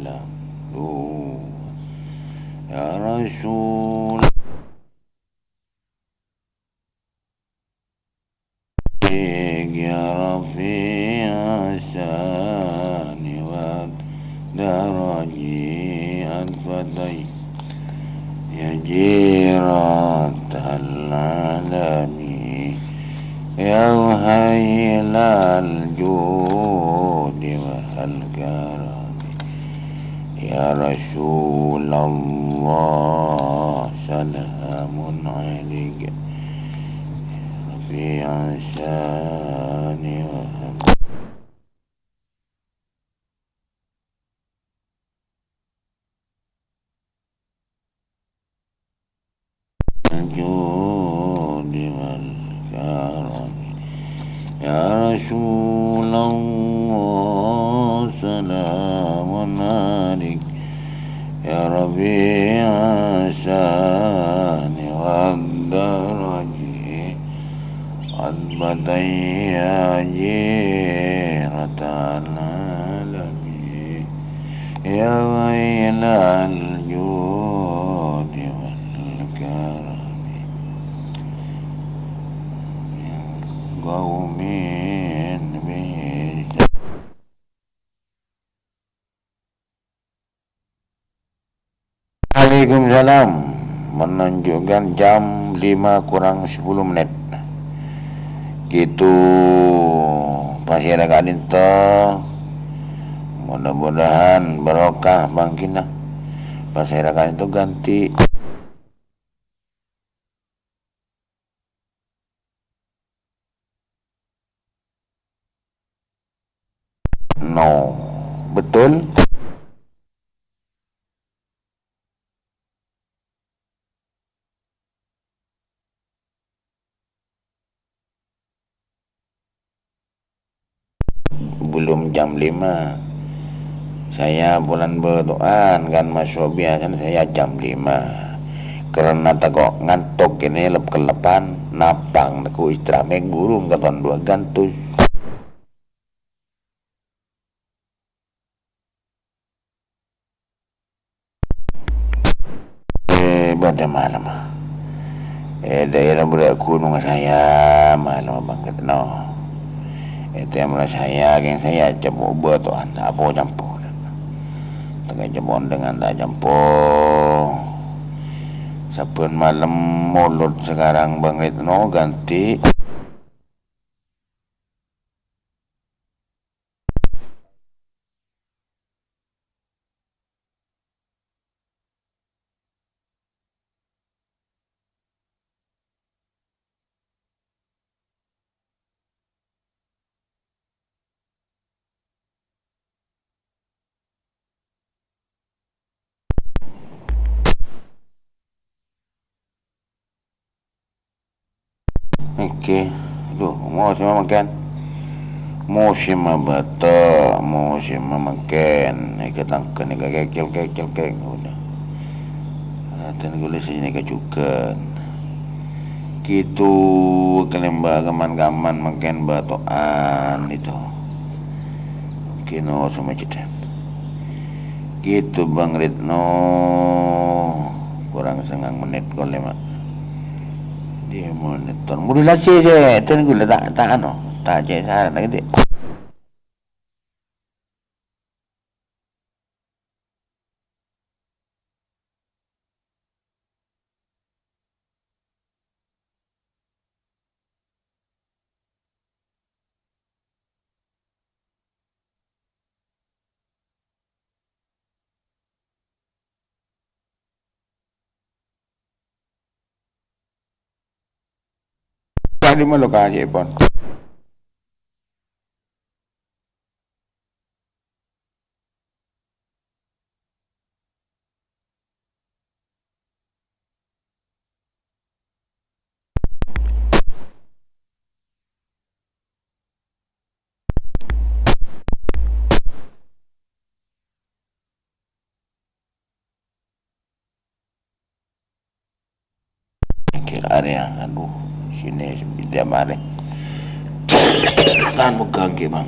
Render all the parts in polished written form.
salam. Ya Rasul ya Rafi' asani wa daraji al-fatai ya jiratal alami ya haylal judi wal karami ya Rasulullah salamun alaika fi asani wa al-judi wal karami ya Rasulullah salamun alaika ya Rabi' asani wa daraji al-badai ya jiratal alami ya wailal judi wal karami ya qaumin bi Waalaikumsalam. Menunjukkan jam 5 kurang 10 menit. Gitu masyarakat itu mudah-mudahan barokah bangkina. Masyarakat itu ganti no. Betul? Belum jam 5 saya bulan berdoaan kan Mas biasanya saya jam 5 karena takut ngantuk ini kelepan napang aku istirahat burung katon 2 gantus pada malam daerah berat gunung saya malam bangkit no itu yang mulai saya coba buat tuan apa campur tengah jempol dengan tak campur sapun malam mulut sekarang Bang Retno ganti Okey, aduh, mau sih makan. Musim bata, musim makan. Ketangkan ni kekil udah. Tan gula sini kecukan. Gitu kelemba gaman makan batoan itu. Kino sama cerita. Gitu Bang Retno. Kurang 9 menit kau lima. Dia monitor modulasi je ten gula tak ano tak je saran lagi dia tadi malu kaje pon kira area aduh sini dia mare kan bukan ke bang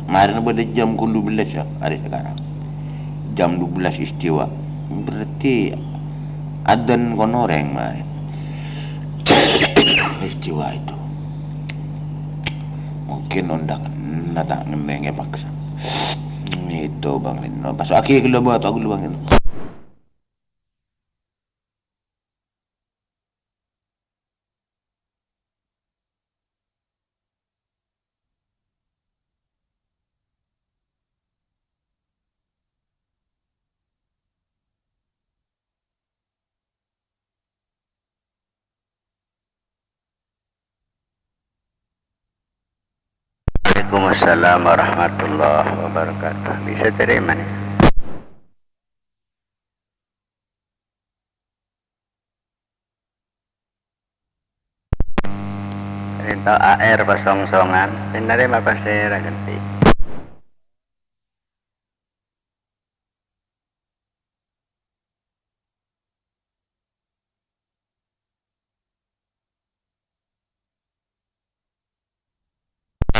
Mari na pada jam 12 ya hari sekarang. Jam 12 istiwa. Berarti adzan konoreng mari. Istiwa itu. Mungkin undak nata ngembenge paksa. Itu Bang Lino. Pas aki kalau buat aku lu Bang Lino. Waalaikumsalam warahmatullahi wabarakatuh. Bisa terima nih. Itu AR pasong-songan. Penerima pasir ganti.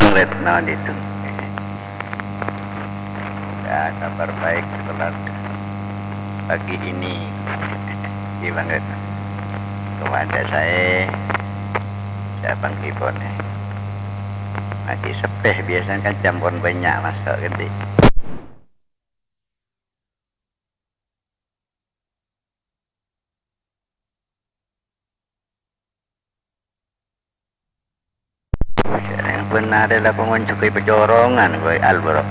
Retno itu. Ya, kabar baik keluarga. Pagi ini di Bang Retno. Kepada saya Bang Kibon nih. Masih sepeh biasanya kan campur banyak masuk ganti. Yang benar adalah penguncuki pejorongan gue Alborok.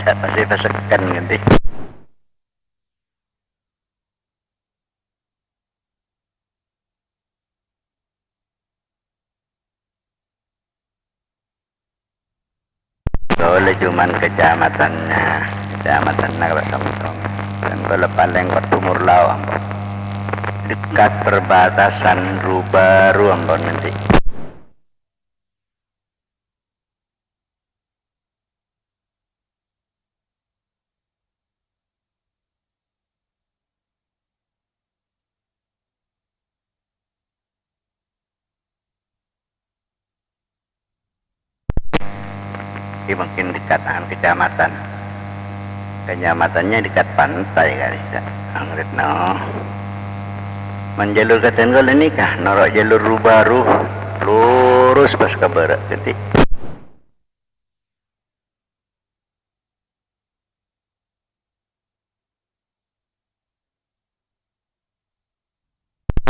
Tak pasti pasakan ganti. Boleh cuman kecamatan Nagrasomsong dan bola paling bertumur lawang dekat perbatasan Rubaru Ambon nanti. Ini mungkin dekat kecamatannya dekat pantai kali ya. Angret no. Menjalur ke Tenggol ini kah norok jalur Rubaru lurus pas ke barat nanti.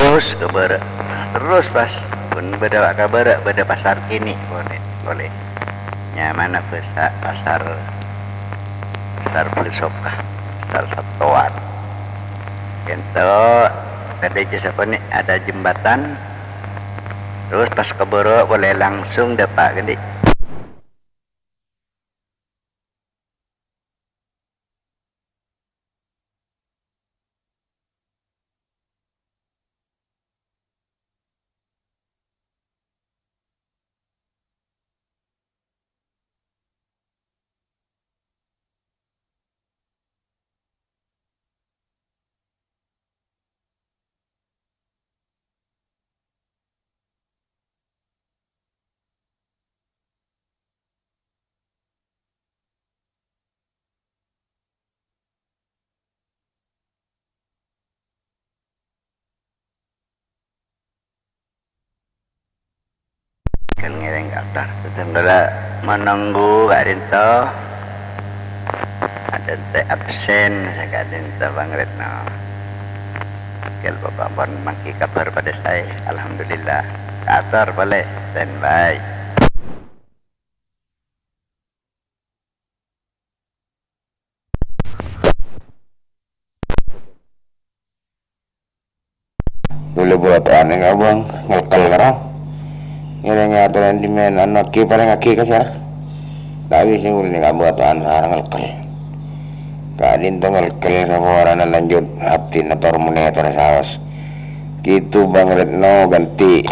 Terus ke barat terus pas pun beda ke barat beda pasar kini boleh mana pasar Belisopkah pasar Satuan itu tadi siapa nih ada jembatan terus pas ke barat boleh langsung dapat gini. Kan ngereng kata setelah menunggu gak rinto ada teh absen saya rinto Bang Retno kalau bapak pun mangki kabar pada saya alhamdulillah kabar boleh standby. Dulu buat aneh abang ngelkel karang. Ini aturan di mana anak ki paling aki kasar. Tak bisa ngulin nggak buat anak ngelkel. Kadin tuh ngelkel sama orang lanjut hati nator mune tersawas. Gitu Bang Retno ganti.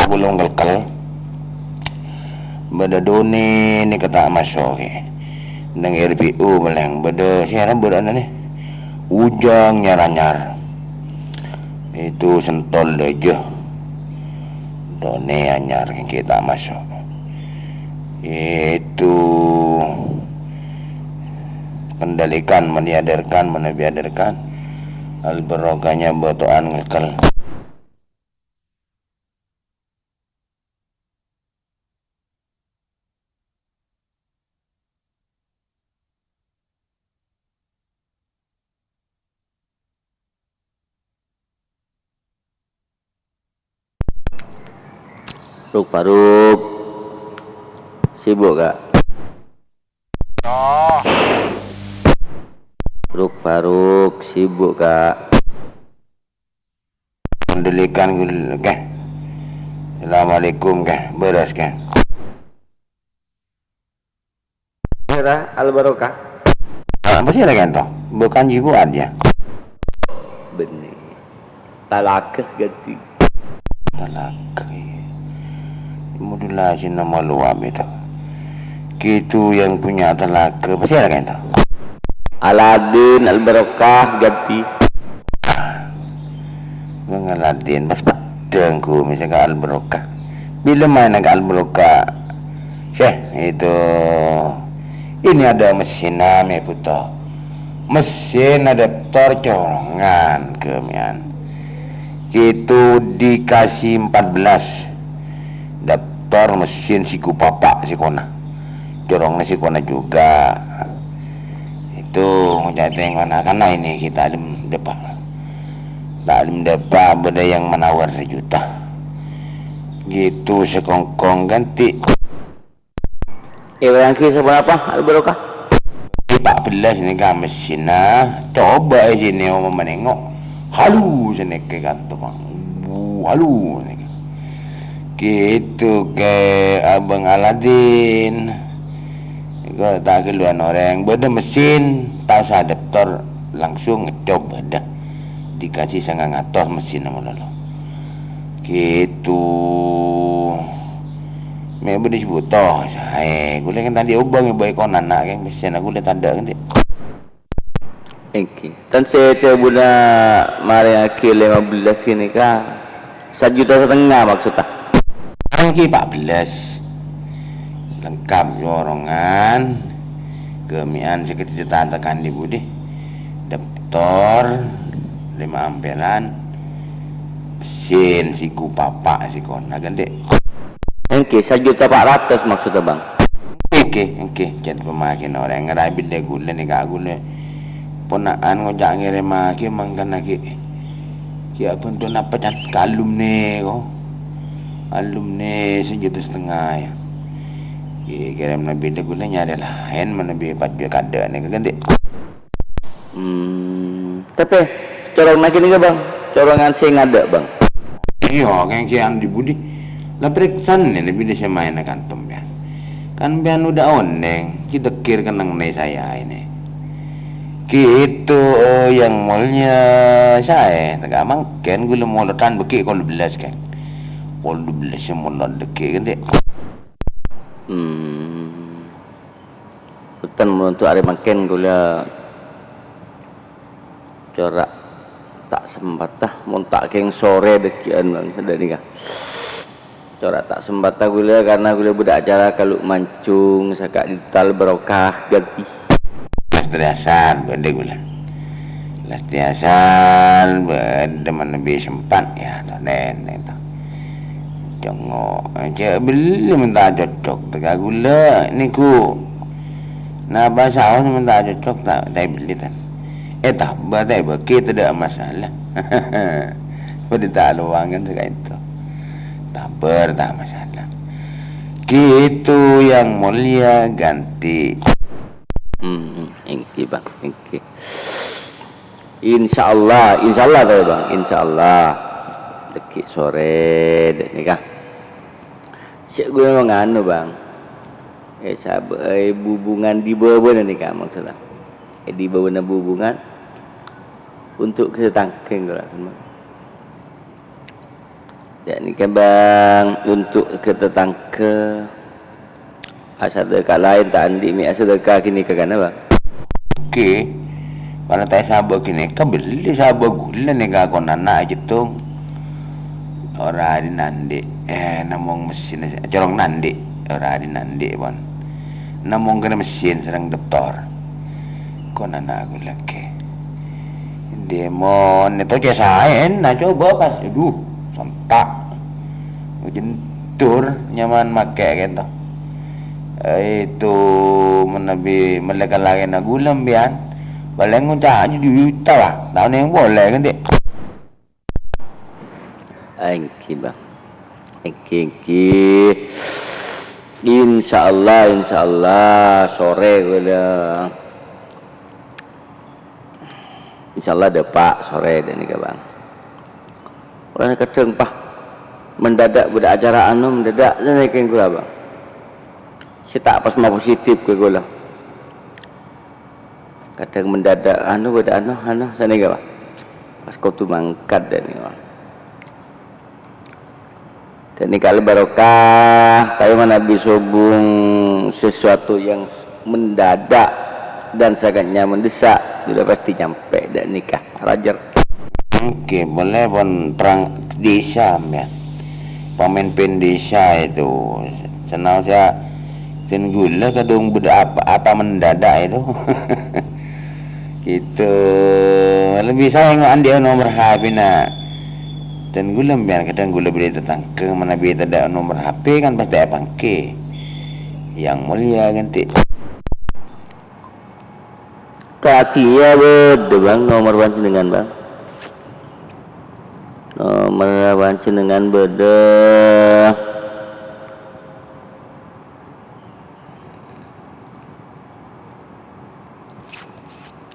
gulung kelkel beda doni ni kata masuk nang RPU meleng beda siaran berana ni ujang nyar-nyar itu sentol aja doni anyar yang kita masuk itu kendalikan meniadarkan menabiadarkan alberokanya botoan ngekel Ruk Faruk sibuk gak? oh Ruk Faruk sibuk gak? mendelikan ke Assalamualaikum ke beres ke Merah Al-Barokah apa sih lagi ento bukan jibuan dia benih talakah ganti talak modulasi nama luam itu gitu yang punya talak apa sih lagi ento Aladin Al-Barokah ganti mengaladin pas padangku misalnya Al-Barokah bila main ke Al-Barokah itu ini ada mesin namanya puto mesin adaptor corongan kemian itu dikasih 14 daftar mesin siku papa sikona corongnya sikona juga itu jadi mana karena ini kita alim depan beda yang menawar 1 juta gitu sekongkong ganti yang kisah berapa Al-Barokah 14 ni kan mesin coba aja ni orang menengok halus ni ke kantor bang halus ni gitu ke abang Aladin kau tak keluar orang beda mesin pas adaptor langsung coba dah dikasih sangat ngatos mesin nama lalu gitu memang disebut toh saya gue kan tadi ubang yang baik konan nak kan mesin aku lihat tanda kan dia okay. Dan saya coba mari akhir 15 ini kan 1,5 juta maksudnya Angki 14 lengkap jorongan kemian sekitar tekan di budi daftar 5 amperan mesin siku papa sikona gede okay, 1,4 juta maksudnya bang Oke, jadi pemakin orang ngerai bida gula ni kak gula ponaan ngojak ngirim lagi mangkan lagi kia pun tu napa jan kalum ni ko alumni 1,5 juta ya kirim nabi dah gula nyari lain mana bi 4 juta kada ni ganti tapi corong lagi ni ke bang corongan sing ada bang iya kan kian di budi lah periksan ni nabi dia main kantum ya kan bian udah oneng kita kir kenang nai saya ini gitu yang mulnya saya tak mungkin gula mulakan beki kalau 12 kan kalau 12 semula deki kan dek hutan untuk hari makin gula corak tak sempat mun tak keng sore dekian bang sedari kah corak tak sempat gula karena gula budak acara kalau mancung sakak di Al-Barokah ganti latihan benda gula latihan benda mana lebih sempat ya tak nen tak jongok aja beli minta cocok tak gula ni ku nah bahasa awak minta cocok tak dah beli tan tak badai kita tidak masalah pada tak luangan sekai itu tak masalah gitu yang mulia ganti engki bang engki insyaallah tahu bang insyaallah dekik sore dek ni kan siap gue nganu bang sabar hubungan di bawah ni kan maksudnya di bawah hubungan untuk kita tangkeng lah Dan ni kan bang, untuk ke tetangga sedekah lain tak andi mi sedekah kini ke kan bang. Okey. Kalau tak sabar kini kan beli sabar gula ni kau anak gitu. Orang di nandi namung mesin corong nandi orang di nandi pun. Namung kena mesin sedang doktor. Kau anak aku lagi. Demon itu cesain nak coba pas aduh sontak jentur nyaman makai gitu itu menabi mereka lagi nak gulam bian baleng nguncak aja juta lah tahun yang boleh kan dek Engki bang, engki insyaallah sore gula insyaallah depak sore dan ni bang. Orang kadang pah mendadak budak acara anu mendadak sana kan gula bang. Si tak pas mau positif ke gula. Kadang mendadak anu budak anu sana ke bang. Pas kau tu mangkat dan ni bang. Dan ni kalau barokah, kalau mana bisobung sesuatu yang mendadak dan sangatnya mendesak, sudah pasti nyampe dan nikah rajar. Okey, boleh pun perang desa ya. Pemimpin desa itu senang saya tenggula kadung apa mendadak itu. Gitu. Lebih sayang andi nomor HP na. Tenggula biar kadang gula beli tetangga mana biar ada nomor HP kan pasti ada pangke. Yang mulia ganti. Kakinya beda bang, nomor panjenengan bang. Nomor panjenengan beda.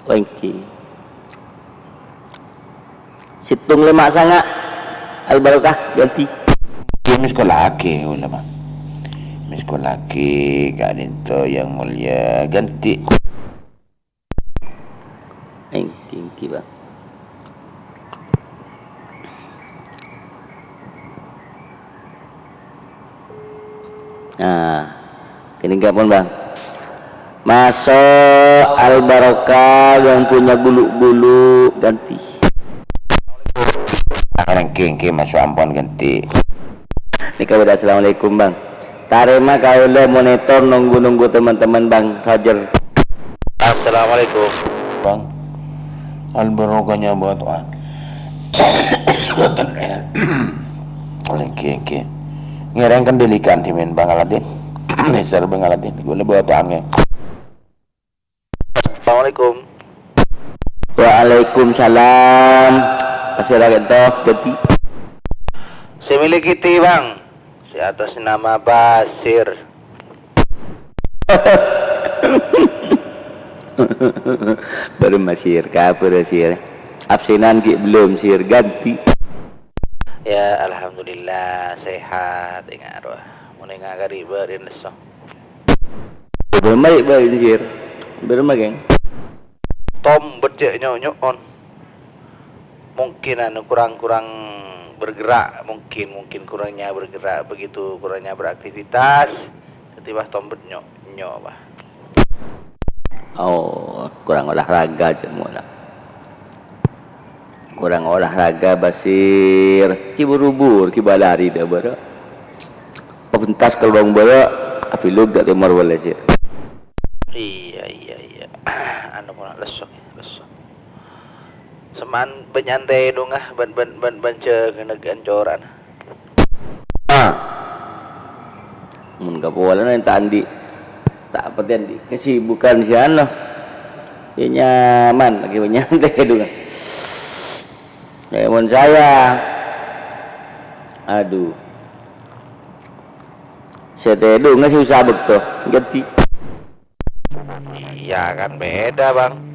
Lengki. Situng lemak sangat. Al-Barokah ganti. Ini sekolah laki ulama. Ini sekolah laki kadinto yang mulia ganti. Engki bang. Nah, kini pun bang. Masuk Al-Barokah yang punya bulu-bulu ganti. Orang king masuk ampun ganti. Nikah udah assalamualaikum bang. Tarema kau le monitor nunggu teman-teman bang Roger. Assalamualaikum bang. Al-Barokahnya buat tuan. Orang king. Ngereng kendalikan timin bang Aladin. Nisar bang Aladin. Gue buat tuan. Assalamualaikum. Waalaikumsalam. Kasih lagi toh ganti. Saya miliki bang. Saya atas nama Basir. Baru masir kapur sir. Absenan ki belum sir ganti. Ya alhamdulillah sehat dengan arwah. Mun ngagari beureun leso. Bermaik bae sir. Bermaik. Tom becek nyon. Mungkin anu kurang bergerak, mungkin kurangnya bergerak, begitu kurangnya beraktivitas, tiba-tiba tombet nyok bah. Oh, kurang olahraga semua lah. Kurang olahraga Basir. Ki berubur, ki balari dah bara. Pentas kalau bang bara, api lug dak temar boleh sih. Iya. Anu pun lesok. Seman benyantai dong ban kena gancoran. Mun kapolan yang tandi. Tak apa tandi. Kesibukan si anu. Ya nyaman lagi benyantai dong. Mun saya. Aduh. Saya tedu nggak susah betul. Ganti. Iya kan beda bang.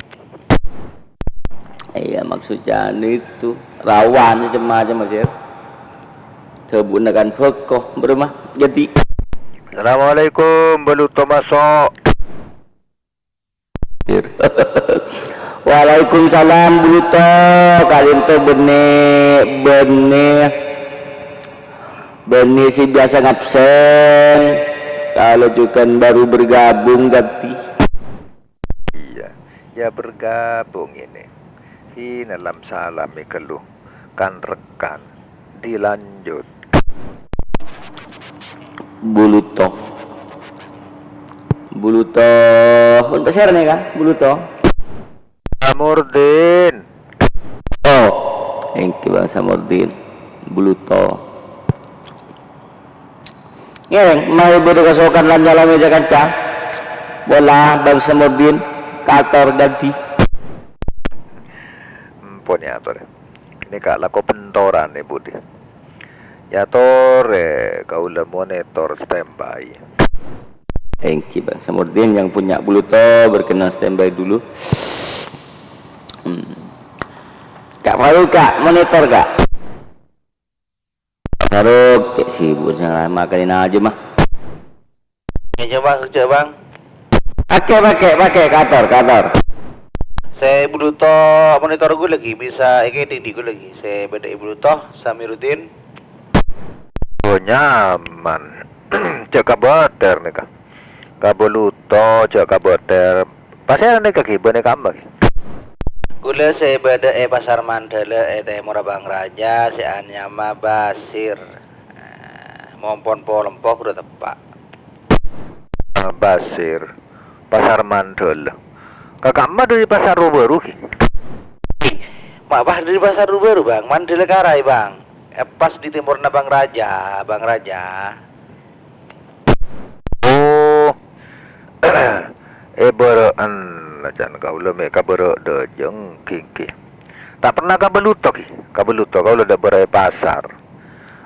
Iya maksudnya itu rawan macam-macam Mas. Sebut akan fokoh berumah jadi. Assalamualaikum Beluto masuk. Waalaikumsalam Beluto. Kalian tuh benih Beni si biasa ngabsen. Kalau itu kan baru bergabung ganti. Iya, ya bergabung ini. Ini dalam salami keluh kan rekan dilanjut. Buluto. Untuk share nih kan? Buluto. Samurdin. Oh, thank you Bang Samurdin. Buluto. Ngeng, mau berkesokan lan jalan meja kaca. Bola Bang Samurdin, kator ganti. Pun ya tore. Ini kak lako pentoran nih Budi. Ya tore, kau monitor standby. Thank you Bang Samurdin yang punya Buluto berkenan standby dulu. Kak Faruk kak, monitor kak. Faruk, kayak sibuk jangan makan aja mah. Coba bang. Pakai kator. Saya Buluto monitor gue lagi bisa editing di gue lagi. Saya beda Buluto Samiruddin. Oh nyaman. Cek kaboter nih kak. Kabuluto cek kaboter. Pasal nih kaki bane kambang. Gula saya beda pasar Mandala Murabang Raja saya Anyama Basir. Mompon polempok udah tepak. Basir. Pasar Mandala. Kakak mah dari pasar Rubaru ki. Mak bah dari pasar Rubaru bang, Mandala Karai bang. Pas di timur Bang Raja. Oh. Beraan ajan kau leme kabero de jeng kingki. Tak pernah kabeluto ki. Kabeluto kau udah berai pasar.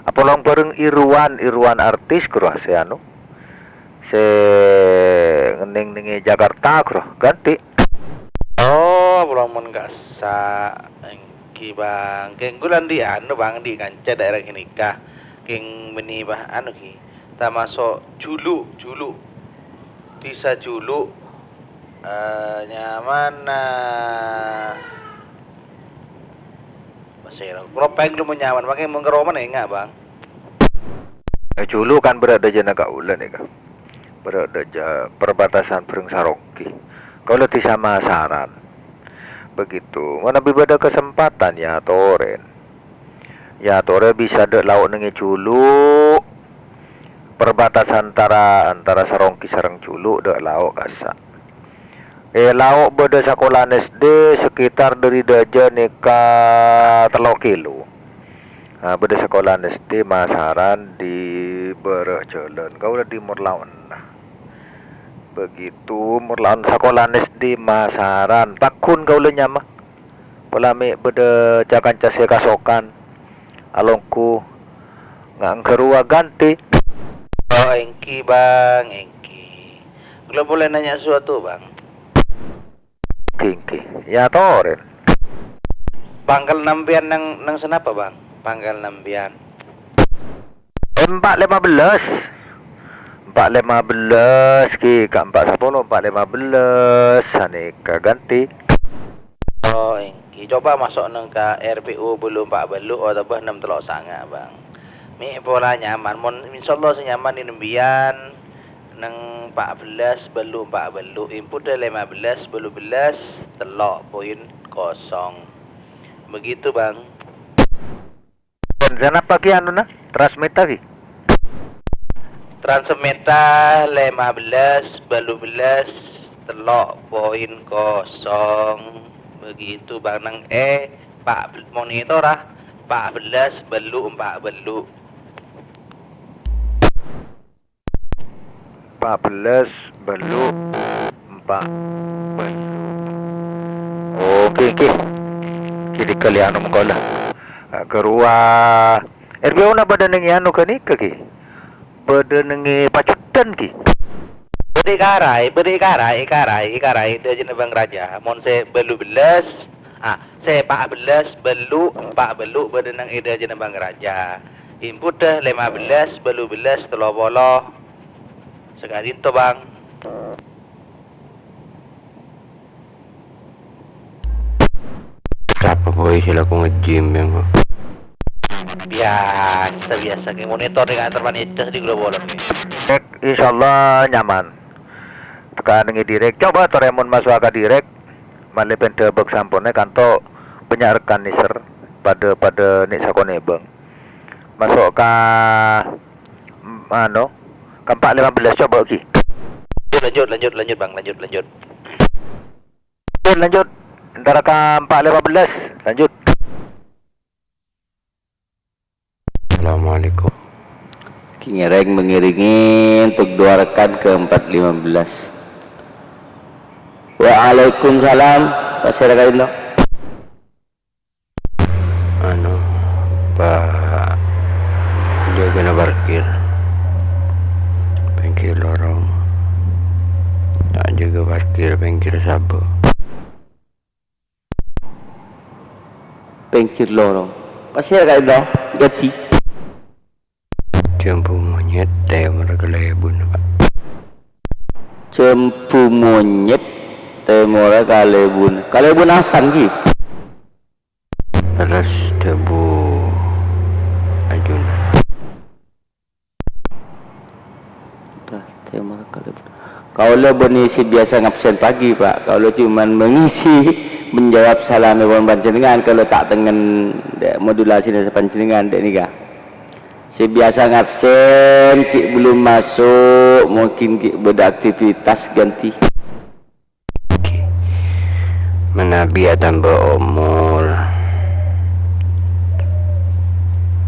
Apa long bareng Irwan artis kro se anu. Se ngening-ningi Jakarta kro ganti. Oh, belum mengasa. Engki bang, keng gulan di anu bang di kanca daerah ini kah. Keng meni bah anu ki. Ta masuk julu. Disa julu. Nyaman masih propeng lu nyaman pakai menggeroman enggak bang. Julu kan berada jana kaulan ya kak. Berada perbatasan Pereng Sarongki. Kau letih sama saran. Begitu. Mana ada kesempatan ya toren. Ya tore bisa dek lauk nengi Julu. Perbatasan antara Sarongki sareng Julu dek lauk kasa. Lauk beda sekolah SD sekitar dari Daja neka 3 kilo. Nah, beda sekolah SD masaran di bereh jalan. Kau udah di Murlawan. Begitu Murlawan sekolah SD masaran. Takun kau udah nyamah. Pelami beda jakan casih kasokan. Alongku ngangkerua ganti. Oh engki bang, engki. Kalau boleh nanya sesuatu bang. Kingki. Ya toren. Pangkal nambian nang senapa bang? Pangkal nambian. 415 ki kak 410 415 saneka ganti. Oh engki. Coba masuk nang ke RPU belum Pak Belu atau bah 6 telok sanga bang. Mi pola nyaman. Mon insyaallah senyaman di nambian. Nang 14 belu 4 belu input 15 belu belas telok poin kosong begitu bang. Dan sana pagi anu na transmeta ki Transmeta 15 belu belas telok poin kosong begitu bang. Nang pak monitor 14 belu 4 belu 14 belu 4 belu. Oke. Kiri kali anu mengkola. Kerua RBO na badan nengi anu kani kaki. Badan nengi pacutan ki. beri karai dia jenis bang raja. Mon se belu belas se 14 belu 4 belu badan nang ida jenis bang raja. Input 15 belu belas telok bolo sekali itu bang. Apa boy sila ko nge-gym yang Biasa ke monitor dengan termanitas di global ni. Insyaallah nyaman. Tekan ngi direct. Coba Toremon masuk ke direct. Male pente bek sampone kanto banyak rekan niser pada nik sakone bang. Masuk ke ke 415 coba ki. Lanjut bang, lanjut. Lanjut. Antara ke 415 lanjut. Assalamualaikum. Ngereng mengiringi untuk dua rekan ke 415. Waalaikumsalam. Pasir kali lo. Pak jaga na parkir. Bengkel lorong. Tak jaga parkir bengkel Sabah. Bengkel lorong. Pasir kali lo. Gati. Cempu monyet teh mereka lebun pak. Cempu monyet teh mereka lebun. Kalebun asan ki. Terus tebu ajun. Dah teh mereka lebun. Kalau berisi biasa ngabsen pagi pak. Kalau cuman mengisi menjawab salam dan panjenengan kalau tak dengan modulasi dan panjenengan dek nikah. Si biasa ngabsen, ki belum masuk, mungkin ki beraktivitas ganti. Menabi tambah umur,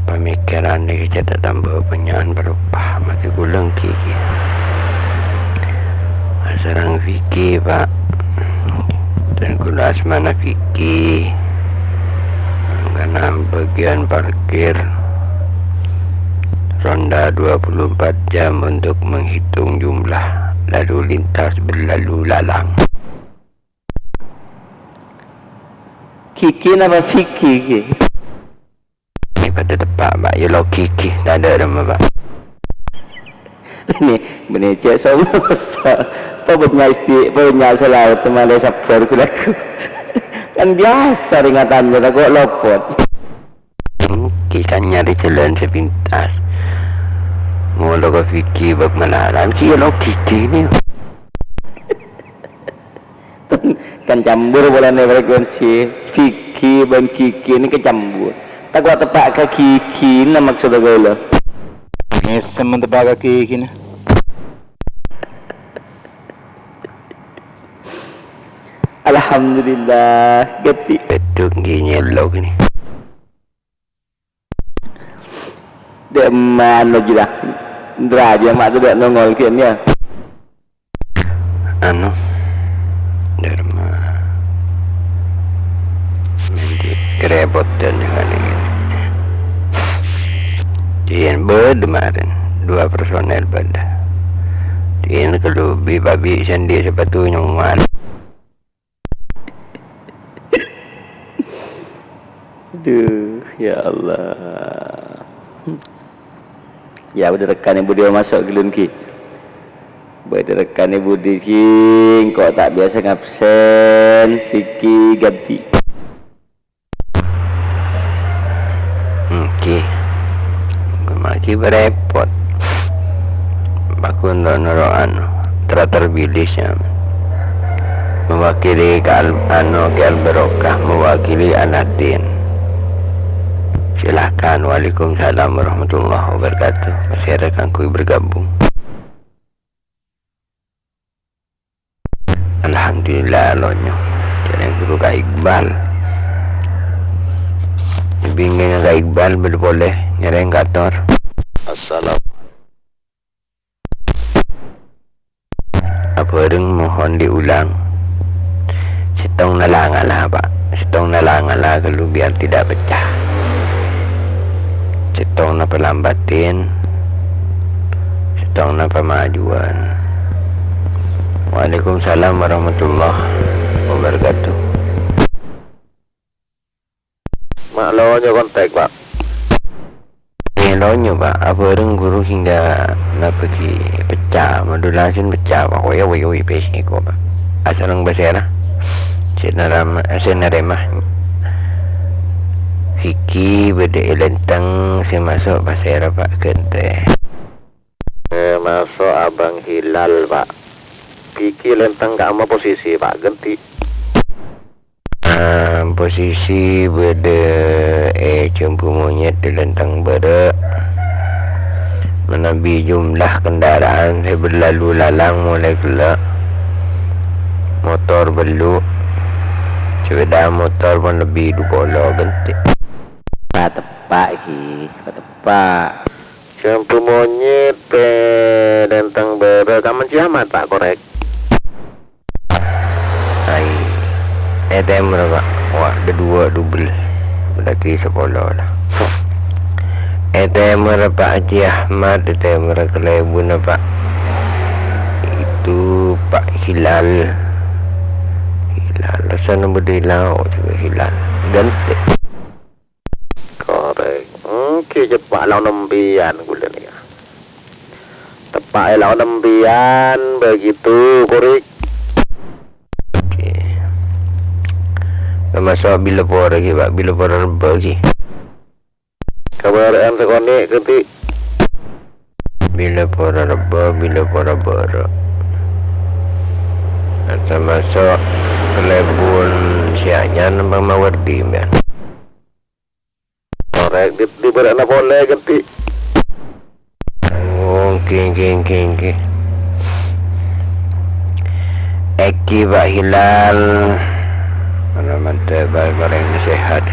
pemikiran ni kita tambah penyan berubah, maka gulang ki. Asarang fikir pak, dan gula asmana fikir, karena bagian parkir. Ronda 24 jam untuk menghitung jumlah lalu lintas berlalu lalang. Kiki nama Fiki? Ini pada tepat pak, ya lo Kiki, tak ada nama pak. Ini benar cik semua besar. Apa banyak salah teman dia sabar ku laku. Kan biasa ringatannya tak kok lopot. Kita nyari jalan sepintas. Mula kau fikir bagaimana sih lo kiki ni kan campur bola ni frekuensi fikir dan kiki ni kecambur tak kuat tepat ke kiki ni maksudnya kau lo ni semen tepat ke kiki ni Alhamdulillah geti betul gini lo ni dia mana juga Indra dia mak tu dah nongol ke ni Dharma menjadi kerepotan dengan ini Dian berdemaran 2 personel pada Dian kalau babi sendiri sepatunya mal aduh ya Allah ya udah rekan ibu dia masuk gelun ki. Udah rekan ibu dia ki, kok tak biasa ngabsen, Fiki ganti. Ki. Maki berepot. Bakun noroan terbilisnya. Mewakili ke Al-Barokah, mewakili Anadin. Silakan. Waalaikumsalam warahmatullahi wabarakatuh. Masyarakat kui bergabung. Alhamdulillah alonyo. Jangan guru Kak Iqbal. Bingung Kak Iqbal boleh nyereng kantor. Assalamualaikum. Apa ring mohon diulang. Setong nalangalah pak. Setong nalangalah kalau biar tidak pecah. Setong na pelambatin, setong na pemajuan. Waalaikumsalam warahmatullahi wabarakatuh. Mak lawannya kontak pak. Lawannya pak, apa orang guru hingga nak pergi pecah, modulasi pecah pak. Woi pesi ko pak. Asal orang basera, senaremah. Fikir beda lentang saya masuk pasir Pak Kente. Masuk abang Hilal Pak. Fikir lentang ke ama posisi Pak ganti. Posisi beda cempu monyet di lentang beda. Menabi jumlah kendaraan saya berlalu lalang mulai gelap. Motor belu. Sepeda motor pun lebih 20 ganti. Pak tepak iki, Pak tepak. Cempu monyet lentang beda kaman ciamat Pak korek. Hai. ETM berapa? Wah, ada 2 double. Berarti 10 lah. ETM berapa Haji Ahmad, ETM berapa Kelebun Pak? Itu Pak Hilal. Hilal, sana berdilau juga Hilal. Ganti. Korek. Oke cepat lawan nembian gula ni. Tepak lawan nembian begitu korek. Masuk bila por lagi Pak, bila por lagi. Kabaran sekonik ketik. Bila por reba. Atau masuk kelebun siaknya nembang mawardi ya. Korek di berana boleh ketik. King. Eki Pak Hilal. Mana mantap barang yang sehat.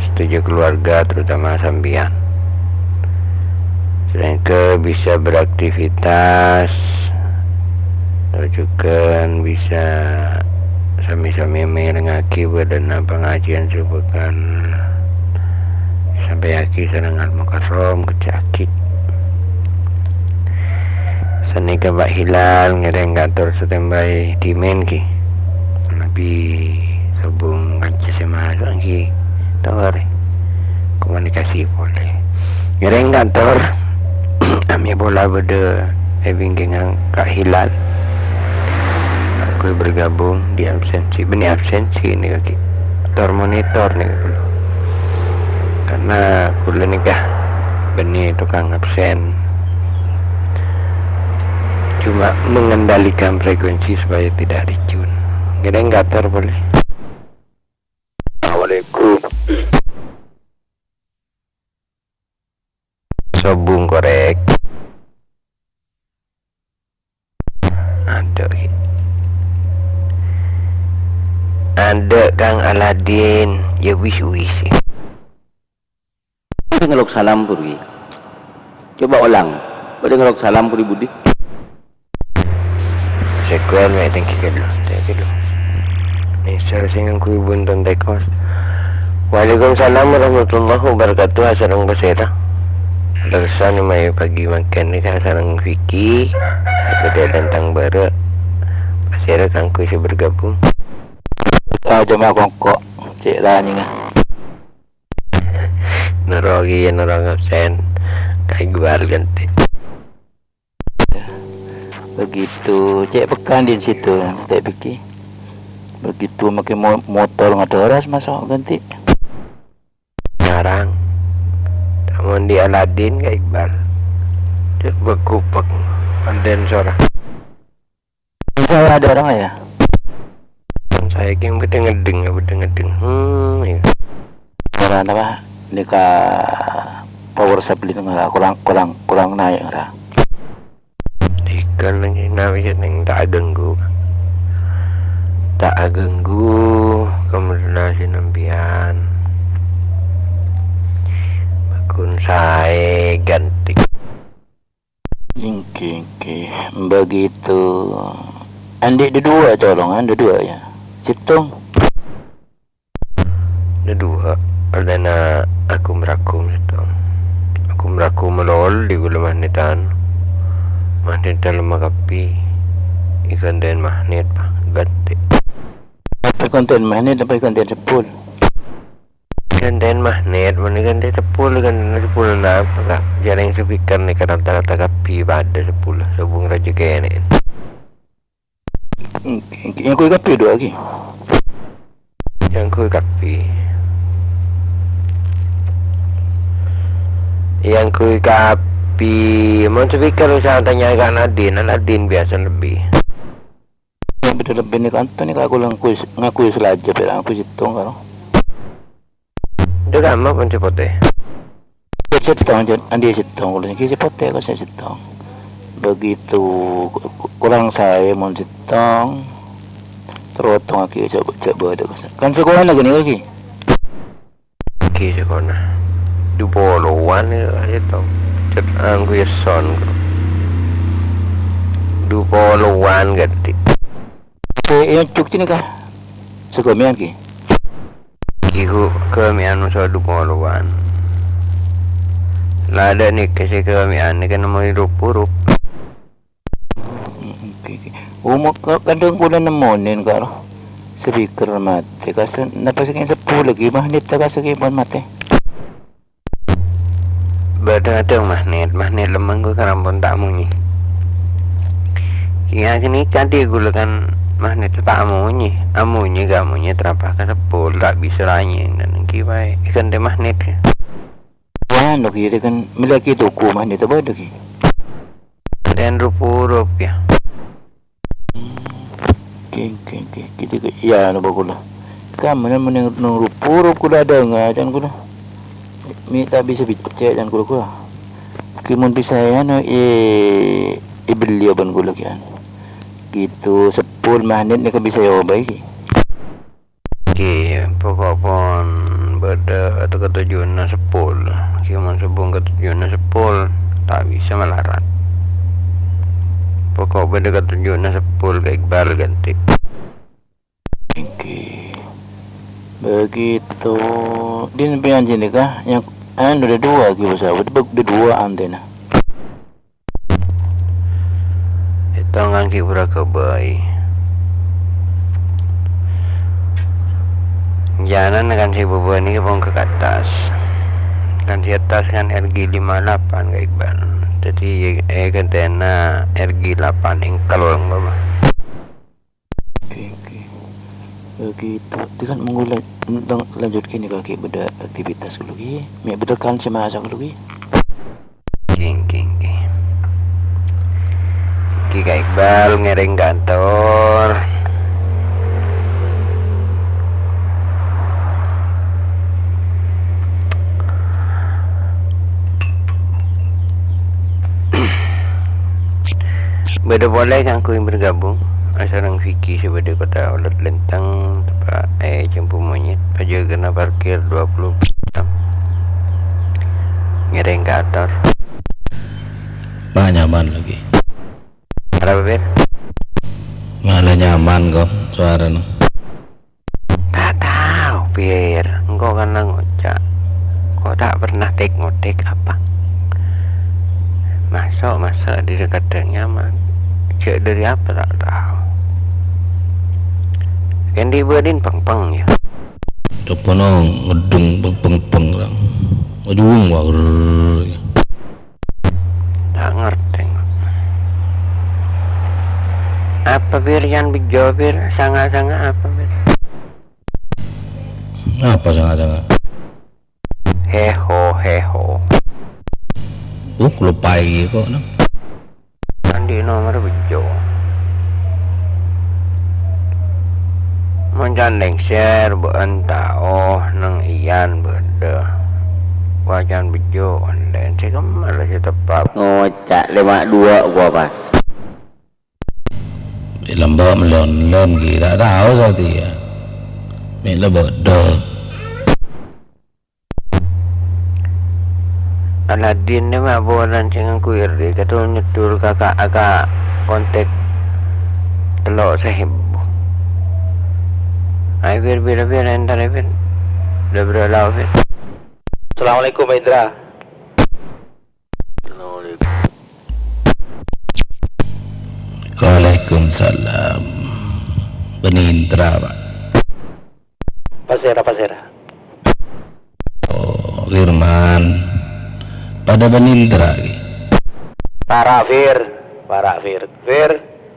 Setuju keluarga terutama sambian. Sehingga bisa beraktivitas. Juga bisa sami-sami merengaki badan pengajian sebukan sampai aki senang al-mukarram kecakit. Seni ke Pak Hilal ngereng kantor standby timen ki. Lebih sebung kanci sama lagi tawar komunikasi boleh. Ngereng kantor kami bola beda having dengan Kak Hilal. Aku bergabung di absensi. Benih absensi ni kaki. Monitor ni kaki. Karena kula nikah benih tukang absen. Cuma mengendalikan frekuensi supaya tidak ricun. Gede ngatur boleh. Assalamualaikum. Sobung korek. Ada Kang Aladin, ya wis. Ngelok salam puri. Coba ulang. Pada ngelok salam puri Budi. Sekuan mai thank you dulu. Ni saya singgung ku bunton tekos. Waalaikumsalam warahmatullahi wabarakatuh. Sareng basera. Tersan mai pagi makan ni kan sareng Vicky. Ada tentang bara. Basera kang ku si bergabung. Jemaah kongkok. Cik lah ni ngah. Nerogi nerong absen. Kai guar ganti. Begitu cek pekan di situ tak fikir. Begitu makin motor ngadoras masuk ganti. Ngarang. Namun di Aladin ke Iqbal. Cek berkupak. Anden suara. Saya ada orang ya. Saya kira betul ngedeng. Ya. Orang apa? Nika power supply nggak kurang naik lah. Ikan lagi nabi yang tak ganggu kemudian nampian bakun saya ganti Ingki begitu. Andik dua colongan dua ya. Citung. Dua karena aku merakum itu. Aku merakum melol di gula magnetan. Magnetan lemah kapi. Ikan dan magnet pak ganti. Apa konten magnet apa konten sepul? Ikan dan magnet mana ikan dan sepul na apa? Jarang sepikar ni kan rata-rata kapi pada sepul. Sebung raja kaya ni. Yang kau kapi dua lagi. Yang ku kapi. Yang kui kapi, mau speaker usah tanya Kak Nadine biasa lebih. Yang beda lebih nih kan nih aku ngakui selaja bilang aku situ kalau Udah lama pun cepet. sitong andi sitong kalau sih pote aku saya sitong begitu kurang saya mau sitong terotong lagi coba ada kan sekolah lagi nih lagi Ki sekolah. Du polowan aja tau. Cek angku ya son. Du polowan ganti. yang cukti nih kah sekolah ki Kihu kemian so du polowan. Lada nih kasi kemian nih kan mau hirup-hirup. umok kadang bulan nemonin karo speaker mati kasi napasikin 10 lagi mahnit kasi mati Berdatang magnet lemang gue karampon tak munyi. Iya kini tadi gue kan magnet tak munyi, amunyi gak munyi terapa kan sepul tak bisa lagi dan kibai ikan de magnet. wah no kiri kan milaki tuku mahnit apa lagi Dan rup-rup ya. gitu ya no bagulah kamu naman nung rupurup ko ada nga dyan ko na minta bisa bicek dyan ko kimon bisa yan ibilyaban ko lagi yan gitu 10 mahnit ni ka bisa yobay Pokok pon beda atau ketujuan na sepul. Cuman sebung ketujuan na sepul tak bisa melarat. Pokok beda ketujuan na sepul ke Iqbal ganti. Begitu din pian sini kah yang ada 2 gitu sahabat ada 2 antena Ito nga kibura kabay. Jalan kan si Bobo ini pun ke atas. Kan di atas kan RG58 ke Iqbal. Jadi kentena RG8 yang kalau baba. Oke. Begitu itu kan mengulang lanjut kini kaki beda aktivitas lagi me betul kan sama aja lagi King. Kika Iqbal ngereng kantor. Beda boleh kan ku yang bergabung asarang Vicky sebagai kota ulat lentang tempat jempu monyet aja kena parkir 20 jam ngereng kantor Malah nyaman lagi. berapa bir? Malah nyaman kok suara no. Tak tahu bir engkau kan ngocak kau tak pernah ngotek apa masuk di dekat yang nyaman cek dari apa tak tahu kan dibuatin peng ya Coba no ngedung peng lang. Ngedung wah. tak ngerti apa bir yang bejo bir sangat-sangat apa bir Apa sangat-sangat? heho Lupa lagi kok no. kan di nomor bejo menjandeng share beentah nang iyan beda wajan bejo dan saya kemana sih tepat ngocak 52 gua pas Lembab melon kita tahu saat dia. Mila bodoh. Aladin ni mah bolan jangan kuir dia kata nyetul kakak agak kontak telok sahib ay bir entar bir udah berlalu bir. Assalamualaikum Indra. Waalaikumsalam. Benindra pak. Pasera. Oh Firman. Pada Benindra lagi. Para Fir. Fir,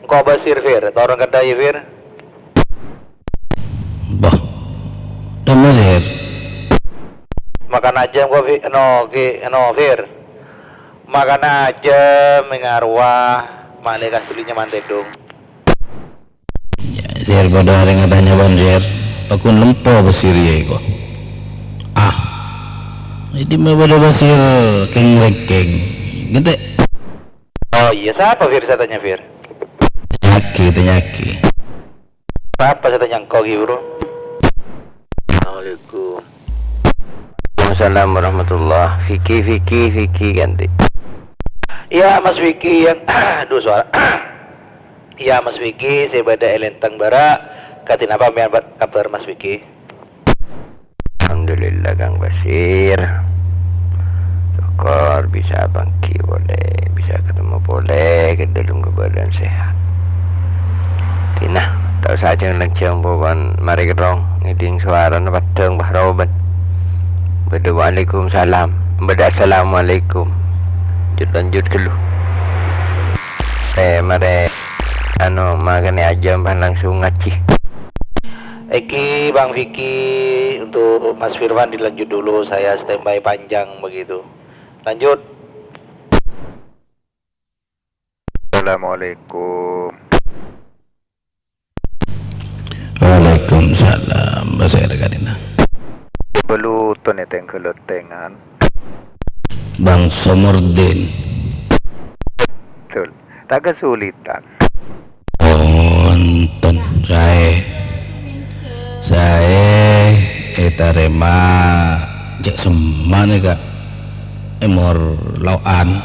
engkau basir Fir. Orang kata ya Fir. Bah. Dan Fir. Makan aja engkau Fir. Fir. Makan aja mengarwah mana kasulinya mantedong. Ya, Sir pada hari ngatanya ban Sir. Aku lempo basir ya kok. Ah, ini mah pada basir keng-keng. Gede. Oh iya, siapa Fir saya tanya Fir? Nyaki. Apa saya tanya kau gitu bro? Assalamualaikum. Waalaikumsalam warahmatullah. Vicky ganti. Iya Mas Vicky yang aduh suara. Iya Mas Vicky, saya pada Elentang Bara. Katin apa mian kabar Mas Vicky? Alhamdulillah Kang Basir. Syukur bisa bangki boleh, bisa ketemu boleh, ke dalam keadaan sehat. Tina, tak saja lancang bukan mari kerong ngiding suara pateng bahroban. Waalaikumsalam. Assalamualaikum. Lanjut dulu. Mari makan aja langsung ngaji. Eki Bang Vicky, untuk Mas Firman dilanjut dulu, saya standby panjang begitu. Lanjut. Assalamualaikum. Waalaikumsalam. Basir kadina. Beluton itu yang keletengan. Bang Somordin. Betul. Tak kesulitan. Onton saya etarema jak semana kak emor lauan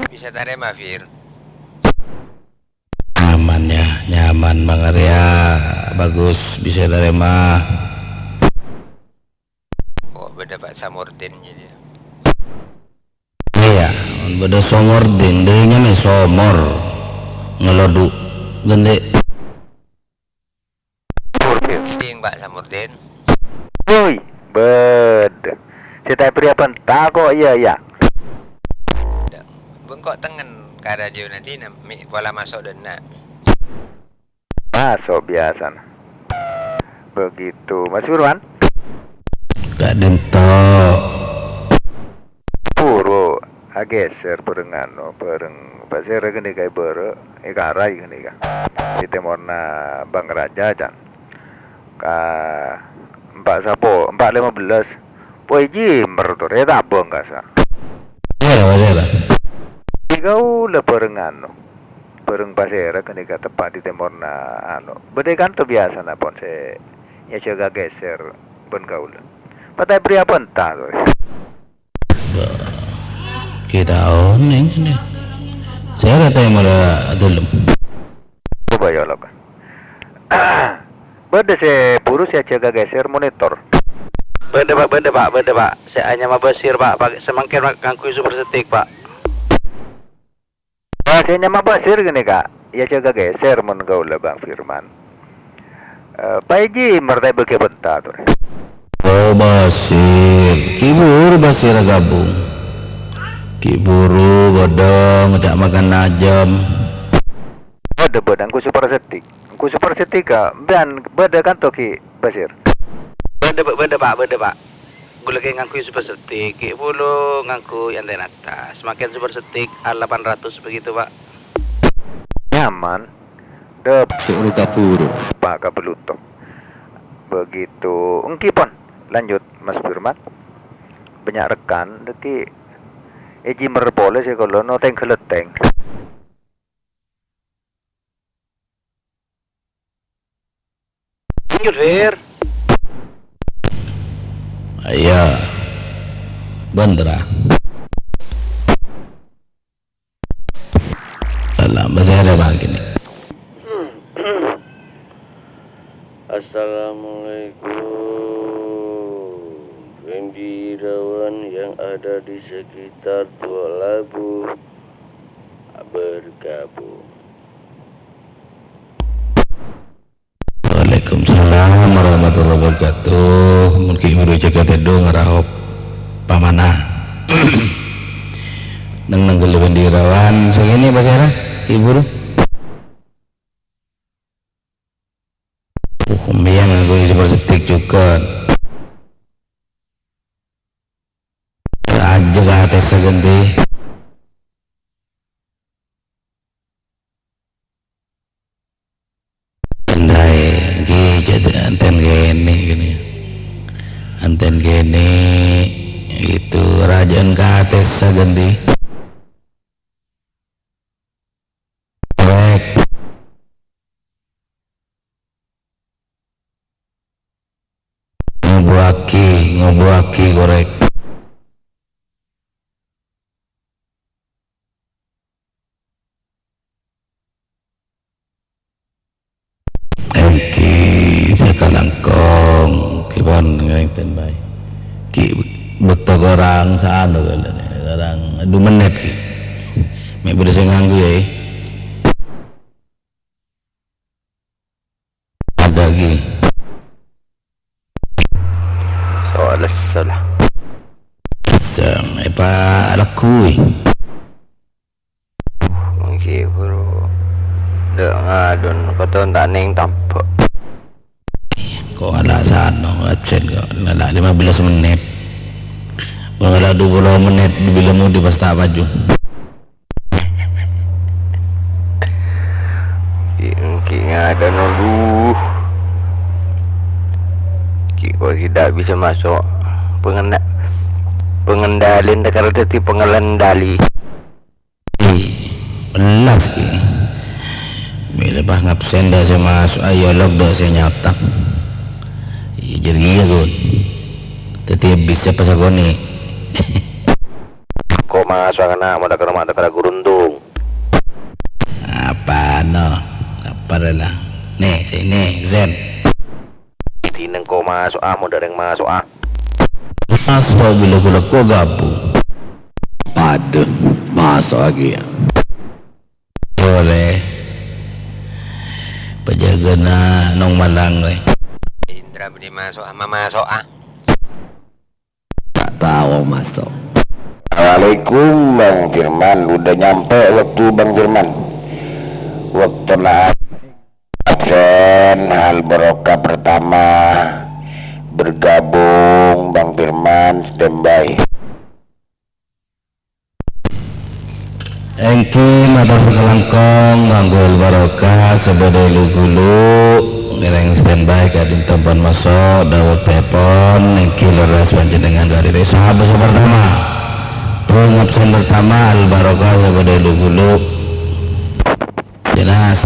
Bisa tarema Fir. nyaman banget ya, bagus bisa terima. Oh beda Pak Samurdin jadi. Iya, beda Somordin, dirinya nih somor ngelodu gede. Ding Pak Samurdin. Woi, saya beri apa entah kok iya. Bengkok tengen kada dia nanti pola masuk dan nak. Masuk biasa. Begitu, Mas Firman. Gak dentok. Puro ageser pereng pasir gini kayak ikarai gini kan. Di temorna Bang Raja kan. 415 Poy Jimber tuh reda bong kasa. Iya. Kau le pereng pasir kan ika tepat di temorna bede kan tuh biasa na pon se ya jaga geser ben kau le. Patai pria pentah tuh. Kita oning ini. Saya kata yang malah dulu. Coba ya lo kan. Bede se purus ya jaga geser monitor. Benda pak. Saya hanya mau basir pak, pakai semangkin kangkui super setik pak. Saya nyama basir gini kak. Ya jaga geser mon kau le Bang Firman. Pak Ji mertai beke benta tuh. Oh basir, kiburu basir gabung. Kiburu bodong, ngejak makan najam. Bede bedangku super setik. Ku super setik kak. Bede kan toki basir. Benda pak. Gue lagi ngangkui super setik, bulu ngangkui antena atas. Semakin super setik A800 begitu pak. Nyaman. Dep Seuru kapuru. Pak kabeluto. Begitu. Engkipon. Lanjut Mas Firman. Banyak rekan deki Eji merpoles ya kalau noteng keleteng. Lanjut Fir. Iya. Bandera. Salam bahasa ada begini. Assalamualaikum Pendirawan yang ada di sekitar Tua Labu bergabung. Waalaikumsalam warahmatullahi wabarakatuh. Mungkin ibu jaga tedo ngerahop pamanah. Nang nanggul pendirawan segini bahasa ada ibu. Yang aku seperti juga. Raja kate segendi andai jadi anten gini anten gini itu rajan kate segendi korek ngobuaki korek ki sekalangkong kibon ngenten bay ki bekto orang sano orang 2 menit ki mek beda sing nganggo ya ada ki soal salah sang apa lakui mungkin bro dak ngadon kata tak ning tampak kok ada sano absen kok ada 15 menit ada 20 menit bila mau di pasta baju mungkin ada nunggu kok tidak bisa masuk pengendalian karena itu pengendali belas ki bila bah ngabsen dah saya masuk ayo log dah saya nyatak jadi iya gun tetapi bisa pas aku nih kok masuk anak mata kena gurundung apa no apa adalah nih sini Zen tineng kok masuk mau dari yang masuk masuk bila kau gabung aduh masuk lagi ya boleh penjaga na nong malang le Indra beri masuk masuk tak tahu masuk. Assalamualaikum Bang Firman. Udah nyampe waktu Bang Firman. Waktu absen hal barokah pertama bergabung Bang Firman standby. Engki mata sekelangkong nganggul barokah sebadai lu-gulu ngereng standby kadin tempat masuk dawak telepon engki leras panjenengan dari sahabat pertama rung absen pertama al barokah sebadai lu-gulu jelas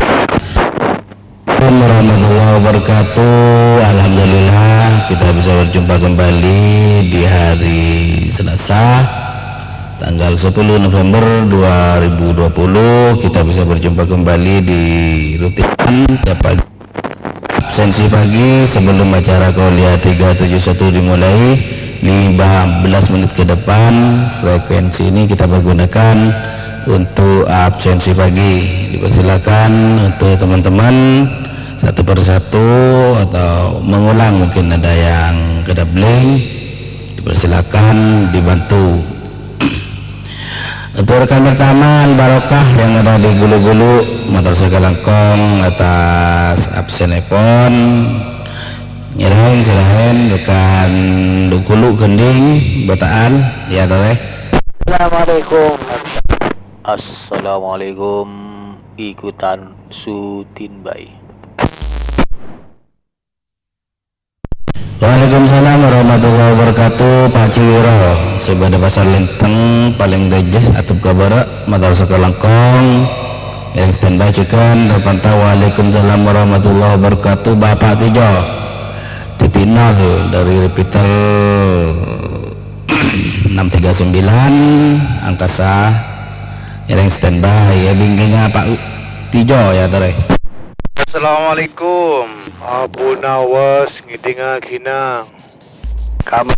Assalamualaikum warahmatullahi wabarakatuh. Alhamdulillah kita bisa berjumpa kembali di hari Selasa tanggal 10 November 2020. Kita bisa berjumpa kembali di rutin pagi absensi pagi sebelum acara kuliah 371 dimulai 15 menit ke depan. Frekuensi ini kita pergunakan untuk absensi pagi. Dipersilakan untuk teman-teman satu persatu atau mengulang, mungkin ada yang kedabling, dipersilakan dibantu. Untuk rekan pertama Al-Barokah yang ada di Gulu-Gulu motor Segalangkong atas absen epon nyerahin silahan rekan Gulu Gending Bataan ya toleh. Assalamualaikum ikutan Sutin Bay. Waalaikumsalam warahmatullahi wabarakatuh. Pak Ciwiro sebagai pasar linteng paling dejah atau kabara motor Segalangkong yang standby cikan terpantau. Waalaikumsalam warahmatullahi wabarakatuh. Bapak Tijo Titina dari repeater 639 angkasa yang standby ya bingkingnya Pak Tijo ya tare. Assalamualaikum. Abu Nawas ngidinga kina. Kamu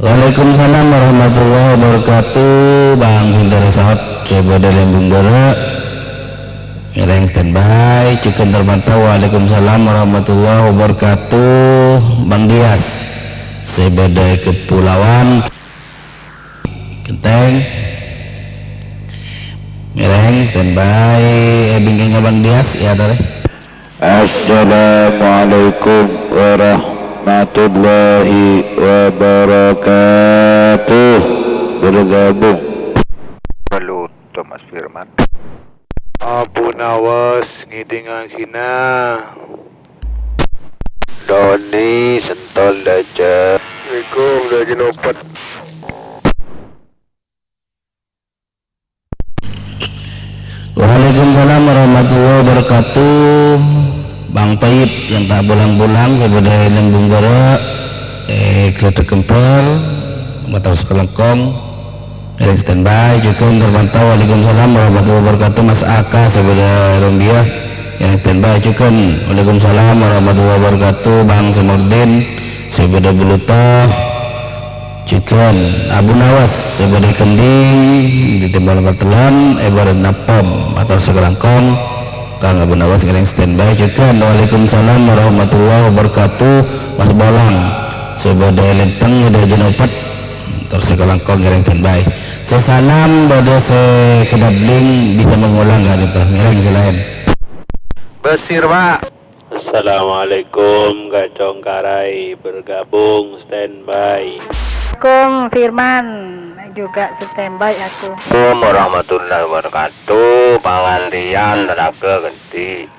Waalaikumsalam warahmatullahi wabarakatuh. Bang Hindar Sahat coba dalam bunggara yang standby cukup terpantau. Waalaikumsalam warahmatullahi wabarakatuh. Bang Dias sebadai kepulauan Kenteng Mireng standby bingkingnya Bang Dias ya tadi. Assalamualaikum warahmatullahi wabarakatuh. Bergabung Beluto Mas Firman. Abu Nawas ngidingan sina. Doni sentol daja. Assalamualaikum dah jenopat. Waalaikumsalam warahmatullahi wabarakatuh. Bang Taib yang tak bulang-bulang sebagai lembung berak kereta kempel motor sekelengkong dari standby juga terpantau. Waalaikumsalam warahmatullahi wabarakatuh. Mas Aka sebagai Rombia yang standby juga. Waalaikumsalam warahmatullahi wabarakatuh. Bang Semurdin sebagai Bulutoh juga. Abu Nawas sebagai Kending di Tembal Katelan Ibarat Napom atau sekelengkong. Kang Abu Nawas yang standby juga. Waalaikumsalam warahmatullahi wabarakatuh. Mas Bolang sebagai Lenteng ada Jenopat terus sekelengkong yang standby. Saya salam pada sekedabling bisa mengulang kan itu ngereng selain Basir Pak. Assalamualaikum Gacong Karai bergabung standby. Assalamualaikum Firman juga standby aku. Assalamualaikum warahmatullahi wabarakatuh. Pangandian tenaga genti.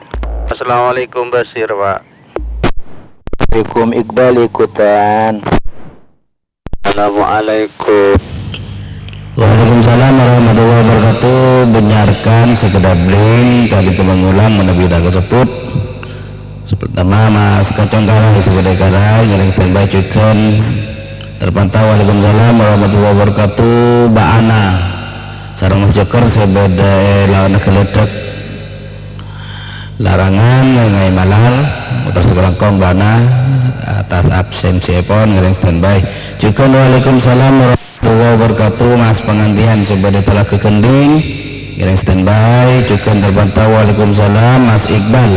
Assalamualaikum Basir Pak. Assalamualaikum Iqbal ikutan. Assalamualaikum. Waalaikumsalam warahmatullahi wabarakatuh. Benarkan sekedabling kali itu mengulang menebi dah kesebut. Pertama Mas Kacong Karai sebagai Karai yang standby juga terpantau. Waalaikumsalam warahmatullahi wabarakatuh. Mbak Ana sarang Mas Joker sebagai lawan keledek larangan ngai malar motor sekelengkong Mbak Ana atas absensi pon yang standby juga. Waalaikumsalam warahmatullahi wabarakatuh. Mas pengantian sebagai telah ke Kending yang standby juga terpantau. Waalaikumsalam. Mas Iqbal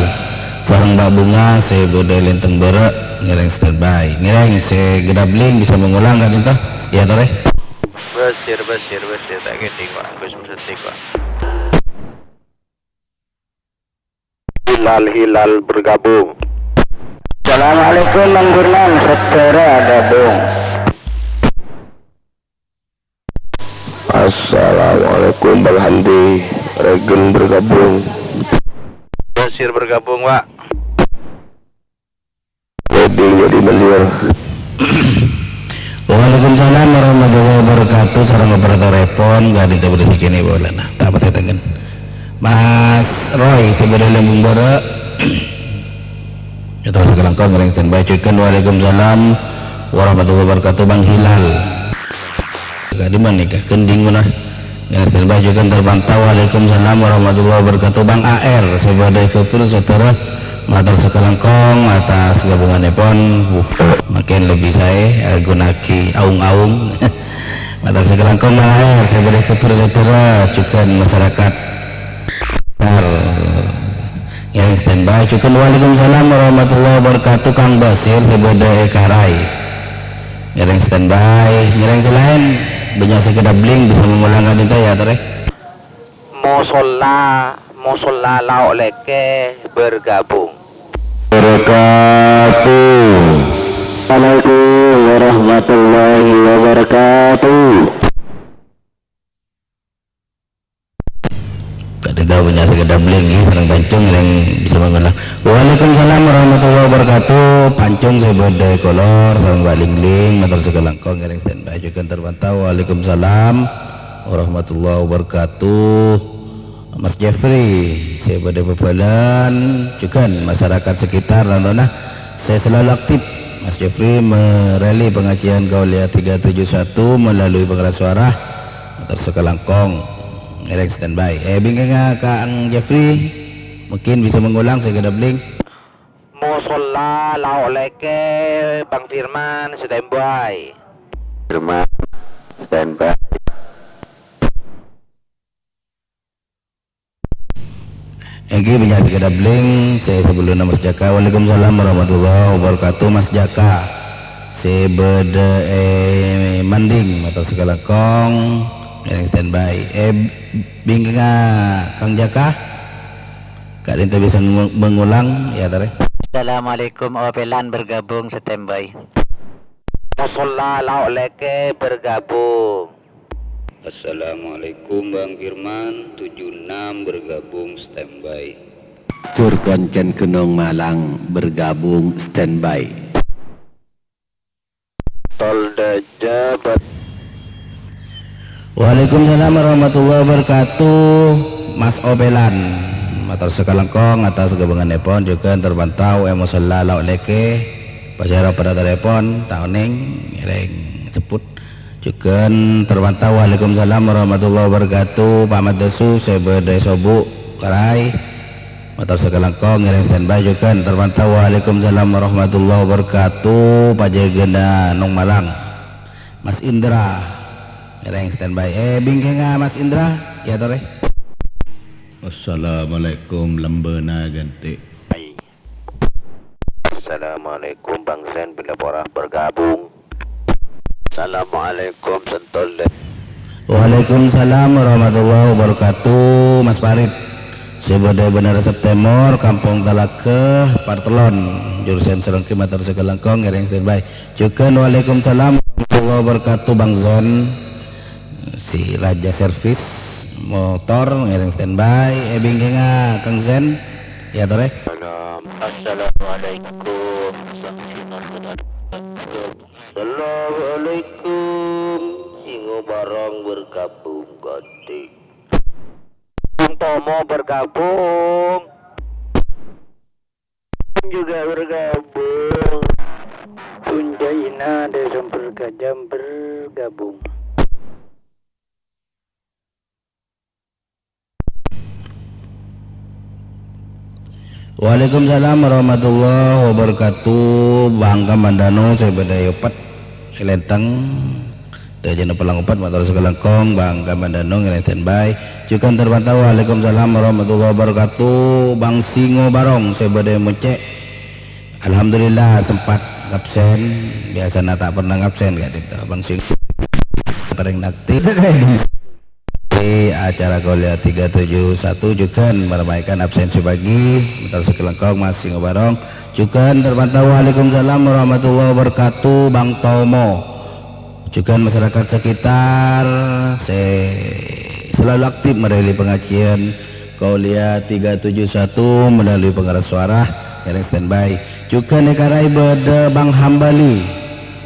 sarang Mbak Bunga sebagai Lenteng Berak ngereng standby. Ngereng segedabling bisa mengulang kan itu ya tore. Basir tak gending Pak. Gus Musetik Pak. Hilal bergabung. Assalamualaikum Mang Burman saudara gabung. Assalamualaikum Bang Handi Regen bergabung. Basir bergabung Pak. Jadi Basir. Waalaikumsalam warahmatullahi wabarakatuh. Sarang operator telepon nggak diterbit di sini boleh nah tak apa tengen. Mas Roy sebagai lembung berak ya terus kelangkong ngereng standby juga. Waalaikumsalam warahmatullahi wabarakatuh. Bang Hilal gak di mana kah Kending mana yang standby juga terpantau. Waalaikumsalam warahmatullahi wabarakatuh. Bang AR sebagai kepul saudara matur sekelengkong atas gabungan pon makin lebih saya gunaki aung-aung matur sekelengkong Bang AR sebagai kepul saudara juga masyarakat yang standby juga. Waalaikumsalam warahmatullahi wabarakatuh. Kang Basir sebagai Karai yang standby yang selain banyak sekedabling bisa mengulangkan itu ya tore. Musola lauk leke bergabung. Wabarakatuh. Assalamualaikum warahmatullahi wabarakatuh. Kada tahu banyak sekedabling ya sareng pancung yang bisa mengulang. Waalaikumsalam warahmatullahi wabarakatuh. Pancung sebagai kolor sareng balingling motor sekelengkong yang standby juga terpantau. Waalaikumsalam warahmatullahi wabarakatuh. Mas Jeffrey sebagai pebalan juga masyarakat sekitar Londona saya selalu aktif. Mas Jeffrey mereli pengajian Kaulia 371 melalui pengeras suara motor sekelengkong ngerek standby. Bingkingnya Kang Jeffrey mungkin bisa mengulang sekedabling. Musola lauk leke Bang Firman standby. Firman standby. Egi banyak sekedabling saya sebelum Mas Jaka. Waalaikumsalam warahmatullahi wabarakatuh. Mas Jaka sebeda manding atau sekelengkong yang standby. Bingkinga Kang Jaka Kak Dinta bisa mengulang ya Tore. Assalamualaikum Opelan bergabung standby. Musola Lauk Leke bergabung. Assalamualaikum Bang Firman 76 bergabung standby. Turkoncen Kenong Malang bergabung standby. Tol Daja Waalaikumsalam warahmatullahi wabarakatuh. Mas Obelan matur sekalengkong atas gabungan nepon juga terbantau emosola lauk leke pasara pada telepon tahuning reng sebut juga terbantau. Waalaikumsalam warahmatullahi wabarakatuh. Pamat desu sebede sobu karai matur sekalengkong reng standby juga terbantau. Waalaikumsalam warahmatullahi wabarakatuh. Pajegenda Nong Malang Mas Indra reng standby. Bingkenga Mas Indra ya Tore. Assalamualaikum lembena ganti. Assalamualaikum Bang Sen bila porah bergabung. Assalamualaikum Sentol. Waalaikumsalam warahmatullahi wabarakatuh. Mas Farid Sebode Benar September Kampung Talakeh Partelon jurusan Serengki matur sekelengkong ngereng standby juga. Waalaikumsalam warahmatullahi wabarakatuh. Bang Zon si Raja Servis motor ngereng standby. Bingkenga Kang Zen ya Tore. Assalamualaikum. Assalamualaikum. Singo Barong bergabung ganti. Bang Tomo bergabung. Juga bergabung. Tunjaina dari Sumber Gajam bergabung. Waalaikumsalam warahmatullahi wabarakatuh. Bang Kamandano saya Yopat Silenteng Dajana Pelang 4 matur sekelengkong. Bang Kamandano ngelenten bay juga terbantau. Waalaikumsalam warahmatullahi wabarakatuh. Bang Singo Barong saya Mocek alhamdulillah sempat absen, biasanya tak pernah absen gak itu Bang Singo paling aktif acara Kolia 371 juga meramaikan absensi pagi matur sekelengkong Mas Singo Barong juga terpantau. Waalaikumsalam warahmatullahi wabarakatuh. Bang Tomo juga masyarakat sekitar selalu aktif melalui pengajian Kolia 371 melalui pengeras suara yang standby juga nekarai bede Bang Hambali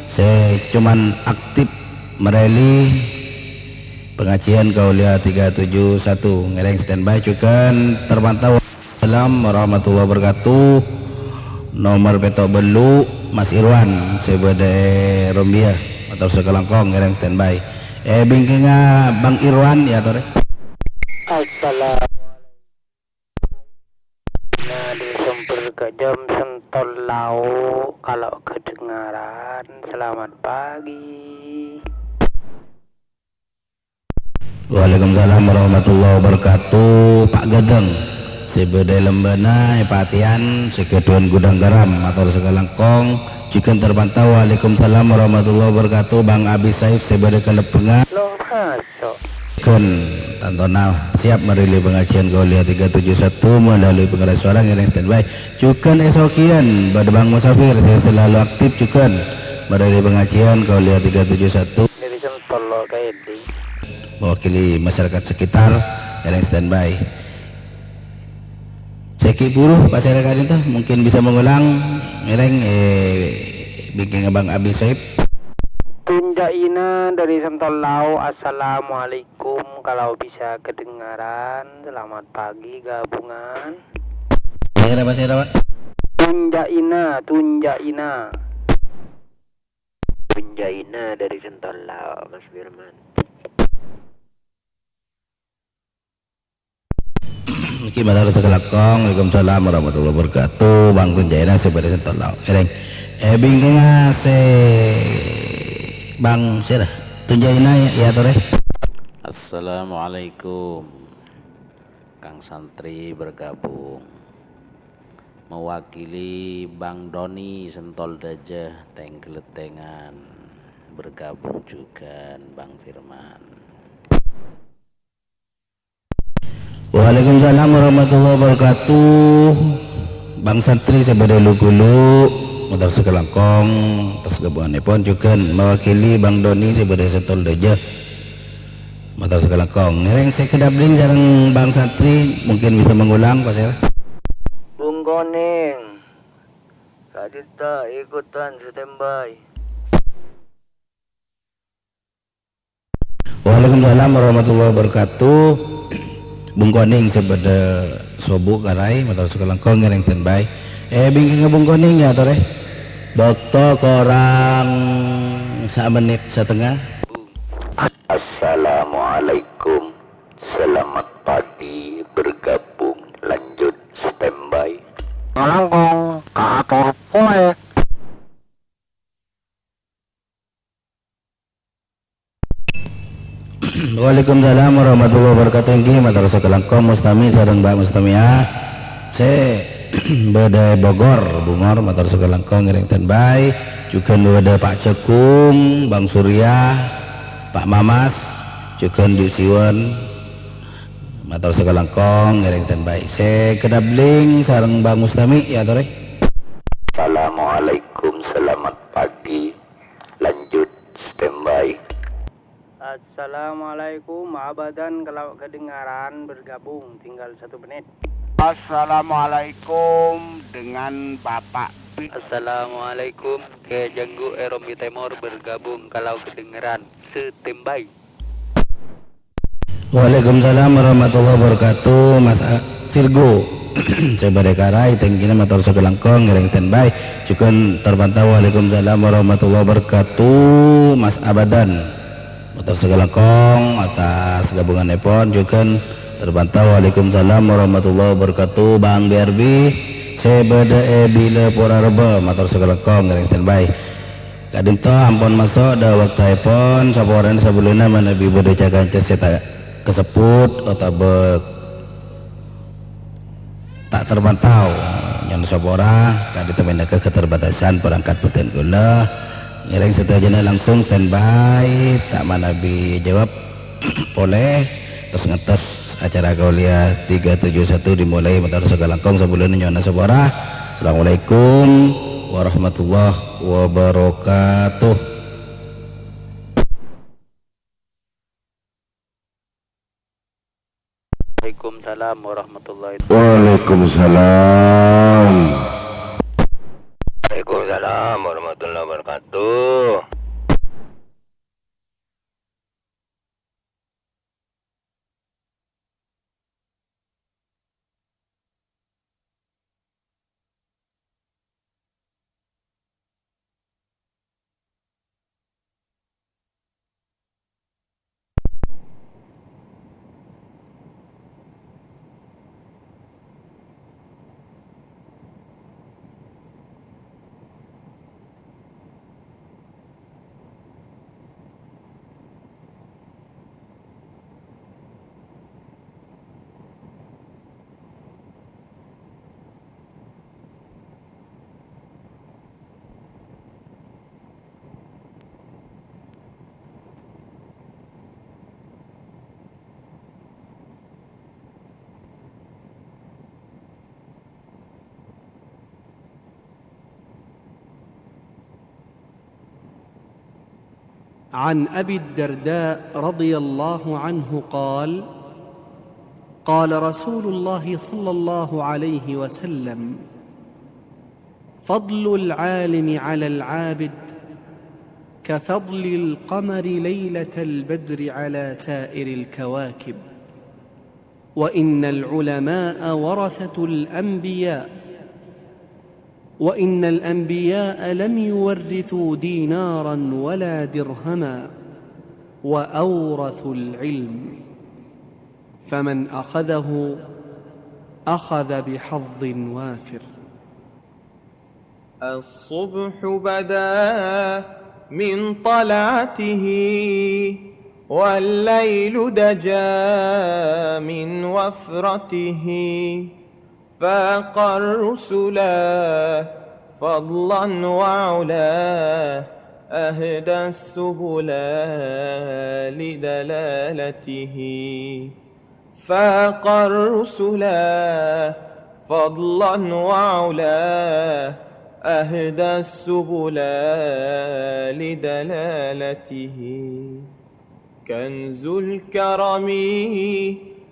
saya cuman aktif melalui pengajian Kaulia 371 ngereng standby juga terpantau. Assalamualaikum warahmatullahi wabarakatuh. Nomor petok belu Mas Irwan sebede Rombia atau sekelangkong ngereng standby. Bingkenga Bang Irwan ya Tore. Assalamualaikum. Nah, di Sumber Gajam Sentol Lau kalau kedengaran selamat pagi. Waalaikumsalam warahmatullahi wabarakatuh. Pak Gedeng sebede lembana Epatian sekeduan gudang garam atau sekalangkong juga terpantau. Waalaikumsalam warahmatullahi wabarakatuh. Bang Abi Saif sebede Kelepengan Loh masuk kan Tantona siap merilis pengajian Kaulia 371 melalui pengeras suara ngereng standby juga. Esokian pada Bang Musafir saya selalu aktif juga merilis pengajian Kaulia 371 dari Sentol lo kayak ini. mewakili masyarakat sekitar yang standby. Seki buruh masyarakat itu mungkin bisa mengulang mereng bikin Abang Abi Saib. Tunjaina dari Sentol Lau. Assalamualaikum kalau bisa kedengaran selamat pagi gabungan. Bahasa Pak. Tunjaina dari Sentol Lau Mas Firman. Gimana sekelakong. Waalaikumsalam warahmatullahi wabarakatuh. Bang Tunjaina sebagai Sentol Lau mereng bingkenga Bang Sirah Tunjaina ya Tore. Assalamualaikum. Kang Santri bergabung mewakili Bang Doni Sentol Daja Tenggeletengan bergabung juga Bang Firman. Waalaikumsalam warahmatullahi wabarakatuh. Bang Santri sabada lugulu motor sekelangkong atas gabunganipun juga mewakili Bang Doni sabada setol deja motor sekelangkong. Ngereng saya kedabling sareng Bang Santri mungkin bisa mengulang Pak Sel. Bung Koning, Kadita ikutan standby. Waalaikumsalam warahmatullahi wabarakatuh. Bung Koning sebeda sobu karai motor sekelangkong ngereng standby. Bingking Bung Koning ya tore. Dokter korang 1 menit setengah. Assalamualaikum, selamat pagi, bergabung, lanjut standby. Langkong, kaatur poe. Waalaikumsalam warahmatullahi wabarakatuh. Inggih matur sakelangkong Mustami sareng Mbak Mustamia. Se beda Bogor Bungor matur sakelangkong ngiring standby. Juga beda Pak Cekung, Bang Surya, Pak Mamas, juga Bu Siwon matur sakelangkong ngiring standby. Se kedabling sareng Bang Mustami ya tore. Assalamualaikum, selamat pagi, lanjut standby. Assalamualaikum, abadan kalau kedengaran bergabung tinggal 1 menit. Assalamualaikum dengan Bapak Assalamualaikum, ke Janggu Eromi Timur bergabung kalau kedengeran standby. Waalaikumsalam warahmatullahi wabarakatuh. Mas Virgo sebada karai tengkina motor sekelangkong ngereng standby. Juga terpantau. Waalaikumsalam warahmatullahi wabarakatuh. Mas Abadan motor sekelangkong atas gabungan nepon juga terpantau. Waalaikumsalam warahmatullahi wabarakatuh. Bang Derby sebeda bila porarba motor sekelangkong ngereng standby. Kadinto ampun masuk da waktu ipon saporan sebelumnya mana bibu deca kancet saya keseput atau tak terpantau yang sapora kadito menaka keterbatasan perangkat peten gula ngereng setajana langsung standby tak mana bi jawab boleh terus ngetes acara Gaulia 371 dimulai motor segalangkong sebelumnya nyona sapora. Assalamualaikum warahmatullahi wabarakatuh. Waalaikumsalam warahmatullahi wabarakatuh. Waalaikumsalam. Waalaikumsalam warahmatullahi wabarakatuh. عن أبي الدرداء رضي الله عنه قال: قال رسول الله صلى الله عليه وسلم: فضل العالم على العابد كفضل القمر ليلة البدر على سائر الكواكب، وإن العلماء ورثة الأنبياء، وإن الأنبياء لم يورثوا دينارا ولا درهما، وأورثوا العلم، فمن أخذه أخذ بحظ وافر. الصبح بدا من طلعته والليل دجا من وفرته، فاق الرسلا فضلا وعلا، أهدى السبلا لدلالته، فاق الرسلا فضلا وعلا أهدى السبل لدلالته كنز الكرم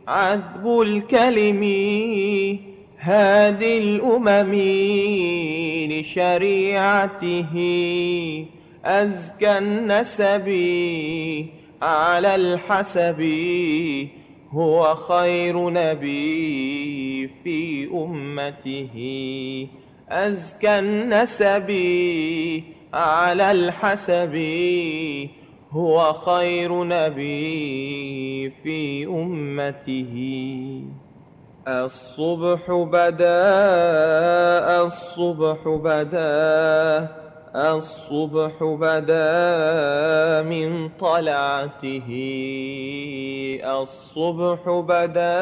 عذب الكلم هادي الأمم لشريعته أزكى النسب على الحسب هو خير نبي في أمته أزكى النسب على الحسب هو خير نبي في أمته الصبح بدا الصبح بدا الصبح بدا من طلعته الصبح بدا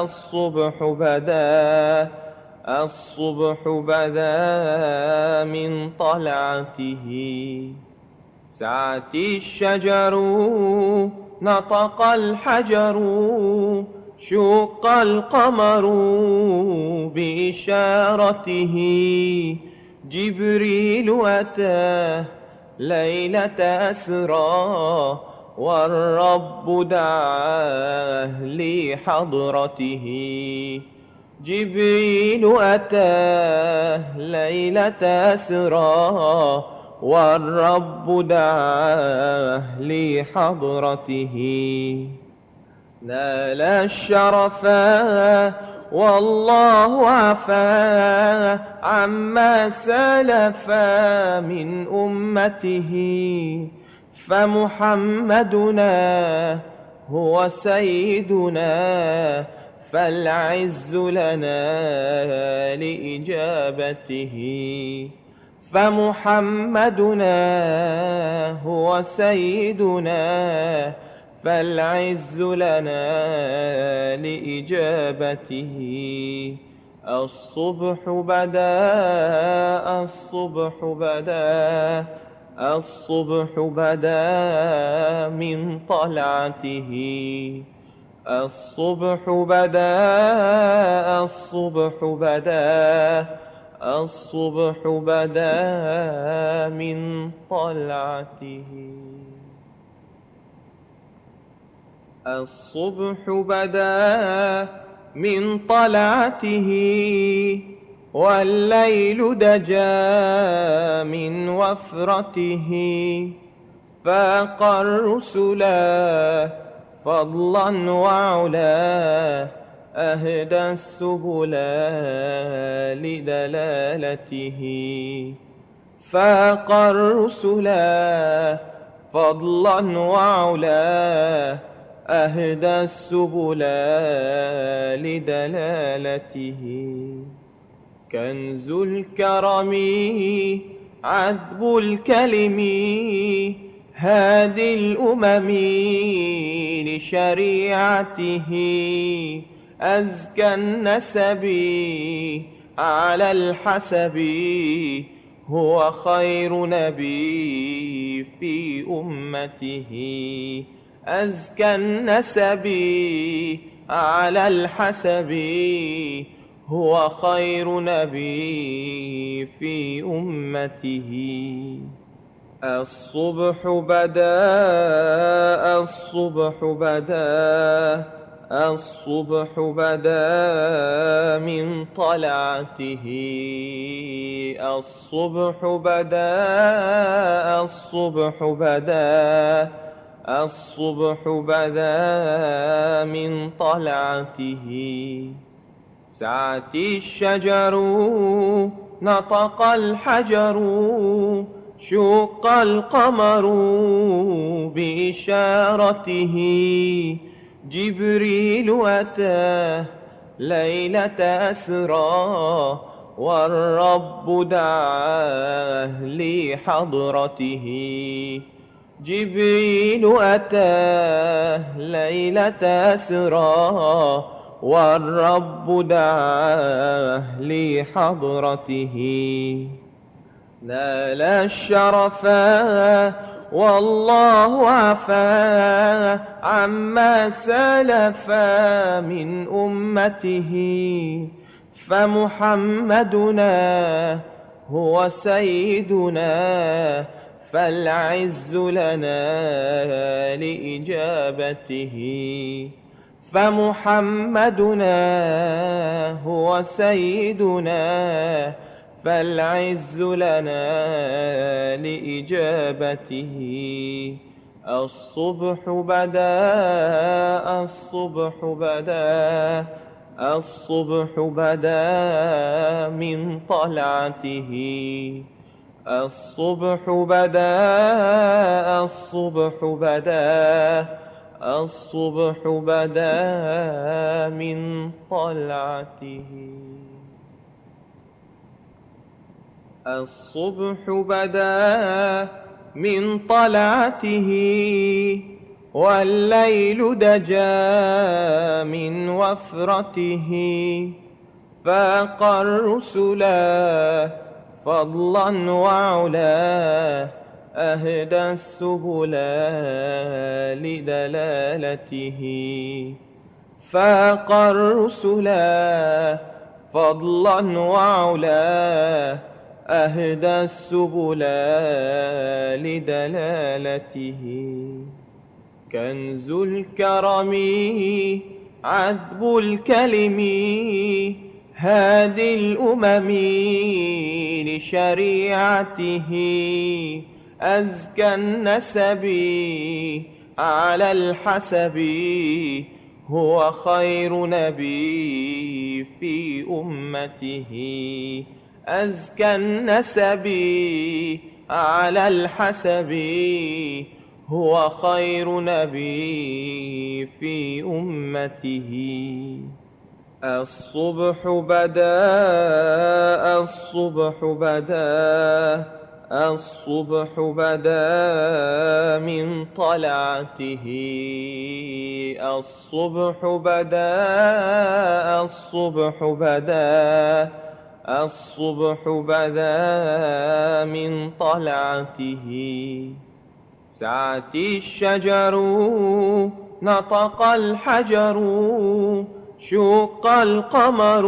الصبح بدا الصبح بدا من طلعته سعت الشجر نطق الحجر شق القمر بإشارته جبريل أتاه ليلة أسرى والرب دعاه لحضرته جبريل أتاه ليلة أسرى والرب دعاه لحضرته نال الشرفا والله عفا عما سلفا من أمته فمحمدنا هو سيدنا فالعز لنا لإجابته فمحمدنا هو سيدنا فالعز لنا لإجابته الصبح بدا الصبح بدا الصبح بدا من طلعته الصبح بدا الصبح بدا الصبح بدا من طلعته الصبح بدا من طلعته والليل دجا من وفرته فاق الرسلا فضلا وعلا أهدى السبل لدلالته فاق الرسلا فضلا وعلا أهدى السبل لدلالته كنز الكرم عذب الكلم هادي الأمم لشريعته أزكى النسب على الحسب هو خير نبي في أمته أزكى النسب على الحسب هو خير نبي في أمته الصبح بدا الصبح بدا الصبح بدا من طلعته الصبح بدا الصبح بدا الصبح بدا من طلعته سعت الشجر نطق الحجر شق القمر بإشارته جبريل أتاه ليلة أسرى والرب دعاه لحضرته جبريل أتاه ليلة أسرى والرب دعاه لحضرته نال الشرفا والله عفا عما سلف من أمته فمحمدنا هو سيدنا فالعز لنا لإجابته فمحمدنا هو سيدنا فالعز لنا لإجابته الصبح بدا الصبح بدا الصبح بدا من طلعته الصبح بدا الصبح بدا الصبح بدا من طلعته الصبح بدا من طلعته والليل دجا من وفرته فاق الرسلا فضلا وعلا أهدى السبل لدلالته فاق الرسلا فضلا وعلا أهدى السبل لدلالته كنز الكرم عذب الكلم هادي الأمم لشريعته أزكى النسب على الحسب هو خير نبي في أمته أزكى النسب على الحسب هو خير نبي في أمته الصبح بدا الصبح بدا الصبح بدا من طلعته الصبح بدا الصبح بدا الصبح بدا من طلعته سعت الشجر نطق الحجر شق القمر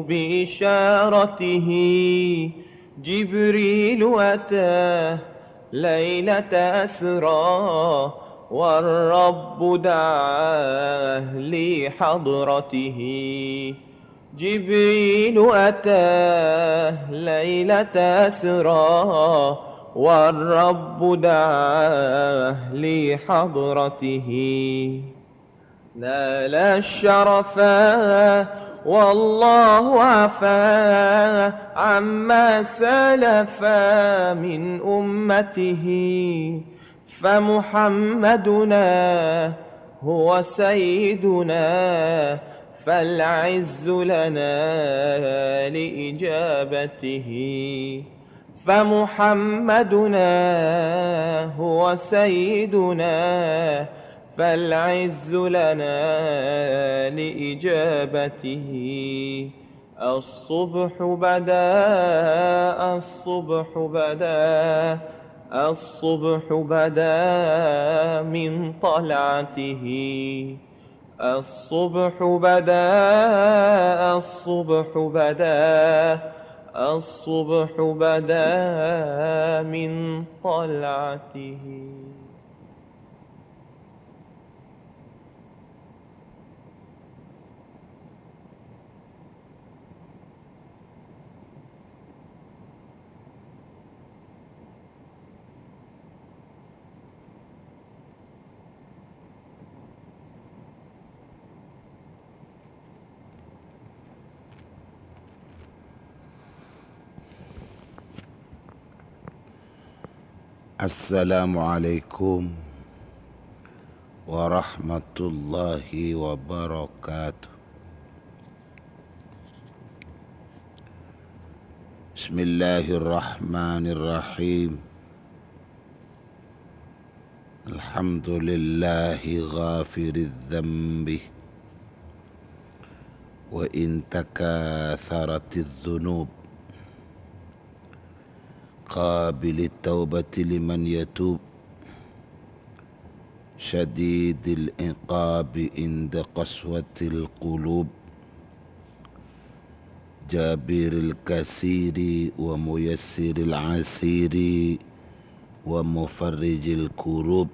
بإشارته جبريل أتاه ليلة أسرى والرب دعاه لحضرته جبريل أتاه ليلة أسرى والرب دعاه لحضرته نال الشرفا والله عفا عما سلف من أمته فمحمدنا هو سيدنا فالعز لنا لإجابته فمحمدنا هو سيدنا فالعز لنا لإجابته الصبح بدا الصبح بدا الصبح بدا من طلعته الصبح بدا الصبح بدا الصبح بدا من طلعته السلام عليكم ورحمة الله وبركاته. بسم الله الرحمن الرحيم. الحمد لله غافر الذنب وإن تكاثرت الذنوب قابل التوبة لمن يتوب شديد العقاب عند قسوة القلوب جابر الكثير وميسر العسير ومفرج الكروب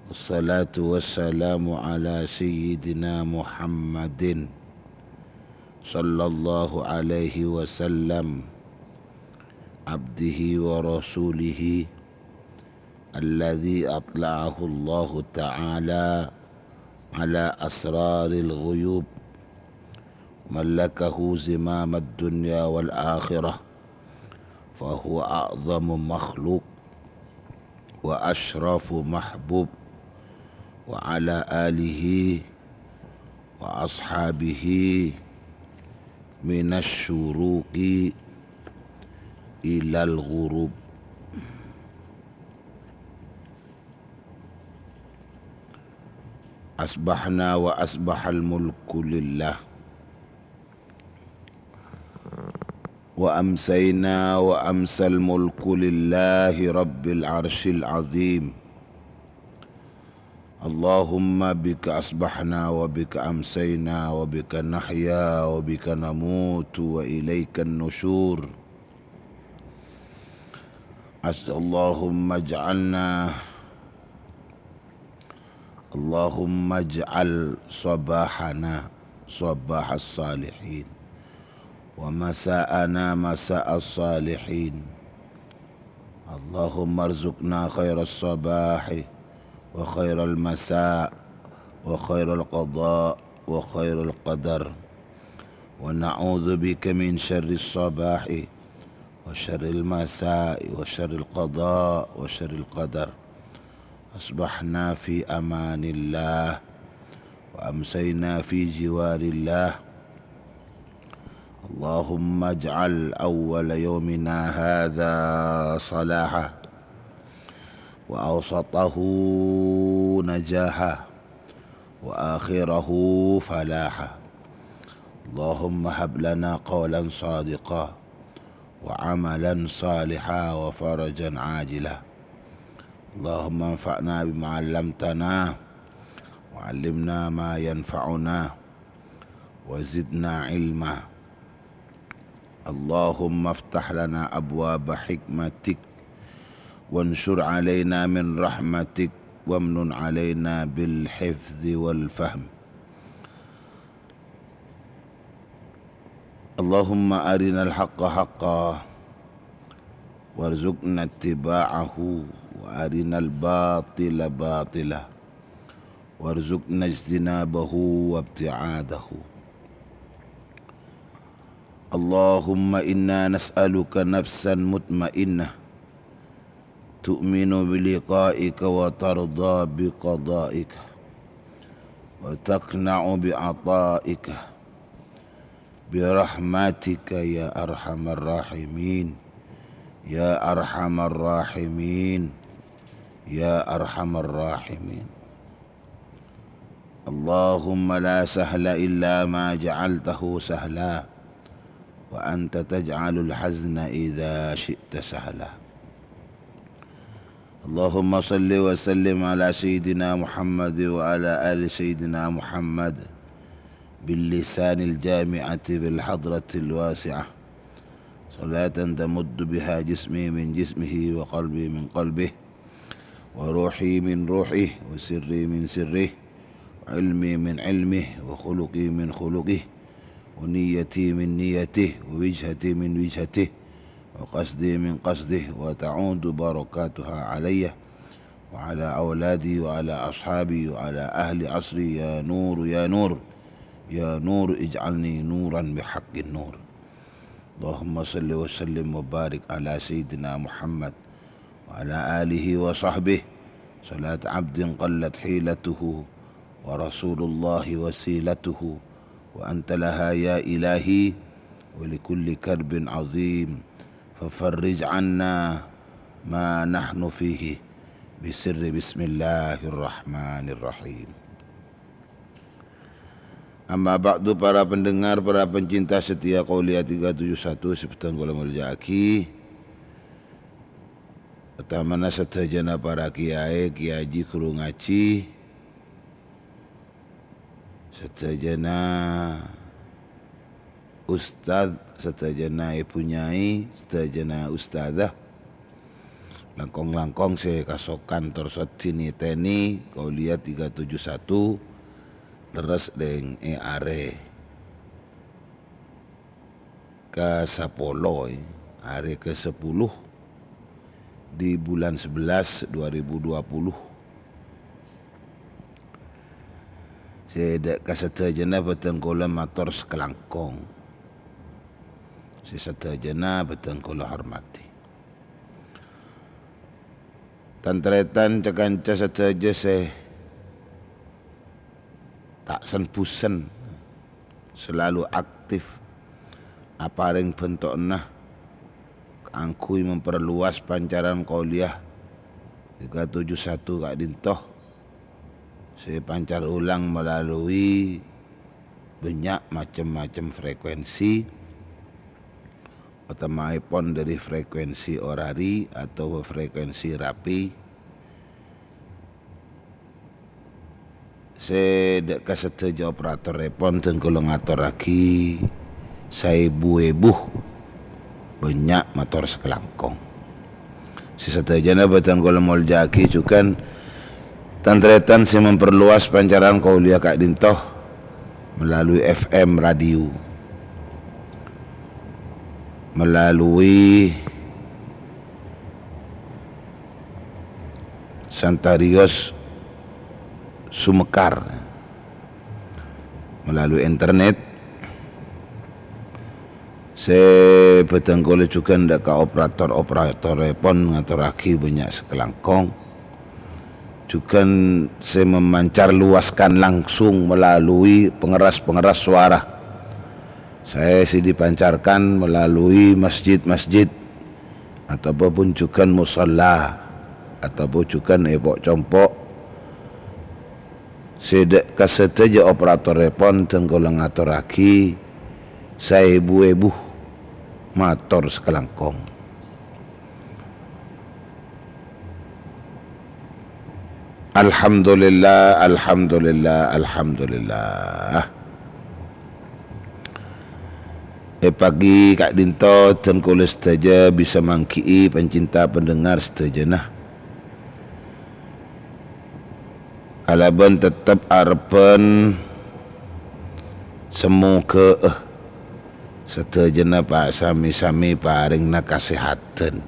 والصلاة والسلام على سيدنا محمد صلى الله عليه وسلم عبده ورسوله الذي أطلعه الله تعالى على أسرار الغيوب ملكه زمام الدنيا والآخرة فهو أعظم مخلوق وأشرف محبوب وعلى آله وأصحابه من الشروق إلى الغروب. أصبحنا وأصبح الملك لله وأمسينا وأمسى الملك لله رب العرش العظيم. اللهم بك أصبحنا وبك أمسينا وبك نحيا وبك نموت وإليك النشور. اللهم اجعل صباحنا صباح الصالحين ومساءنا مساء الصالحين. اللهم ارزقنا خير الصباح وخير المساء وخير القضاء وخير القدر ونعوذ بك من شر الصباح وشر المساء وشر القضاء وشر القدر. أصبحنا في أمان الله وأمسينا في جوار الله. اللهم اجعل أول يومنا هذا صلاحا وأوسطه نجاحا وآخره فلاحا. اللهم هب لنا قولا صادقا وعملا صالحا وفرجا عاجلا. اللهم انفعنا بما علمتنا وعلمنا ما ينفعنا وزدنا علما. اللهم افتح لنا أبواب حكمتك وانشر علينا من رحمتك وامنن علينا بالحفظ والفهم. اللهم أرنا الحق حقا وارزقنا اتباعه وأرنا الباطل باطلا وارزقنا اجتنابه وابتعاده. اللهم إنا نسألك نفسا مطمئنة تؤمن بلقائك وترضى بقضائك وتقنع بعطائك برحمتك يا أرحم الراحمين يا أرحم الراحمين يا أرحم الراحمين. اللهم لا سهل إلا ما جعلته سهلا وأنت تجعل الحزن إذا شئت سهلا. اللهم صل وسلم على سيدنا محمد وعلى آل سيدنا محمد باللسان الجامعة بالحضرة الواسعة صلاة تمد بها جسمي من جسمه وقلبي من قلبه وروحي من روحه وسري من سره وعلمي من علمه وخلقي من خلقه ونيتي من نيته ووجهتي من وجهته وقصدي من قصده وتعود بركاتها علي وعلى أولادي وعلى أصحابي وعلى أهل عصري. يا نور يا نور يا نور اجعلني نورا بحق النور. اللهم صل وسلم وبارك على سيدنا محمد وعلى آله وصحبه صلاة عبد قلت حيلته ورسول الله وسيلته وأنت لها يا إلهي ولكل كرب عظيم ففرج عنا ما نحن فيه بسر بسم الله الرحمن الرحيم. Amma ba'du, para pendengar, para pencinta setia Qauliyah 371 seperti kula muljaki. Pertamana sedaya para kiai, kiai guru ngaji, sedaya ustaz, sedaya ibu nyai, sedaya ustazah. Langkong-langkong saya kasokan torsot sini teni Qauliyah 371 leres deng are ke 10 are ke 10 di bulan 11 2020. Saya kasetejana beten kula matur sekelangkong. Sesetejana beten kula hormati. Tantretan cekanca seteja saya tak senpusen selalu aktif aparing bentukna angkui memperluas pancaran Qauliyah 371 Kak Dintoh. Saya pancar ulang melalui banyak macam-macam frekuensi, pertama dari frekuensi orari atau frekuensi rapi. Saya dek kaseteja operator repon dan kalau ngatur lagi saya buebuh banyak motor sekelangkong. Si setejana batan kalau mau jaki cukan tantretan saya memperluas pancaran Qauliyah Kak Dintoh melalui FM radio, melalui Santarios Sumekar, melalui internet. Saya betengkole juga ndak ka operator pon ngaturaki banyak sekelangkong. Juga saya memancar luaskan langsung melalui pengeras-pengeras suara. Saya dipancarkan melalui masjid-masjid ataupun juga musalla ataupun juga ebok compok. Sedek kaseteja operator repon tengkola ngaturaki saya ibu-ibu mator sekelangkong. Alhamdulillah, alhamdulillah, alhamdulillah. Pagi Kak Dinto tengkola seteja bisa mangkii pencinta pendengar seteja nah. Alaban tetap arepen semoga setejana Pak sami-sami paringna kasehatan.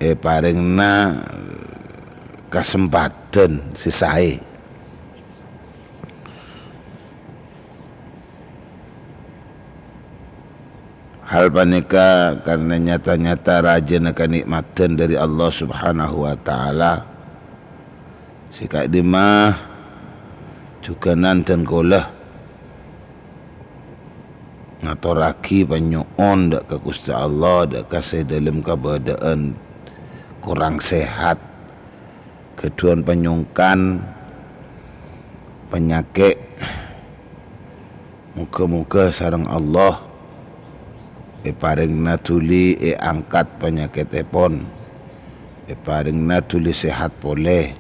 Paringna kesempatan sisae. Hal panika karena nyata-nyata rajana kenikmatan dari Allah Subhanahu wa taala. Sikak dimah juga nanten kolah ngaturaki panyoon dak ka Gusti Allah dak kasih dalam keadaan kurang sehat, keduan penyungkan penyakit. Muka-muka sareng Allah paring natuli angkat penyakit epon, paring natuli sehat boleh,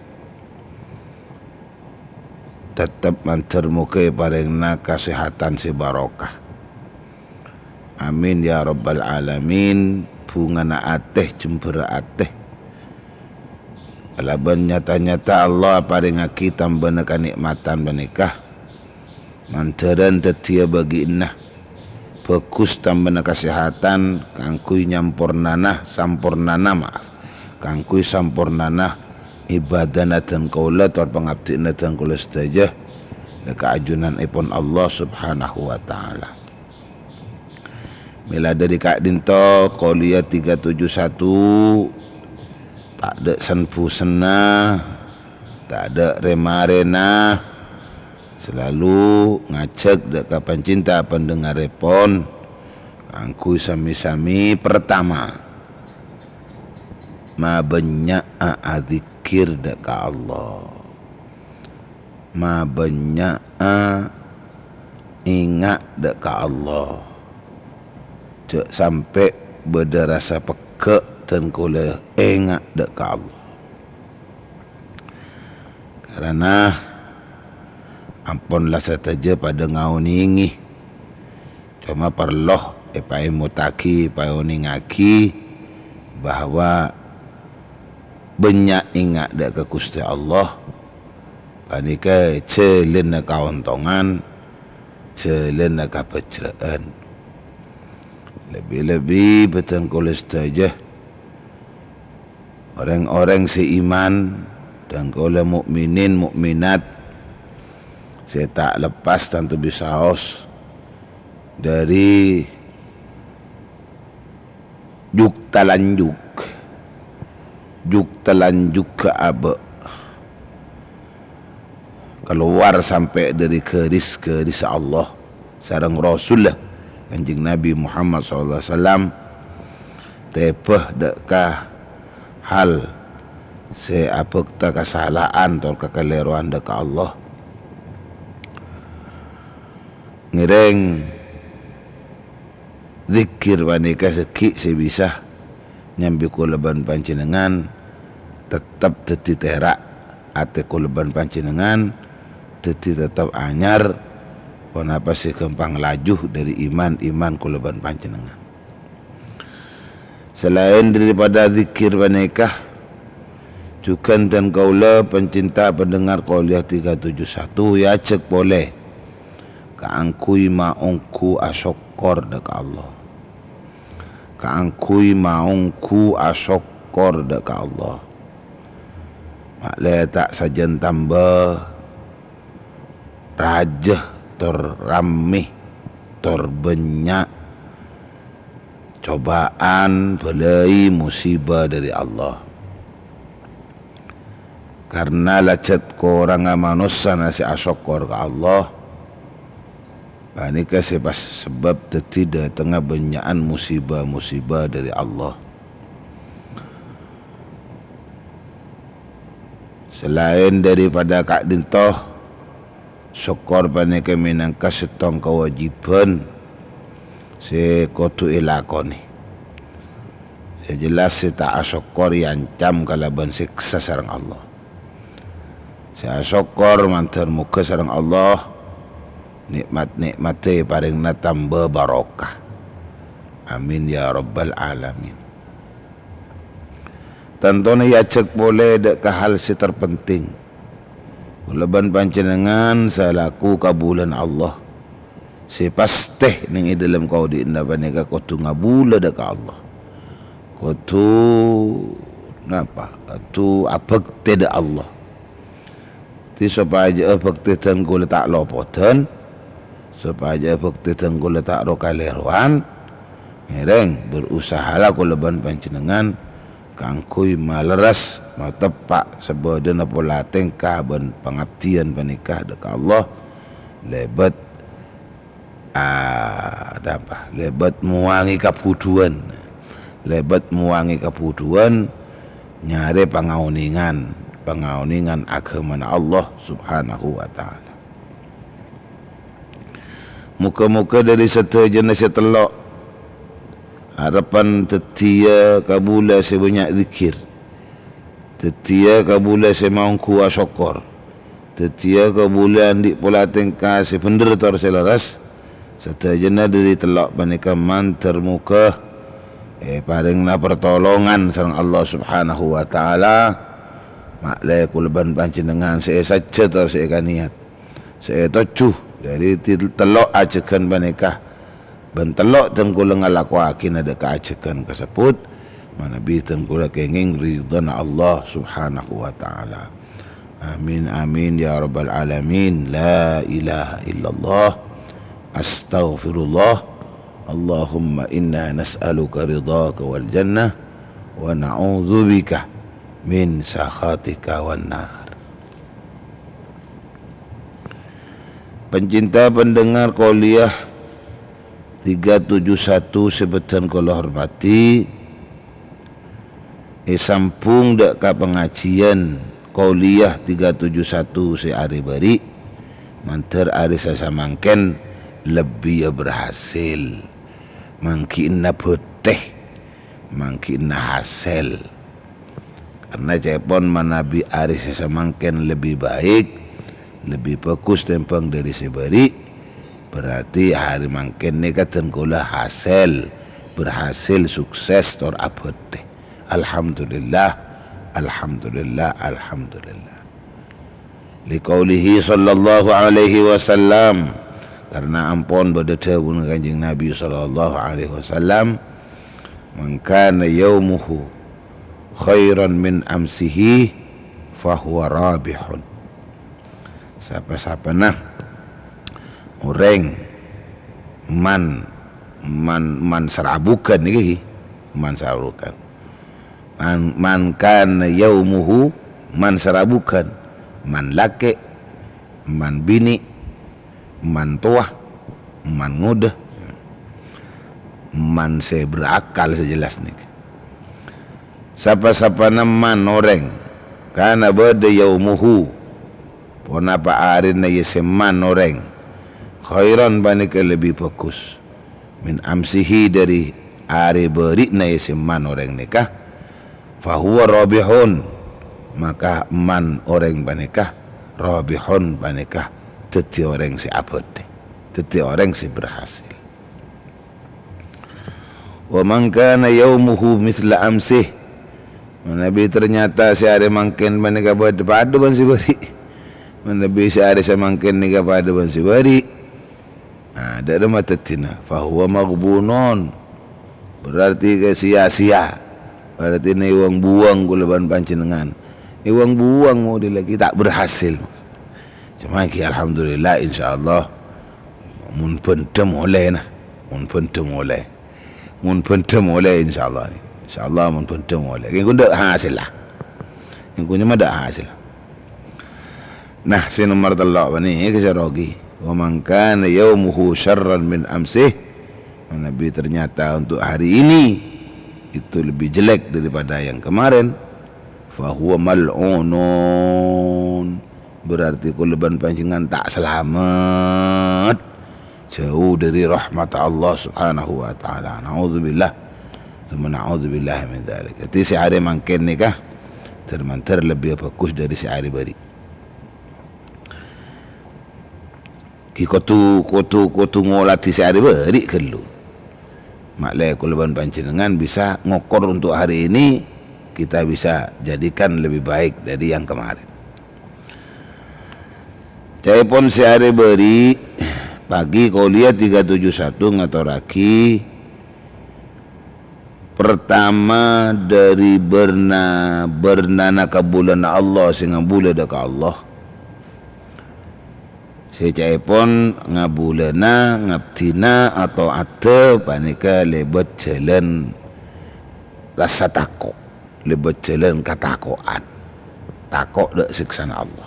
tetap manter muka paring na kesehatan si barokah. Amin ya rabbal alamin. Bunga na ateh jempera ateh. Alaban nyata-nyata Allah paring aki tambah kenikmatan menikah. Manteran tetia bagi inah. Bagus tambah kesehatan kangkui nyampurnana sampurnana maaf kangkui sampurnana ibadana dan kaula tor pengabdina dan kaula sedaya kaajunan ipun Allah Subhanahu wa taala. Mila dari Kak Dinto Qauliyah 371 tak ada senpusena, tak ada remarena, selalu ngajak dek pencinta pendengar repon angku sami-sami pertama ma banyak adzikir dek Allah. ma banyak ingat dekat Allah. Cek sampai berderasa pekak tengkula ingat dekat Allah. Karena ampunlah saja pada ngau ningi. Cuma perlu epai mutaki pai ningaki bahwa banyak ingat dak ke Gusti Allah. Panika celen kauntongan, celen kapecraan. Lebih-lebih betul kulis saja orang-orang seiman dan kalau mukminin mukminat saya tak lepas tentu bisa haus dari juk talanjuk ke abe keluar sampai dari keris Allah sareng Rasulullah Kanjeng Nabi Muhammad SAW tepeh dekkah hal se apa kesalahan atau kekeliruan dekat Allah ngereng zikir panika seki sebisa nyambi kuleban panjenengan tetap teti terak ate kuleban panjenengan teti tetap anyar kenapa sih kempang laju dari iman kuleban panjenengan. Selain daripada zikir panika juga dan kaula pencinta pendengar Qouliyah 371 ya cek boleh kaangkui maungku asyokor dekat Allah. Kaangkui maungku asyokor dekat Allah. Maklai tak sajen tambah rajah terramih terbanyak cobaan belai musibah dari Allah. Karena lacet korang manusia nasi asyokor ke Allah. Panika sebab tidak tengah banyakan musibah-musibah dari Allah. Selain daripada kak dintoh syukur panika minangka setong kewajiban se kudu ilakoni. Saya jelas saya tak syukur yang cam kalaban siksa sareng Allah. Saya syukur mantar muka sareng Allah nikmat-nikmate paringna tambah barokah. Amin ya rabbal alamin. Tentunya ya cek boleh dek hal si terpenting. Leban panjenengan salaku kabulan Allah. Si pasti ning dalam kau di indah panika kudu ngabula dek Allah. Kudu napa? Kudu abekte dek Allah. Ti supaya abekte tenggul tak lopoten. Supaya abekte tenggul tak rokaleruan. Ngereng berusahalah ku leban panjenengan kangkui maleras mau tepak sebodena pola tengkah ben pengabdian panikah dekat Allah lebat lebat muangi kapuduan nyare pangauningan agama Allah subhanahu wa ta'ala. Muka-muka dari setajana setelok harapan tetia kabula sebanyak zikir, tetia kabula semangku asyokor, tetia kabula andik pola tengkah sepender tor selaras setajana dari telok panika mantar muka paringna pertolongan sareng Allah subhanahu wa ta'ala. Maklai kuleban panjenengan saya saja tor saya kaniat saya tocuh dari telok ajekan panika bentelok tengkula ngalaku akin ada keajekan kasebut manabi tengkula kenging ridhan Allah subhanahu wa ta'ala. Amin amin ya rabbal alamin. La ilaha illallah astaghfirullah Allahumma inna nas'aluka ridhaka wal jannah wa na'udzubika min sakhatika wan nar. Pencinta pendengar Qouliyah 371 sebetan kula hormati sampung dak ka pengajian Qauliyah 371 si ari bari manter ari sasamangken lebih berhasil mangkinna putih mangkinna hasil karena cepon manabi ari sasamangken lebih baik lebih fokus tempang dari sebari berarti hari mangken ni katan kula hasil berhasil sukses tor apete alhamdulillah alhamdulillah alhamdulillah liqaulihi sallallahu alaihi wasallam karena ampun bedetawun kanjeng Nabi sallallahu alaihi wasallam man kana yaumuhu khairan min amsihi fahuwa rabihun siapa-siapa nah orang man sarabukan ni man sarabukan man kana yaumuhu man sarabukan man laki man bini man tua man muda man saya berakal sejelas ni siapa-siapa man orang kana bada yaumuhu pun apa hari na yeseman orang khairan banika lebih fokus min amsihi dari hari beri na yeseman orang nikah fahuwa rabihun maka man orang banikah rabihun banikah teti orang si abad teti orang si berhasil wa man kana yaumuhu mithla amsih Nabi ternyata si hari mangken banikah pada ban si beri Nabi si hari semangken nikah pada ban si beri ada mata tina fahuwa maghbunun berarti ke sia-sia berarti ni iwang buang kulaban panjenengan iwang buang mau lagi tak berhasil cuma ki alhamdulillah insyaallah mun pentem oleh nah mun pentem oleh insyaallah mun pentem oleh ki gunda hasil lah ki kunya mada hasil nah si nomor 3 bani ke sarogi wa man kana yaumuhu syarran min amsih Nabi ternyata untuk hari ini itu lebih jelek daripada yang kemarin fahuwa mal'unun berarti kulaban panjenengan tak selamat jauh dari rahmat Allah subhanahu wa ta'ala na'udzubillah thumma na'udzubillah min dhalik jadi si hari mangken nikah termantar lebih fokus dari si hari bari ki kotu ngolati si hari bari kelu maklai kulaban panjenengan bisa ngokor untuk hari ini kita bisa jadikan lebih baik dari yang kemarin. Telepon sehari beri pagi Qauliyah 371 ngatoraki pertama dari bernana ka bulan Allah sing ngabula ka Allah. Secaipun ngabulana ngabtina atau ate panika lebat jalan rasa takut lebat jalan katakoan takut dak siksaan Allah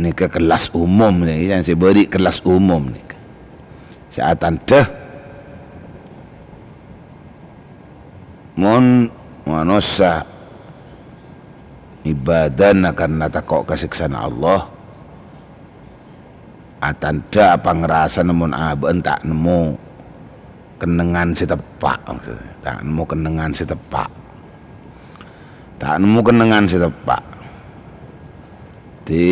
nika kelas umum ni yang saya beri kelas umum ni saat anda mon manusia ibadah karena takut kesiksaan Allah atanda apa ngerasa namun entak nemu kenengan si tepak tak nemu kenengan si tepak di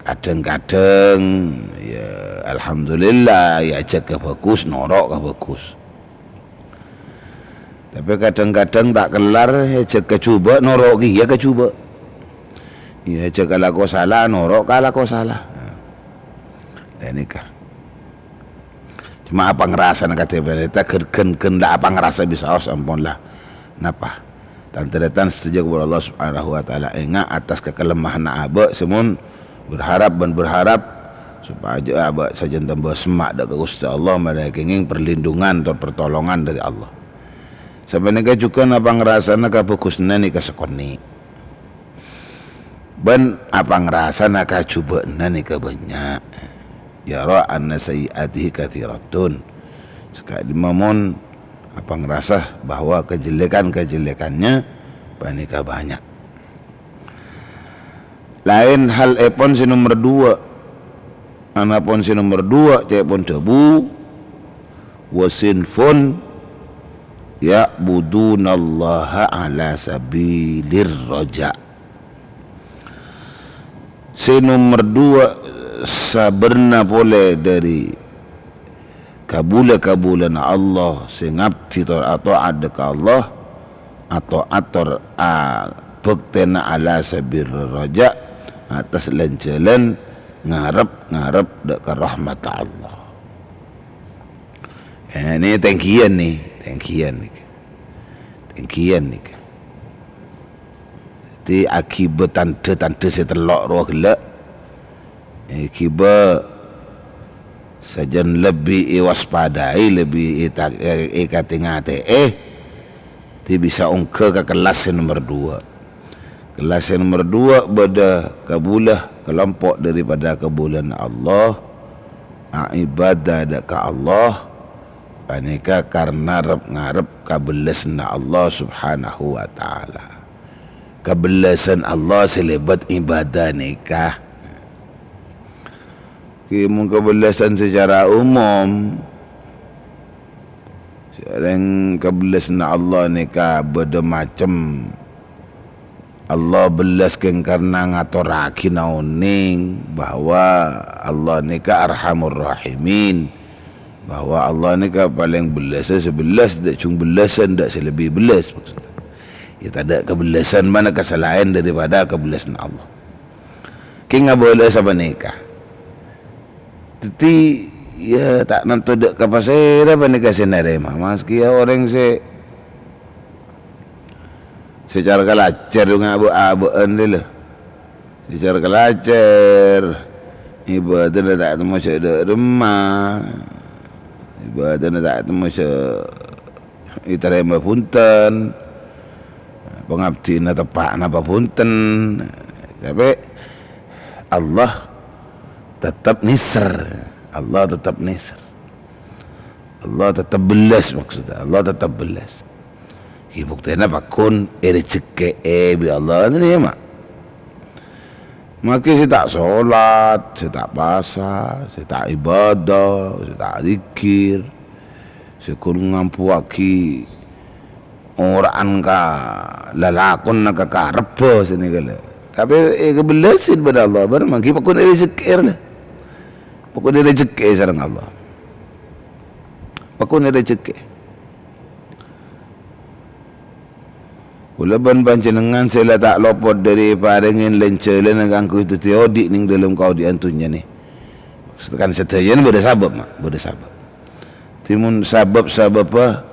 kadang-kadang ya alhamdulillah ya jaga bagus norok ka bagus tapi kadang-kadang tak kelar ya jaga coba norok ya kecoba ya jaga lako salah norok kalah ko salah dan nikah cuma apa ngerasa nak kata kita ken lah apa ngerasa bisa os ampun lah napa dan terdetan setuju kepada Allah subhanahu wa ta'ala ingat atas kekelemahan abak semun berharap supaya abak saja tambah semak dak Gusti Allah mereka ingin perlindungan atau pertolongan dari Allah sebenarnya juga apa ngerasa nak fokusnya ni kesekoni ban apa ngerasa nak coba ni ke banyak ya ra anna sayiatihi kathiratun sekali mamun apa ngerasa bahwa kejelekan-kejelekannya panika banyak. Lain hal epon si nomor 2. Anapun si nomor 2 cek pon debu wasinfun ya'budunallaha ala sabilir raja. Si nomor 2 saberna boleh dari kabula-kabulan Allah sing ngabdi atau ada ke Allah atau ator bektena ala sabir raja atas lencelan ngarep dek ke rahmat Allah. Ini tangkian nih. Jadi akibat tanda setelok roh gelak akibat sajan lebih waspadai lebih ikatingate ti bisa ungke ke kelas nomor 2. Kelas nomor 2 pada kabulah kelompok daripada kabulan Allah ibadah dak ka Allah panika karena ngarep kabelesna Allah subhanahu wa ta'ala. Kabelesan Allah selebat ibadah nikah. Kimun kabelesan secara umum sekarang kabelesna Allah nikah beda macam. Allah belaskan karena ngaturaki nauning bahwa Allah nikah arhamur rahimin, bahwa Allah nikah paling belas sebelas dak cung belasan dak selebih belas maksudnya. Ya tak ada kebelasan mana kesalahan daripada kebelasan Allah. Ki boleh sama nikah. Tapi ya tak nanti dak kapasir apa nikah senare mah. Meski orang secara kelacer dengan abu-abuan dia lah. Secara kelacer ibadah tak temu ada rumah. Ibadah tak temu iterima punten. Pengabdi na tepak napa punten. Tapi Allah tetap nisr. Allah tetap belas maksudnya. Allah tetap belas. Buktinya pakun rezeki bi Allah ni mak. Maka saya tak solat, saya tak puasa, saya tak ibadah, saya tak zikir. Saya kurang ngampu aki orang ka lalakon na kakarapa sini kala. Tapi kebelasin pada Allah bar mangki pakun rezeki lah. Pakun rezeki sareng Allah. Pakun rezeki. Ulaban panjenengan sila tak lopot dari paringin lencelan ngangku itu teodik ning dalam kau diantunya ni. Kan setayan beda sabab mak, beda sabab. Timun sabab apa?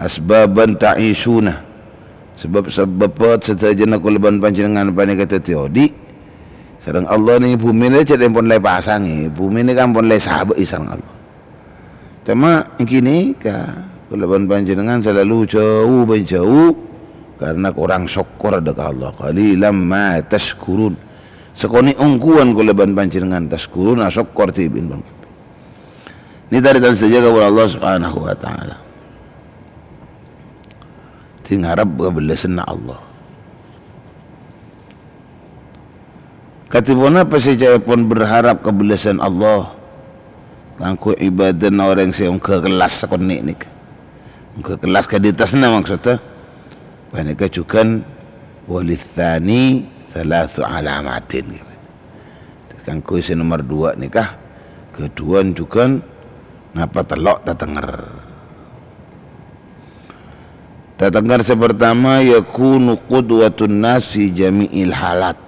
Asbaban ta'isuna. Sebab apa setajan aku leban panjenengan pani kata teodik. Sareng Allah ni bumi ni cak pun lai pasangi, bumi ni kan pun lai sabab sareng Allah. Cuma kini ka leban panjenengan selalu jauh karena kurang syukur dekat Allah. Qalilam ma tashkurun. Sekoni ungkuan kuleban panjenengan tashkurun syukur tibin bang. Ini dari dan saja kepada Allah Subhanahu wa taala. Tingharap kebelasan Allah. Katibuna pasti pun berharap kebelasan Allah. Kangku ibadah orang yang ke kelas sekoni ni. Ke kelas ke di atasnya maksudnya. Panika cukan walithani thalathu alamatin. Kan kuis nomor 2 nikah. Kedua cukan ngapa telok tatengar sepertama yakunu qudwatun nas fi jami'il halat.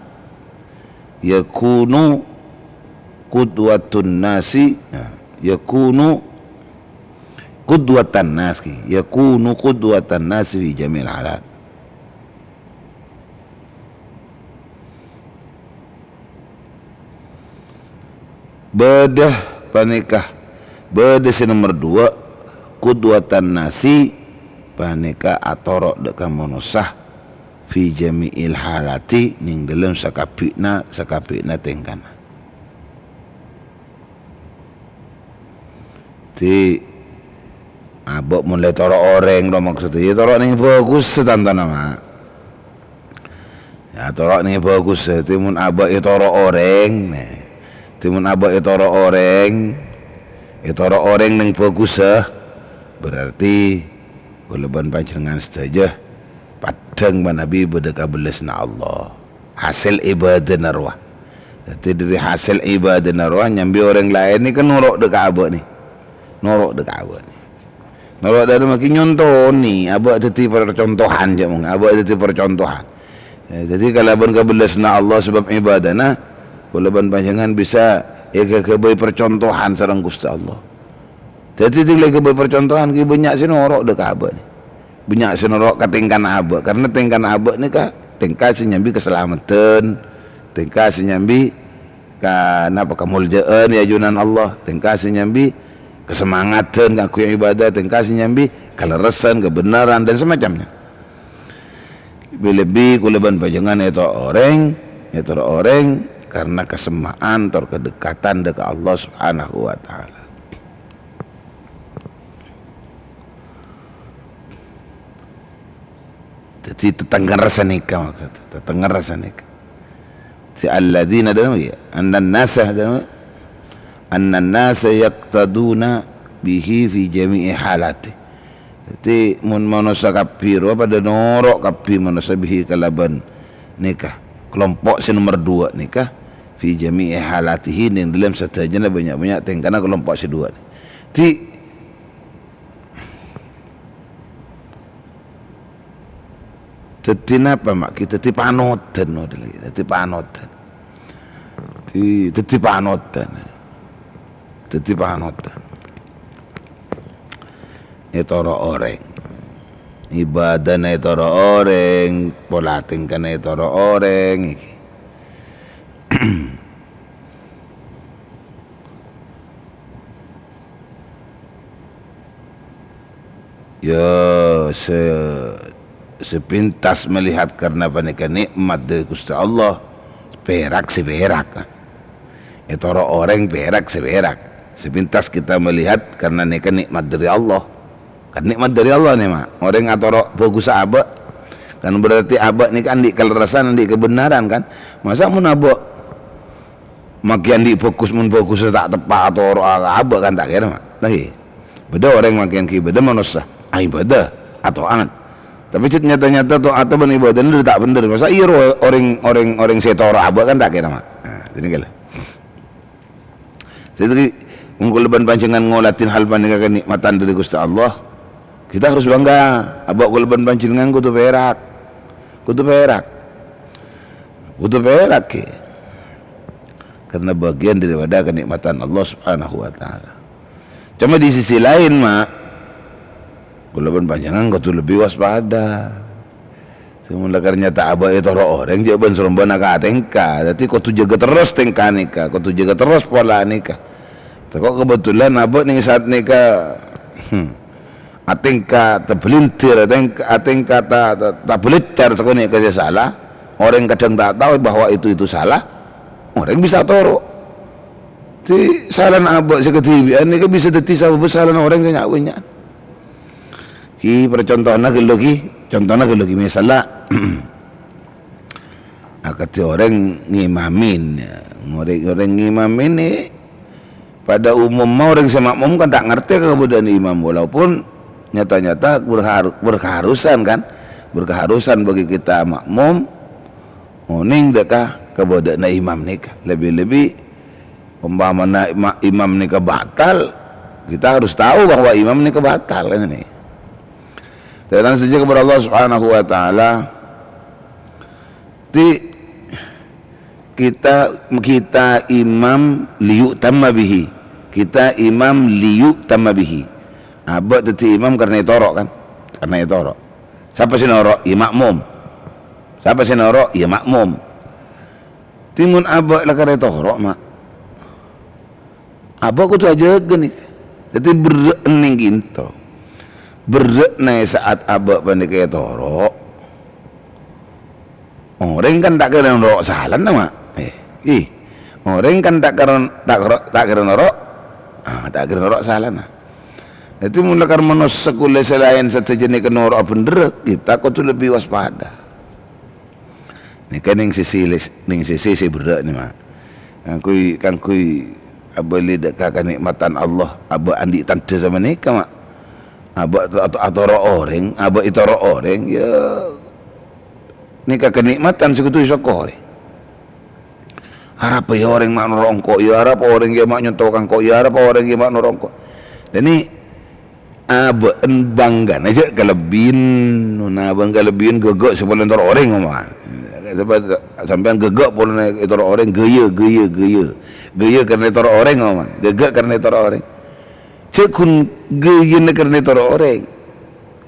Yakunu qudwatun nasi yakunu qudwatan nas yakunu qudwatan nas fi jami'il halat. Bedah panikah bedah si nomor 2 qudwatan nasi panika atorok deka monusah fi jami'il halati ning dalam sakapina tengkana. Ti abok mulai toro orang do maksudnya toro ning bagus setanto nama ya toro ning bagus timun abok toro orang timun abok toro orang ning bagus berarti kuleban panjenengan sedaja padang manabi bedekabelasna Allah hasil ibadah narwah. Jadi dari hasil ibadah narwah nyambi orang lain ni kan norok dekat abak ni. Norok dekat abak ni. Norok dari makin nyontoh ni abak jadi percontohan je mung. Abak jadi percontohan. Jadi kalau ban kabelasna Allah sebab ibadah nah, kalau ban panjangan bisa kebai percontohan sareng Gusti Allah. Jadi tinggal kebai percontohan ki banyak sih norok dekat abak ni. Banyak sih norok katingkan abak karena tingkan abak ni ka tingkah senyambi keselamatan. Tingkah senyambi kenapa kemuliaan ya junan Allah, tingkah senyambi kesemangatan aku yang ibadah, tingkah senyambi keleresan, kebenaran dan semacamnya. Lebih kuleban pajangan itu orang karena kesemaan atau kedekatan dekat Allah Subhanahu wa taala. Jadi tetangga rasa nikah maksudnya, tetangga rasa nikah. Alladzina annan nasa yaqtaduna bihi fi jami'i halati. Jadi mun manusia kafir pada norok kafir manusia bihi kalaban nikah kelompok si nomor 2 nikah fi jami'i halatihi yang dalam satajana banyak-banyak tingkana kelompok si 2. Jadi napa mak kita ti panoten lagi, ti panoten. Ti panoten. Ti panoten. Itu orang. Ibadah na itu orang, pola tingkah na itu orang iki. Ya sepintas melihat karena panika nikmat dari Gusti Allah perak seperak itu orang perak seperak sepintas kita melihat karena nikmat dari Allah kan nikmat dari Allah nih mak orang atau bagus abak kan berarti abak ni kan di kelerasan di kebenaran kan masa mun abak makin di fokus tak tepat atau abak kan tak kira mak lagi beda orang makin beda manusia ibadah atau angan tapi nyata-nyata tuh atau beribadah itu tak bener masa iya orang setora abak kan tak kira mak jadi kalau jadi mengkuleban panjangan ngolatin hal panika kenikmatan dari Gusti Allah kita harus bangga abak kuleban panjangan kudu perak karena bagian daripada kenikmatan Allah Subhanahu wa taala. Cuma di sisi lain mak kuleban panjangan kau tu lebih waspada. Semula ternyata abah itu orang jawaban seremban agak tengka. Jadi kau tu jaga terus tengka nikah, kau tu jaga terus pola nikah. Tapi kebetulan abah nih saat nikah, atengka terbelintir, atengka tak belicar sekolah kerja salah. Orang kadang tak tahu bahwa itu salah. Orang bisa toro. Jadi salah abah seketibian nikah bisa tertisah besar orang yang punya. Ki percontohna gelogi misalnya akati orang ngimamin ni pada umum orang semakmum kan tak ngerti kemudian imam walaupun nyata-nyata berkeharusan bagi kita makmum oning dekah kemudian imam nikah lebih-lebih umpamana imam nikah batal kita harus tahu bahwa imam nikah batal kan ini. Datang saja kepada Allah Subhanahu wa taala. Kita imam liyutamma bihi. Kita imam liyutamma bihi. Abad tadi imam karena itorok kan? Karena itorok. Siapa sih norok? Ya makmum. Siapa sih norok? Ya makmum. Timun abad lah karena itorok mak. Abad ku tu aja gini. Jadi berening gitu. Berenai saat abak pandai toro orang kan tak kira norok salah nama orang kan tak kira norok tak kira norok salah nah Itu mulakan manusia sekolah selain satu jenis kenora bener, kita kau tu lebih waspada. Ni kan ning sisi berat ni mak. Kan kui abali dekat kenikmatan Allah, aba andi tante sama ni kan mak. Aba atau orang, aba itu orang ya. Ni kan kenikmatan sekutu syukur. Harap ya orang mak norongko, ya harap orang yang mak nyontokan kok, ya harap orang yang mak norongko. Dan ni aba banggan aja kelebihan, abang kelebihan gegak sebelum orang ngomong. Sampai gegak pun itu orang gaya kerana itu orang ngomong, gegak kerana itu orang. Cekun gaya kerana itu orang.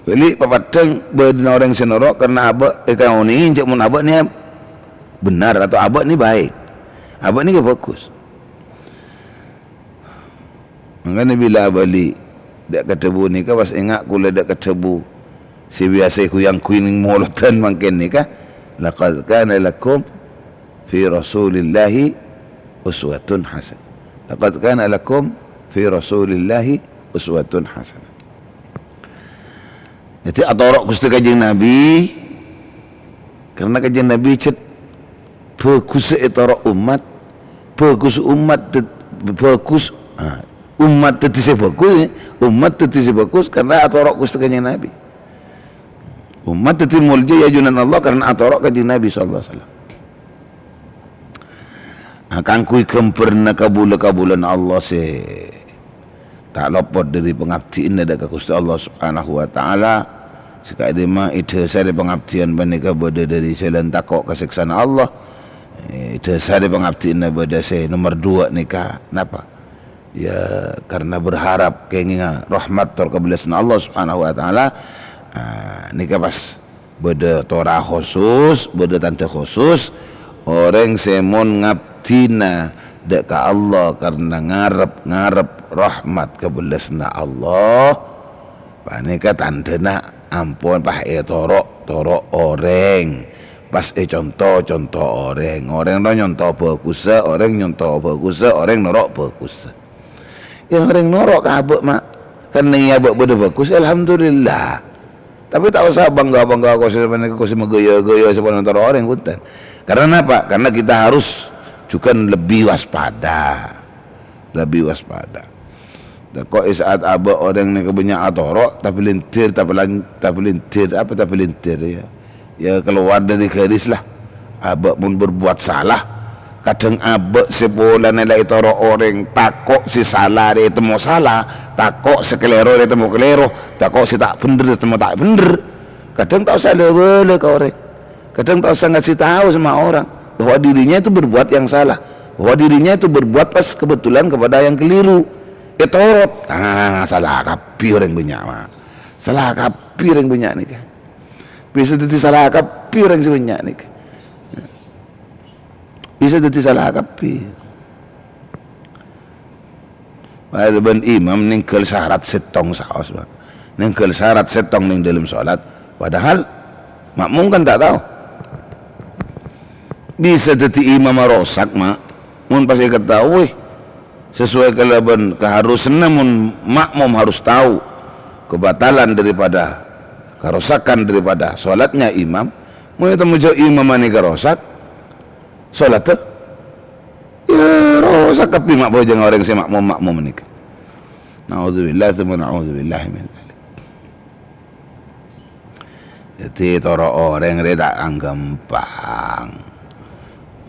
Beli papadang benar orang senorok kerana aba kau ni cek mun aba ni benar atau aba ni baik, aba ni fokus. Makanya bila balik dak ketebu ni kah pas ingat kula dak ketebu si biasa ku yang kuing molotan mangken ni kah laqad kana lakum fi rasulillahi uswatun hasanah, laqad kana lakum fi rasulillahi uswatun hasanah. Jadi atorok Gusti Kanjeng Nabi karena Kanjeng Nabi cet fokus etorok umat, fokus umat fokus umat tetisi bagus karena atorok Gusti Kanjeng Nabi. Umat tetisi mulja ya junan Allah karena atorok Kanjeng Nabi sallallahu alaihi wasallam. Akan kui kemperna kabulan Allah se tak lopot dari pengabdian ada ke Gusti Allah Subhanahu wa taala. Sekali mah itu saya pengabdian banika beda dari selain takok keseksaan Allah. Itu saya pengabdian beda saya nomor 2 nikah. Napa? Ya karena berharap keinginan rahmat terkabulasan Allah Subhanahu wa taala. Nikah pas beda tora khusus, beda tante khusus orang semon ngabdina dek ka Allah karena ngarep rahmat kabulasan Allah. Panika tandena ampun pah toro orang. Pas contoh orang no nyontoh bagus, orang nyontoh bagus, orang norok bagus. Yang orang norok kabuk mak karena ia beda bagus alhamdulillah, tapi tak usah bangga kau sih megaya sebelum antara orang punten. Karena apa? Karena kita harus juga lebih waspada. Kok saat aba orang ni kebanyakan atorok tapi lintir ya keluar dari garis lah. Aba pun berbuat salah. Kadang abek sepola nilai toro orang takok si salah dia temu salah, takok si kelero dia temu kelero, takok si tak bener dia temu tak bener. Kadang tak usah lewat ke orang, kadang tak usah ngasih tahu sama orang bahwa dirinya itu berbuat yang salah, bahwa dirinya itu berbuat pas kebetulan kepada yang keliru. Etorot, salah kapi orang banyak mah, salah kapi orang banyak ni kan, bisa jadi salah kapi orang banyak ni kan. Bisa jadi salah kapi. Pada ben imam ningkel syarat setong saos bang, ningkel syarat setong ning dalam solat. Padahal makmum kan tak tahu. Bisa jadi imam rosak mak, mun pasti ketahui sesuai kelaban keharusan, namun makmum harus tahu kebatalan daripada kerosakan daripada solatnya imam. Mun itu muncul imam ani kerosak solat tu ya rosak kapi mak bojang orang si makmum ni. Na'udzubillah thumma na'udzubillah min dzalik. Jadi toro orang ni tak gampang.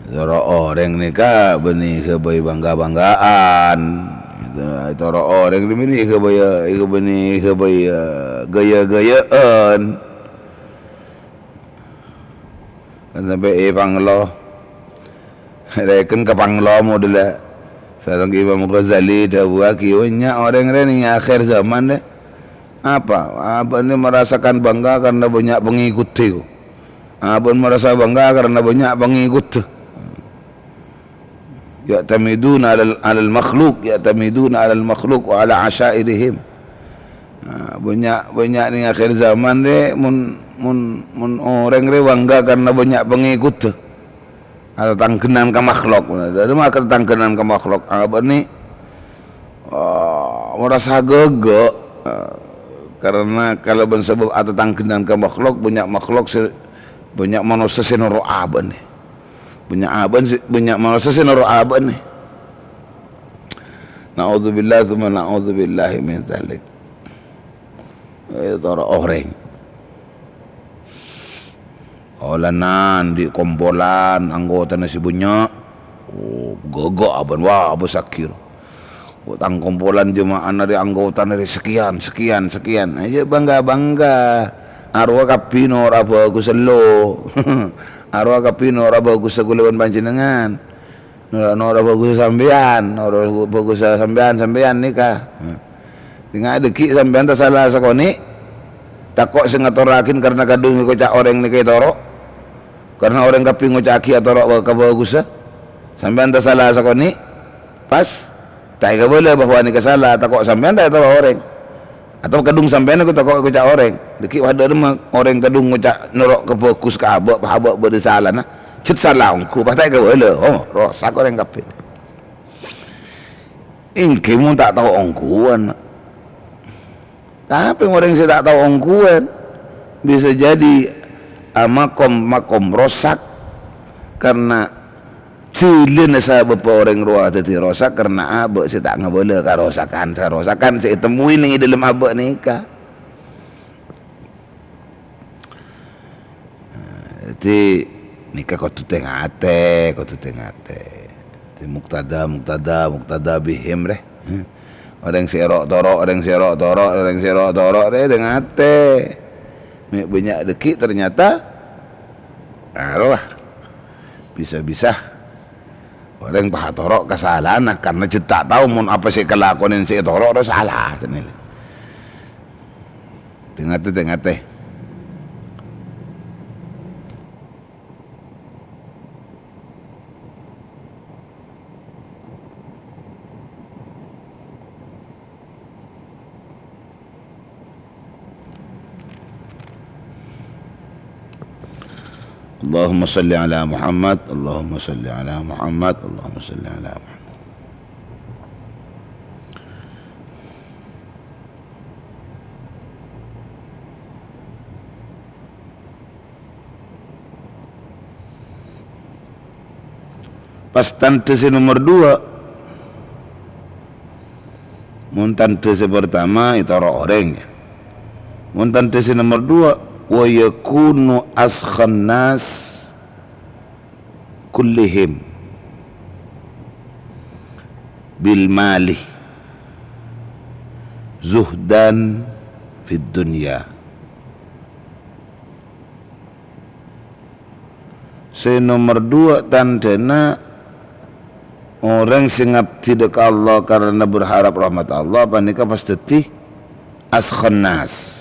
Toro orang ni ka benih kebai banggaan. Toro orang ni benih kebai gaya-gayaan. Kan sampai panglo reken ke panglo model sarang Imam Ghazali dah buat kiunya orang ni akhir zaman deh. Apa ni merasakan bangga karena banyak pengikut. Apa merasa bangga karena banyak pengikut. Ya'tamiduna 'alal makhluk, ya'tamiduna 'alal makhluk wa 'ala asyairihim. Banyak ni akhir zaman deh mun orang ni bangga karena banyak pengikut. Ada tangkenan ke makhluk, ada makan tangkenan ke makhluk. Apa ni merasa gegak Karena kalau bersebab atau tangkinan ke makhluk banyak manusia senoro aban nih. Banyak manusia senoro aban nih. Na'udzubillah tsumma na'udzubillahi min dzalik. Itu orang olanan di kompolan anggota nasi banyak. Oh, gagak aban wah abu sakir. Utang kumpulan jemaah dari anggota dari sekian. Aja bangga. Arwah kapino raba aku selo. Arwah kapino raba aku segulawan panjenengan. Nora bagus sampean, sampean nikah. Tinggal deki sampean tak salah sakoni. Takok sing ngaturakin karena kadung ngocak orang nikah toro. Karena orang kapi ngocaki atau bagus. Sampean tak salah sakoni. Pas tak boleh bahwa nikah salah, takok sampean tak tahu orang. Atau kadung sampean aku takok ngocak orang. Deki ada orang kadung ngocak norok ke fokus ke abak bersalah nah. Cet salah angku pasal ke boleh. Oh, rosak orang kapit. Ingki mun tak tahu angkuan. Tapi orang yang tak tahu angkuan bisa jadi makom rosak karena cilin sa beberapa orang ruah tadi rosak karena abak si tak ngaboleh karosakan saya temui ni dalam abak nikah. Jadi nikah kau tu tengate. Di muktada bihim reh. Orang serok torok deh tengate. Banyak deki ternyata arolah bisa orang paha torok kesalahan karena cetak tahu mun apa sih kelakuan si torok dah salah senil. Tengate. Allahumma salli ala Muhammad. Pas tante si nomor 2 mun tante si pertama itu orang mun tante si nomor 2 wa yakunu askhan nas kullihim bil mali zuhdan fid dunya. Si nomor 2 tandana orang sing ngabdi dek Allah karena berharap rahmat Allah panika pasti askhan nas.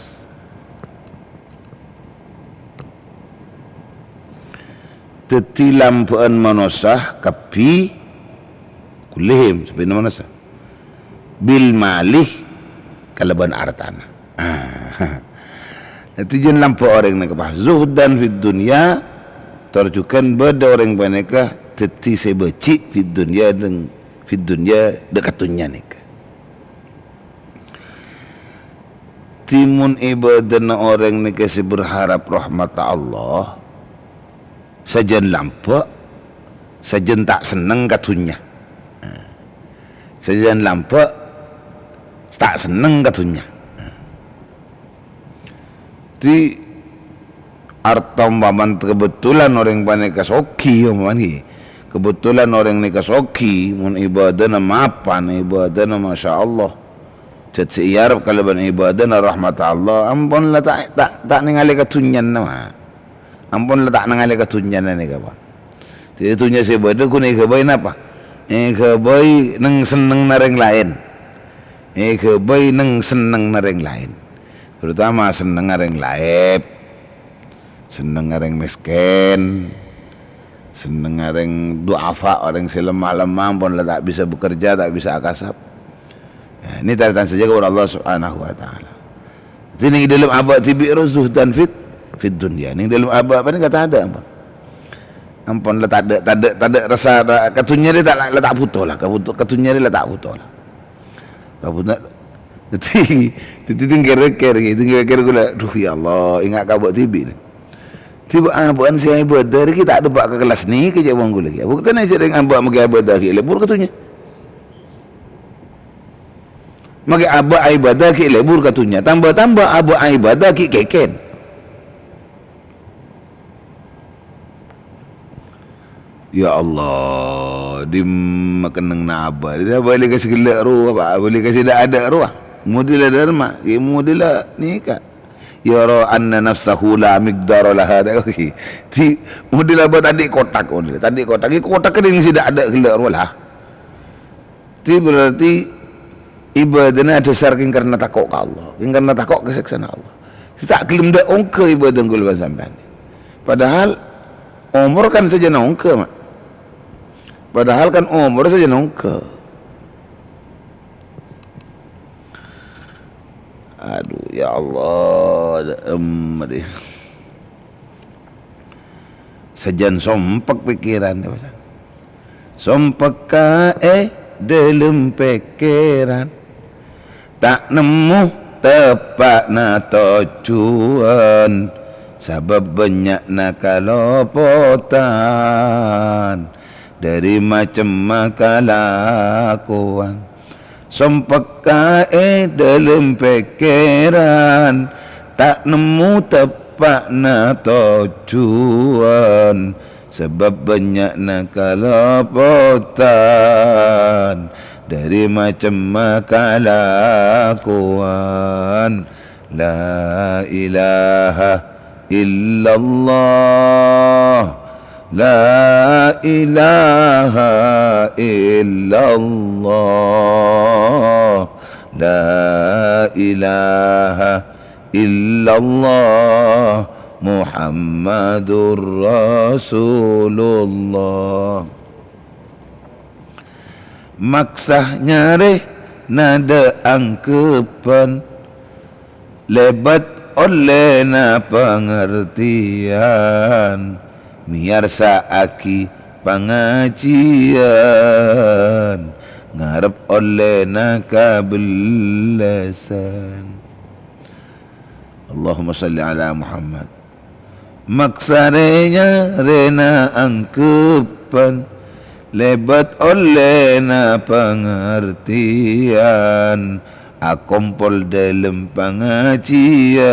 Teti lampuan manusia kapi kulihim seperti manusia bil malih kalaban artana. Itu jen lampu orang nak apa zuhdan fid dunya terjukan beda orang banyak teti sebeci fid dunya dekat dunia nika. Timun ibadah orang nika si berharap rahmat Allah. Sajen lampu, sajen tak seneng katunya. Sajen lampu tak seneng katunya. Di artom baman kebetulan orang banyak kasoki, kebetulan orang ni kasoki, mun ibadah nama apa, ibadah nama masya Allah. Jadi siarap kalau ban ibadah na rahmat Allah, ampun lah tak ningali katunya nama. Ampun letak nangali ketunjangan ni kapan. Jadi tunja si bodoh ku ni kebayi napa? Kebayi neng seneng nareng lain. Kebayi neng seneng nareng lain. Terutama seneng nareng laib, seneng nareng miskin, seneng nareng duafa orang selemah-lemah pun tak bisa bekerja, tak bisa akasap. Ini tarikan saja kepada Allah Subhanahu Wa Taala. Jadi dalam abad tibi'ru zuhdan fit dunia ni dalam abad apa ni kata ada ampun lah tak ada rasa katunya dia tak letak putus lah katunya dia letak putus lah Jadi tinggal-tinggal gula. Duh ya Allah, ingat kau buat tibi ni. Tiba buat saya ibadah kita tak ada buat ke kelas ni ke jawab gula. Aku kata nak jadi buat magi ibadah ke lebur katunya. Magi abah ibadah ke lebur katunya. Tambah-tambah abah ibadah ke keken. Ya Allah, di makan nabah. Dia boleh kasih gelak ruah, apa? Boleh kasih tak ada ruah. Mudilah dharma, mudilah nikah. Yara anna nafsahu la miqdara laha. Ti mudilah buat tadi kotak, tadi kotak. Kotak ini tidak ada gelak ruah lah. Ti berarti ibadahnya dasarkan karena takut ke Allah, karena takut kesaksian Allah. Tak kelim dah ongka ibadah gula sampai. Padahal umur kan saja nongka mak. Padahal kan umur saja nongka. Aduh ya Allah, dia. Sajan sompak pikiran dia. Sompak dalam pikiran. Tak nemu tepat na tujuan. Sebab banyak nak kalopotan dari macam kelakuan. Sempak dalam pikiran tak nemu tepat na tujuan. Sebab banyak nak kalopotan dari macam kelakuan. La ilaha illallah, la ilaha illallah, la ilaha illallah, Muhammadur Rasulullah. Maksahnya nada angkepan lebat oleh na pengertian miarsa aki pengajian ngarep oleh na kabelasan. Allahumma salli ala Muhammad. Maksarenya rena angkepan lebat oleh na pengertian akompol dalam pengajian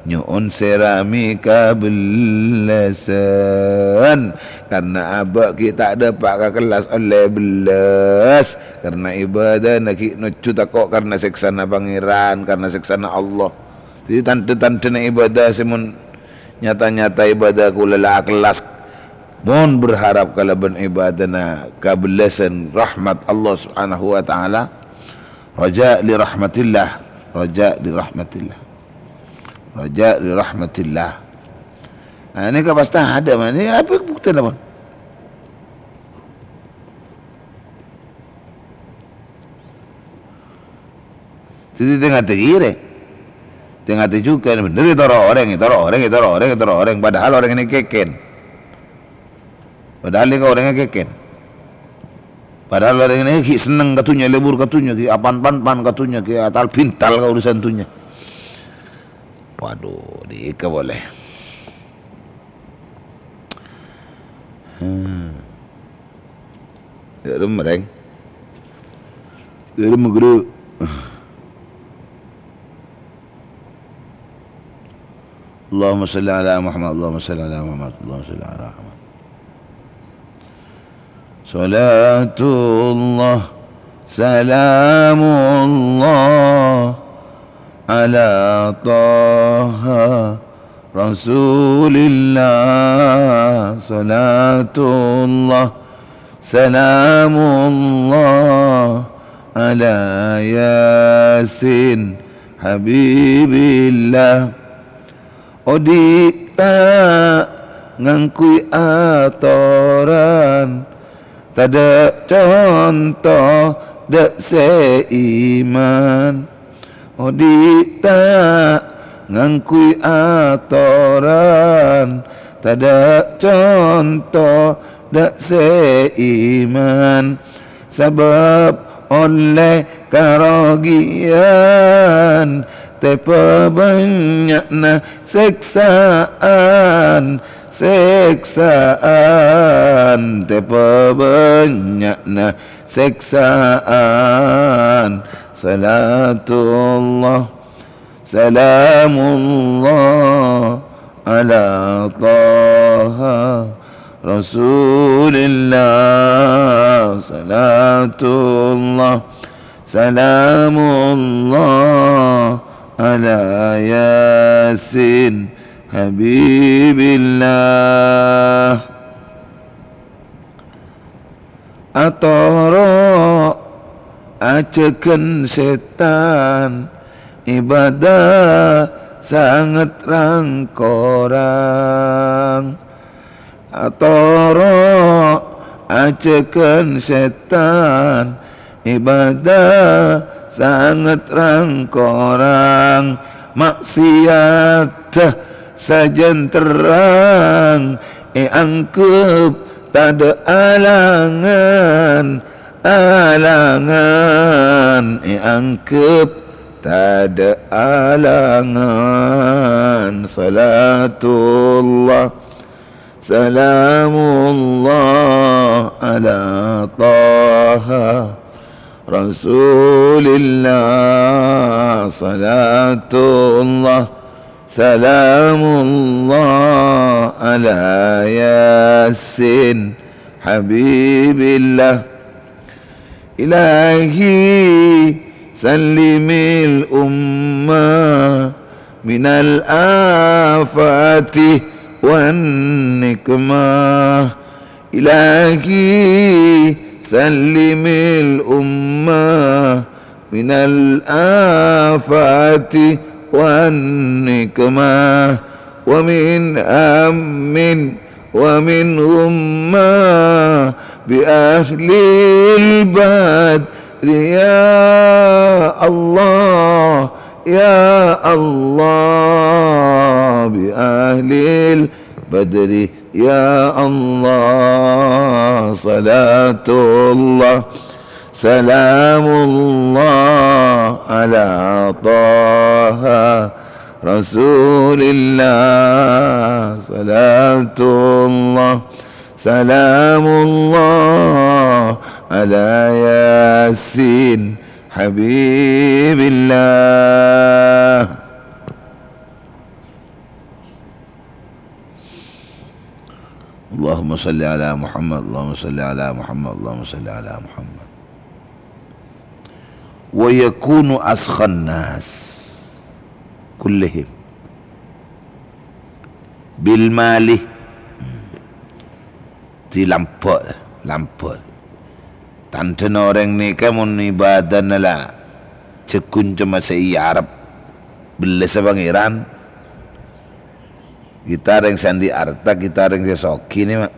nyuun serami kabelasan karena abak kita ada pak kelas oleh belas karena ibadah nak nucu takok karena seksana pangeran karena seksana Allah. Jadi tante-tante na ibadah semun nyata-nyata ibadah kula kelas mohon berharap kalau ben ibadah na kabelasan rahmat Allah Subhanahu wa taala. Raja li rahmatillah, raja li rahmatillah, raja li rahmatillah. Nah, ini kan pasti ada mana? Ini apa bukti apa? Jadi tengah juga benar itu orang, padahal orang ini keken, padahal ini orangnya keken. Padahal orang ini senang katunya, lebur katunya, apan-pan katunya, atal pintal kau urusan tunya. Waduh, dika boleh. Ya mereng. Ya guru. Allahumma salli ala Muhammad, Allahumma salli ala Muhammad, Allahumma salli ala Muhammad. Salatullah, salamullah ala Taha Rasulillah. Salatullah, salamullah ala Yasin Habibillah. Odita ngangkui atoran tada contoh dak seiman. Odita ngangkui atoran tada contoh dak seiman. Sebab oleh kerugian, tepa banyakna siksaan, tepa banyakna siksaan. Salatullah salamullah ala taha Rasulillah. Salatullah salamullah ala Yasin Habibillah. Atoro ajakan setan ibadah sangat rangkorang. Atoro ajakan setan ibadah sangat rangkorang. Maksiat sajen terang angkep tak ada alangan, angkep tak ada alangan. Salatullah salamullah ala taha Rasulillah. Salatullah salamullah ala Yasin Habibillah. Ilahi sallimil ummah minal afati wan nikmah. Ilahi sallimil ummah minal afati wan nikmah. Wa min amin wa min ummah bi ahlil badri ya Allah, ya Allah. Bi ahlil badri ya Allah. Salatullah salamullah ala taha Rasulillah. Salatullah salamullah ala Yasin Habibillah. Allahumma salli ala Muhammad, Allahumma salli ala Muhammad, Allahumma salli ala Muhammad. Wa yakunu askhan nas kullihim bil malih. Ti lampau tanten orang ni kamu ibadah nala cekun cuma sei Arab beli sebangiran kita yang sandi arta, kita yang soki ni mah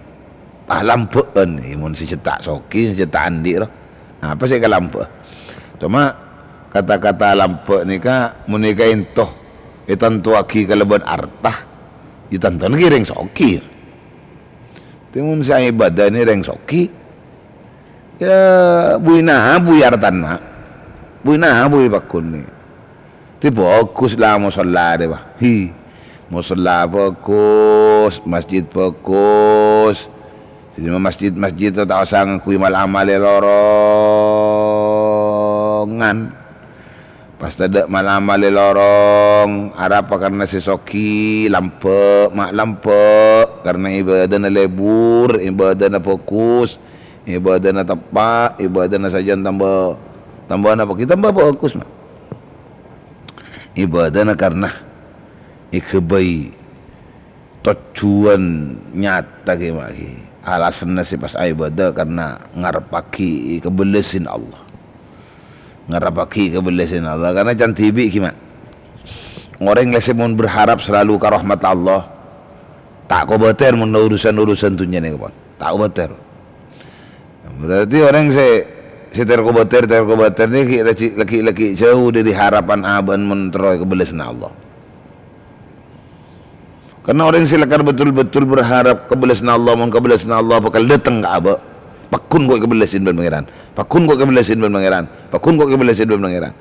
lampauan imun si cetak soki, cetak andi lah. Apa sih ke lampau? Cuma kata-kata lampau ni ka menika intoh itan tuaki keleban arta, itan tuan ki reng soki. Timun saya ibadah ni reng soki. Ya buina bui artanna, buina bui bakun ni. Ti fokus lah musalla deh bah. Musalla fokus, masjid fokus. Jadi masjid tu tak usah ngakui malam lorongan. Pas ada malam lorong, apa karena sesoki lampe, mak lampe karena ibadah na lebur, ibadah na fokus, ibadah na tepat, ibadah na saja tambah apa kita tambah fokus mak. Ibadah na karena ikebai tujuan nyata ke maki. Alasan nasi pas ibadah karena ngarepaki kebelesin Allah. Ngarapaki kebelesin Allah karena jangan tibi kimat orang yang mun berharap selalu ke rahmat Allah tak kobeter mun urusan tunya ni kapan tak kobeter berarti orang terkobeter ni laki jauh dari harapan aban menteroy kebelesin Allah. Karena orang silakan betul-betul berharap kebelesin Allah mun kebelesin Allah bakal datang ke abah Pakun kok kebelasin ben pangeran. Pakun kok kebelasin ben pangeran. Pakun kok kebelasin ben pangeran.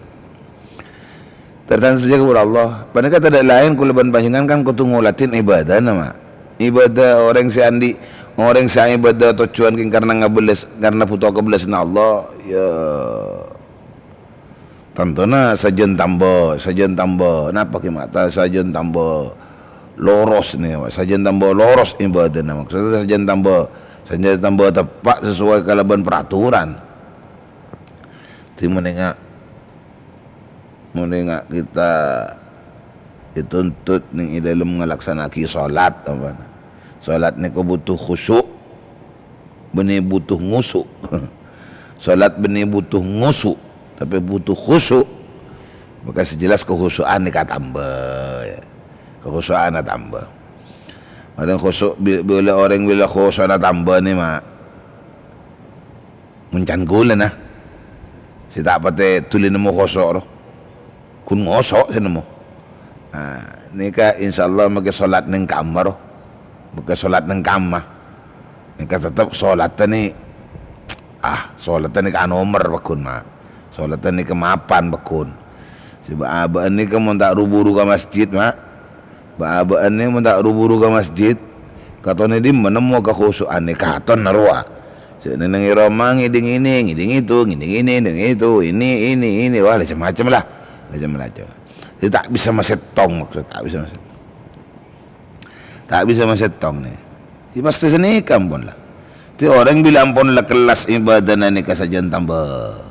Tertan saja kepada Allah. Pada kata ada lain kula ban panjenengan kan kudu ngolatin ibadah nama. Ibadah orang seandi, orang sa ibadah tujuan king karena ngabeles, karena puto kebelasin Allah ya. Tantuna sajen tambah, napa ki mata sajen tambah loros nih, sajen tambah loros ibadah nama. Maksudnya sajen tambah tepat sesuai kalaban peraturan. Ti menengak kita dituntut ning dalam ngelaksanaki salat apa. Salat ni ko butuh khusyuk, benih butuh ngusuk. Salat benih butuh ngusuk, tapi butuh khusyuk. Maka sejelas kekhusyukan ni katambah ya. Kekhusyukan tambah. Orang khusyuk bila orang bila khusyuk tambah ni mak muncan gula nah. Si tak pate tuli nemu khusyuk roh. Kun ngosok si nemu. Ni ka insyaallah maka solat neng kamar roh. Maka solat neng kamah. Ni ka tetap solat ni solat ni ka nomor bakun mak. Solat ni ke mapan bakun. Si baabaan ni ka mun tak ruburu ka masjid mak. Baabaan ni mun tak ruburu ka masjid. Katone di menemu ka khusyukan ni katon narua. Seneng irama ngiding ini, ngiding itu, ini, wah macam-macam lah. Macam-macam. Dia tak bisa masetong maksud, tak bisa masetong ni. Si pasti senikam pun lah. Ti orang bilang pun lah kelas ibadah ni kasajan tambah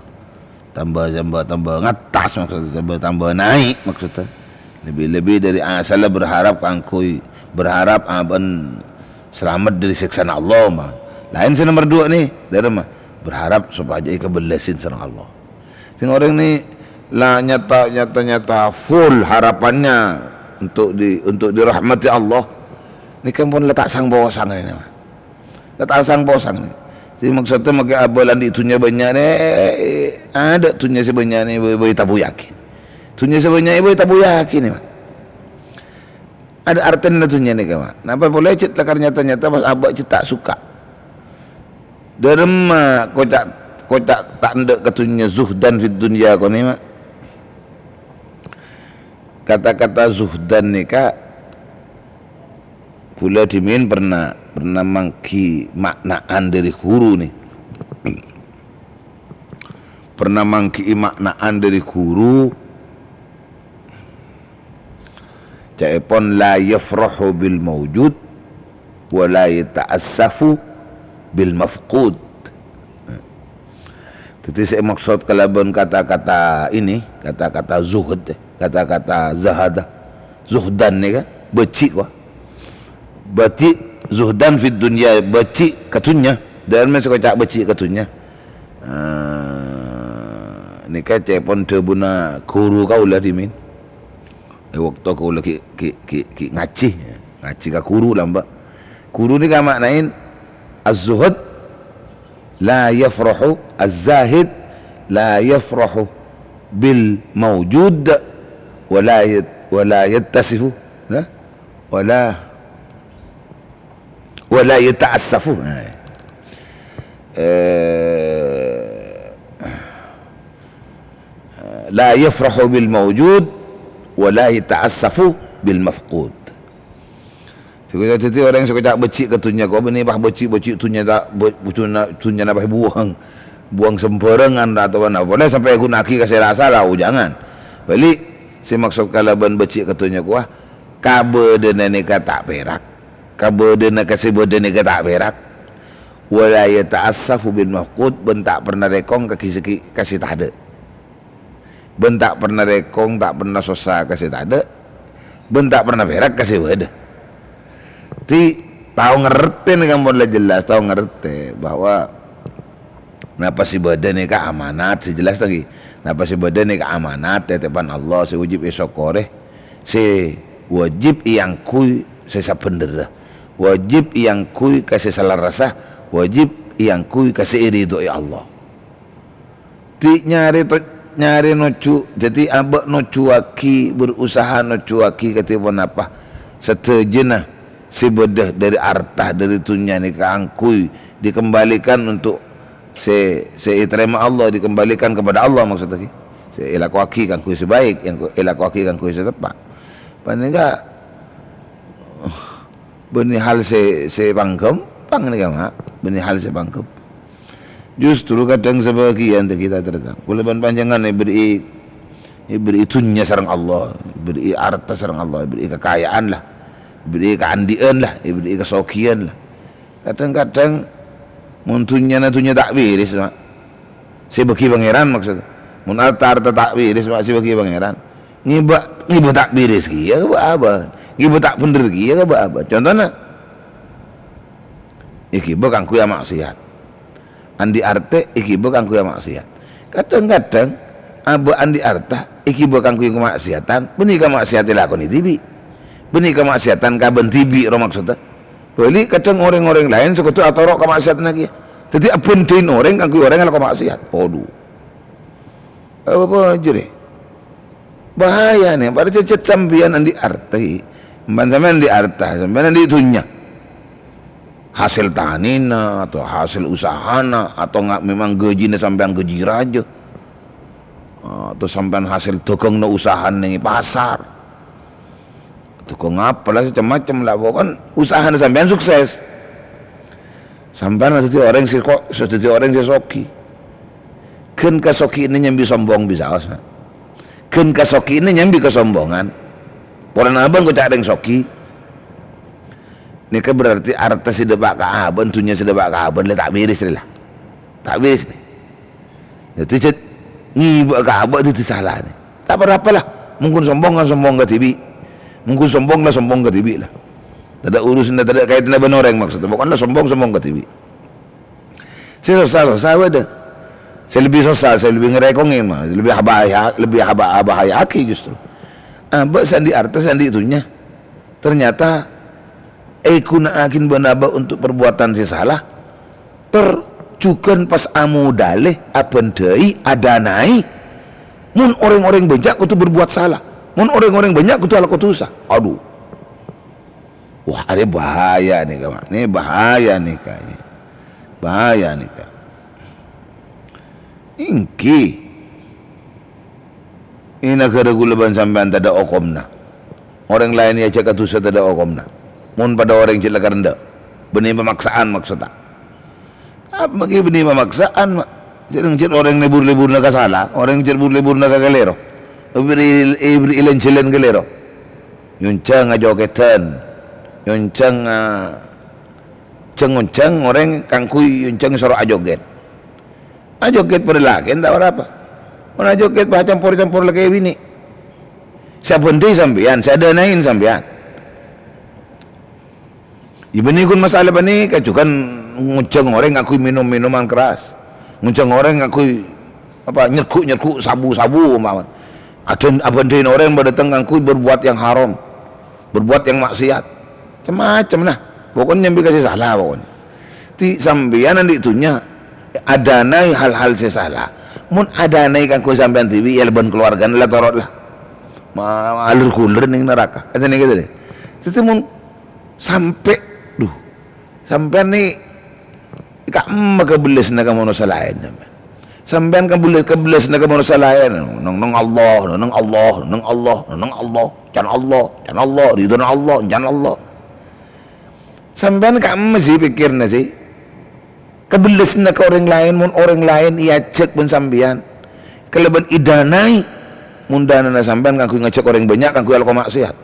ngatas maksudnya, tambah naik maksudnya. Lebih dari asalah berharap kangkui, berharap aban selamat dari siksaan Allah mah. Lain si nomor 2 nih, dari mah berharap supaya kebelasin sama Allah. Sing orang ni lah nyata full harapannya untuk dirahmati Allah. Ni kan pun letak sang bosang ni mah. Letak sang bosang ni. Jadi maksudnya makai abalan di tunya banyak ni, ada tunya sebanyak ni boleh tabu yakin. Tunya sebanyak ni boleh tabu yakin ni mah. Ada artinya tunya ni kan mah. Napa boleh cet lah karena nyata pas abak cet tak suka. Derma kocak tak ndak katunya zuhdan fid dunya ko ni mak. Kata-kata zuhdan ni kak pula dimin pernah mangki maknaan dari guru ni. Pernah mangki maknaan dari guru. Caipon la yafrahu bil mawjud wa la yata'assafu bil mafqud. Jadi saya maksud kalaban kata-kata ini, kata-kata zuhud, kata-kata zahada, zuhdan ni kan, beci kah? Beci zuhdan fid dunya, beci katunya, dan macam cak beci katunya. Ni kan cepon terbuna guru kau lah dimin. Waktu kau lagi ngaji ka guru lamba. Guru ni kan maknain az-zuhud la yafrahu, az-zahid la yafrahu bil mawjud wala yattasifu wala yata'assafu. La yafrahu bil mawjud wala yata'assafu bil mafqud. Jadi orang yang suka tak becik ketunya kau bini bah becik tunya tak tunya nak bah buang semperengan atau mana boleh sampai aku naki kasih rasa lah jangan. Balik si maksud kalaban becik ketunya kau kabe dene ni kata perak, kabe dene kasih bodene kata perak. Wala yata'assafu bil mafqud, bentak pernah rekong kasih tak ada. Bentak pernah rekong tak pernah susah kasih tak ada. Bentak pernah perak kasih ada. Ti tahu ngerti ni kamu lah jelas tahu ngerti bahwa napa si badan ni ka amanat si jelas lagi napa si badan ni ka amanat tetepan Allah si wajib esokore si wajib yang kui si sapendera wajib yang kui kasih salah rasa wajib yang kui kasih ridho ya Allah. Ti nyari nocu jadi abak nocu aki berusaha nocu aki ketipun apa setejenah si bedah dari artah dari tunya ni keangkui dikembalikan untuk terima Allah dikembalikan kepada Allah maksudnya. Elaku aki kan kui sebaik, yang elaku aki kan kui setepat. Panika benih hal se bangkem, pang ni kama, benih hal se bangkem. Justru kadang sebagian kita tertang. Kuleban panjangan beri itunya sarang Allah, beri harta sarang Allah, beri kekayaan lah, beri keandian lah, beri kesokian lah. Kadang-kadang muntunya tak beres mak. Sebagi pangeran maksudnya. Mun harta tak beres mak sebagi pangeran. Ngiba tak beres ki ya apa? Ngiba tak bener ki ya apa? Contohnya iki bukan ku yang maksiat. Andi arte iki bukan ku yang maksiat. Kadang-kadang aba andi arta iki bukan ku yang kemaksiatan, benih kemaksiatan lakoni tibi. Benih kemaksiatan kaben tibi ro maksudnya. Beli kadang orang-orang lain sekutu atau rok kemaksiatan lagi. Jadi apuntin orang kan orang yang kemaksiat. Aduh. Apa jadi? Bahaya nih. Pada cecet sambian andi arti, sambian di arta, sambian di itunya. Hasil tanina atau hasil usahana atau nggak memang gajinya sampean gaji raja. Atau sampean hasil tukang no usahan nih pasar. Tukang apa lah macam-macam lah, pokoknya usaha sampean sukses. Sampean jadi orang sesoki. Ken kasoki ini nyambi sombong bisa osna. Ken kasoki ini nyambi kesombongan. Orang abang kau cak yang soki. Ini kan berarti arta si debak ka aban, tunya si debak ka aban, tak beres lah. Tak beres nih. Jadi ngibak ka aban itu salah nih. Tak berapa lah. Mungkin sombong ke TV. Mungkin sombong ke TV lah. Tidak urusan, tidak kaitan dengan orang maksudnya. Bukanlah sombong ke TV. Saya ada. Saya lebih susah, saya lebih ngerekongin mah, lebih bahaya aki justru. Abah sandi arta sandi itunya. Ternyata kuna akin banaba untuk perbuatan si salah. Tercukan pas amudale apendai adanai. Mun orang-orang banyak itu berbuat salah. Mun orang-orang banyak kutu ala kutusa. Aduh. Wah, ini bahaya nih kawan. Ini bahaya nih kayaknya. Bahaya nih kak. Ingki. Ini negara gulaban sampean tada okomna. Orang lain ya cakap tusa tada okomna. Mun pada orang cila karenda. Benih pemaksaan maksudnya. Apa bagi benih pemaksaan mak? Cik orang lebur-lebur na kasala. Orang cik lebur-lebur na kagalero. Ibri ilan cilen gelero. Yuncang ajoketan. Yuncang ceng orang kangkui yuncang soro ajoget. Ajoget pada laki entah apa. Mana ajoget bah campur-campur lagi bini. Saya bendi sampean, saya danain sampean. Ibni kun masalah bani kacukan nguncang orang ngakui minum-minuman keras. Nguncang orang ngakui apa nyerku sabu-sabu umpama. Ada abandin orang berdatang ngangkui berbuat yang haram, berbuat yang maksiat, macam-macam lah. Pokoknya yang kasih salah pokoknya. Ti sambian nanti itunya adanai hal-hal sesalah. Mun adanai kan ku sampean TV ya leban keluarga lah torot lah. Alur kulur ning neraka. Kata nih gitu deh. Jadi mun sampean nih kak kebeles nak mau salahin sampean kebeles nak mau salahin nang Allah jan Allah ridho Allah jan Allah sampean kak mesti pikirna sih kebeles nak orang lain mun orang lain ia cek pun sampean keleban idanai mun dana sampean kangku ngecek orang banyak kangku alko maksiat.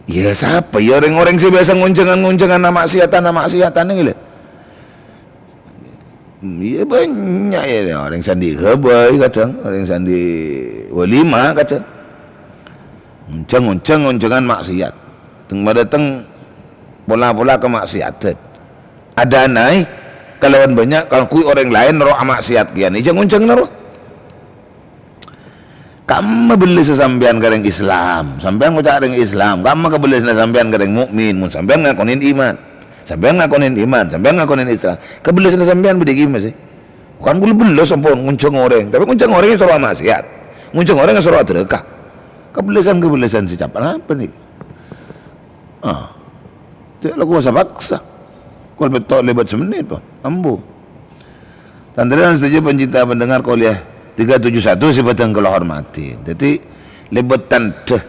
Ya siapa ya orang-orang sih biasa nguncengan maksiatan ini lho. Iya banyak ya orang sandi hebay kadang, orang sandi walima kadang. Ngunceng-nguncengan maksiat. Teng datang pola-pola kemaksiatan. Ada naik kalawan banyak kalau kui orang lain roh maksiat kian ijang ngunceng roh. Kamu beli sesambian gareng Islam, sampean ngucap gareng Islam, kamu kebeli sesambian gareng mukmin, mun sampean ngakonin iman, sampean ngakonin Islam, kebeli sesambian beda gimana sih? Bukan beli sampun ngunceng orang, tapi ngunceng orangnya suruh maksiat, ngunceng orangnya suruh sedekah, kebelesan si capan apa nih? Tidak laku masa paksa, kalau betul lebat semenit pak, ambu. Tandaran saja pencinta pendengar kuliah 371 sebatang kalau hormati. Jadi lebetan deh.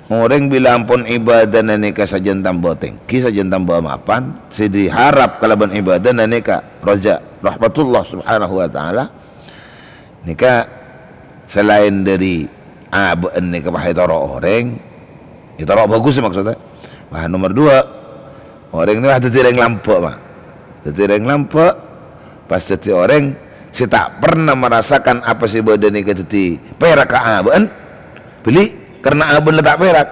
Orang bila ampun ibadah nanika sajen tambah tengki sajen tambah mapan. Sedi harap kalaban ibadah nanika roja rahmatullah subhanahu wa ta'ala. Nika selain dari abaan nika pakai toro orang. Itu toro bagus maksudnya. Bahan nomor 2. Orang ni ada tireng lampu mak. Tireng lampu. Pas jadi orang saya tak pernah merasakan apa sih badan ni kata perak ke aban beli karena aban letak perak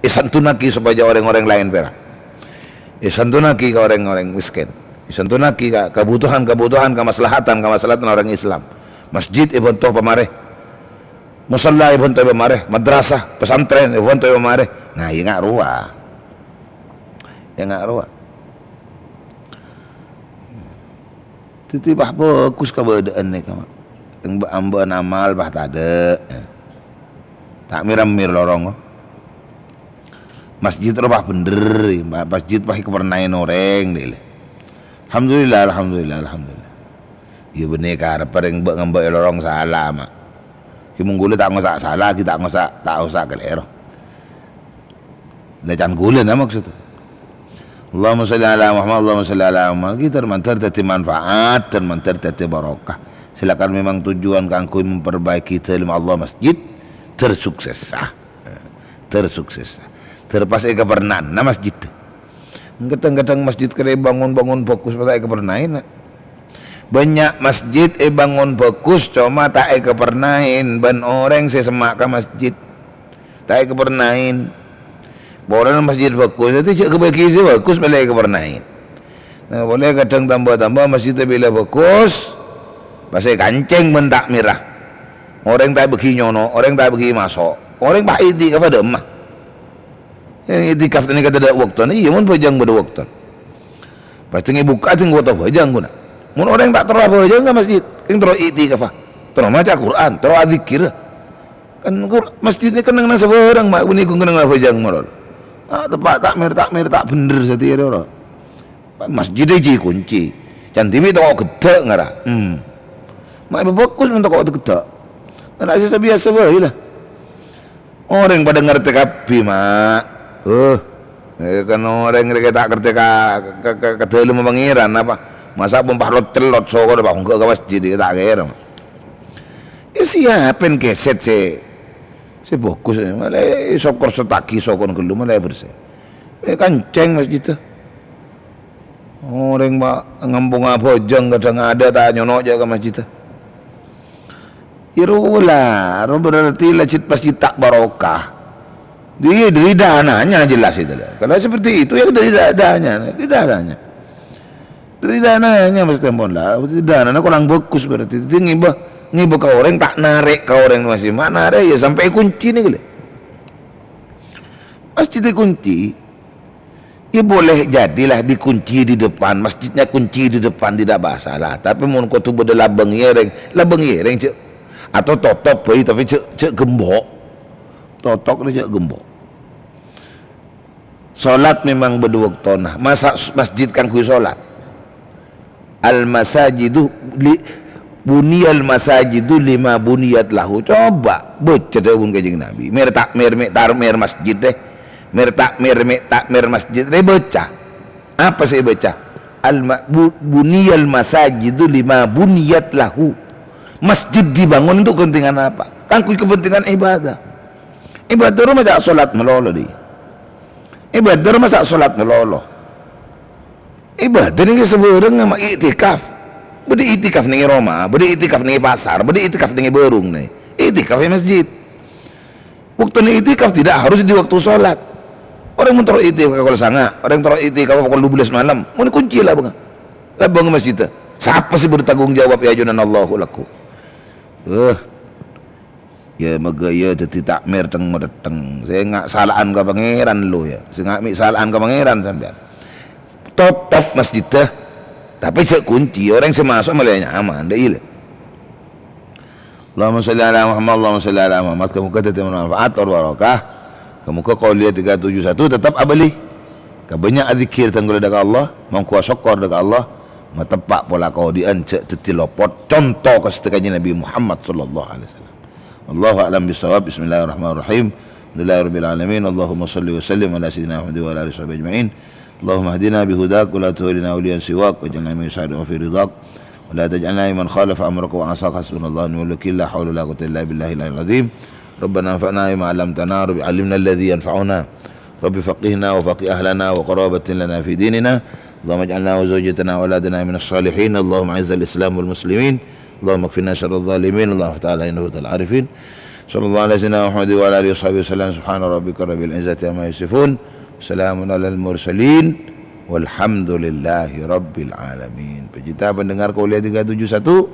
isantunaki supaya orang-orang lain perak isantunaki ke orang-orang miskin isantunaki ke kebutuhan kemaslahatan orang Islam masjid ibn toh pemareh musalla ibn toh pemareh madrasah pesantren ibn toh pemareh nah ya nggak ruah Titi bah bagus keberadaan ni kamu. Yang amban amal bah tak ada. Tak miram-mir lorong. Masjid bah bener, masjid bah kepernain orang deh. Alhamdulillah. Ya bener kar pereng ngambek lorong salah mak. Si munggule tak ngosak salah, kita tak usah kelero. Lecan gula nama maksud. Allahumma salli ala Muhammad, Allahumma salli ala Muhammad. Kita tertati manfaat dan tertati barokah. Silakan memang tujuan kangku memperbaiki ilmu Allah masjid tersukses. Terpasai kepernan na masjid. Kadang-kadang masjid kena bangun fokus pasai kepernain. Banyak masjid bangun fokus cuma tak kepernain ban orang sesemak ke masjid. Tak kepernain. Boleh masjid bagus, itu cek kebagi sih bagus boleh kepernain. Nah, boleh kadang tambah masjid bila bagus, pasal kancing mendak mirah. Orang tak bagi nyono, orang tak bagi masuk, orang tak itikaf ada emah. Yang itikaf ni kata ada waktu ni, iya mun bajang pada waktu. Pasti ni buka tinggal tahu bajang guna. Mun orang tak terus bajang ke masjid, yang terus itikaf, terus baca Quran, terus zikir. Kan masjid ni kenang nasa orang mak bunyi kenang nasa bajang malol. Tempat takmir tak bener setia orang. Masjid aja kunci. Cantik tak gede ngara. Mak bagus untuk kau gede. Nak saya biasa baik lah. Orang pada ngerti kapi mak. Kan orang mereka tak ngerti ke dalam pangeran apa. Masa pompah lot telot soko dah bangun ke masjid tak kira. Siapin keset sih. Saya fokus malah sokor setaki sokor gelu malah bersih. Kanceng masjid tu. Orang mak ngambung apa jeng kadang ada tak nyonok je ke masjid tu. Irulah, berarti masjid tak barokah. Dia dari dananya jelas itu lah. Kalau seperti itu ya dari dananya. Dari dananya mesti pun lah. Dananya kurang bagus berarti. Itu ngibah ke orang tak narik ke orang masih mana narik ya sampai kunci ni gile. Masjid kunci, ya boleh jadilah dikunci di depan, masjidnya kunci di depan tidak masalah. Tapi mun kau tu beda labeng yereng cek atau totok boy tapi cek gembok, totok ni cek gembok. Solat memang berdua waktu nah. Masa masjid kan kui solat. Al masajidu buniyal masajidu lima buniyat lahu. Coba baca dahun kajing Nabi. Mer masjid deh. Mer masjid deh baca. Apa saya baca? Buniyal masajidu lima buniyat lahu. Masjid dibangun untuk kepentingan apa? Kan kepentingan ibadah. Ibadah rumah tak solat melolo di. Ibadah rumah tak solat melolo. Ibadah ni sebenarnya sama iktikaf. Beri itikaf nih Roma, beri itikaf nih pasar, beri itikaf nih berung nih. Itikaf di masjid. Waktu nih itikaf tidak harus di waktu sholat. Orang mau taruh itikaf kalau sangat, orang taruh itikaf kalau 12 malam, mau kunci lah bang. Lah bang masjid. Siapa sih bertanggung jawab ya junan Allahu laku. Ya megaya jadi takmir teng medeteng. Saya nggak salahan ke pangeran lo ya. Saya nggak salahan ke pangeran sampean. Top masjid dah. Tapi cek kunci orang semasuk malah nyaman dah ile. Allahumma salli ala Muhammad, Allahumma salli ala Muhammad. Kamu kata manfaat barakah. Kamu ke qauliyah 371 tetap abali. Kebanyak zikir tanggul dekat Allah, mengkuat syukur dekat Allah, matepak pola kau diancak tetilopot contoh kesetekannya Nabi Muhammad sallallahu alaihi wasallam. Allahu a'lam bissawab. Bismillahirrahmanirrahim. Alhamdulillahirabbil alamin. Allahumma shalli wa sallim ala sayyidina Muhammad wa ala alihi washabihi ajmain. Allahumma hdina bihudak wa la tuhdina awliyan siwak waj'alna min sa'id wa fi ridaq wa la taj'alna man khalafa amraka wa asaka hasbunallahu wa ni'mal wakeel la hawla wa la quwwata illa billahil azim. Rabbana anfa'na bima 'allamtana rabbi 'allimna alladhi yanfa'una rabbi faqihna wa faqih ahlana wa qarabatin lana fi dinina. Allahumma ij'alna wa zawjatana wa auladana minas salihin. Allahumma 'izzal islam wal muslimin. Allahumma kfina syarral zalimin. Allah ta'ala innahu tal arifin. Sallallahu alaihi wasallam Muhammad wa ala alihi wasallam. Subhana rabbika rabbil izzati amma yasifun. Salamun alal mursalin. Walhamdulillahi rabbil alamin. Pecinta pendengar Kuliah 371,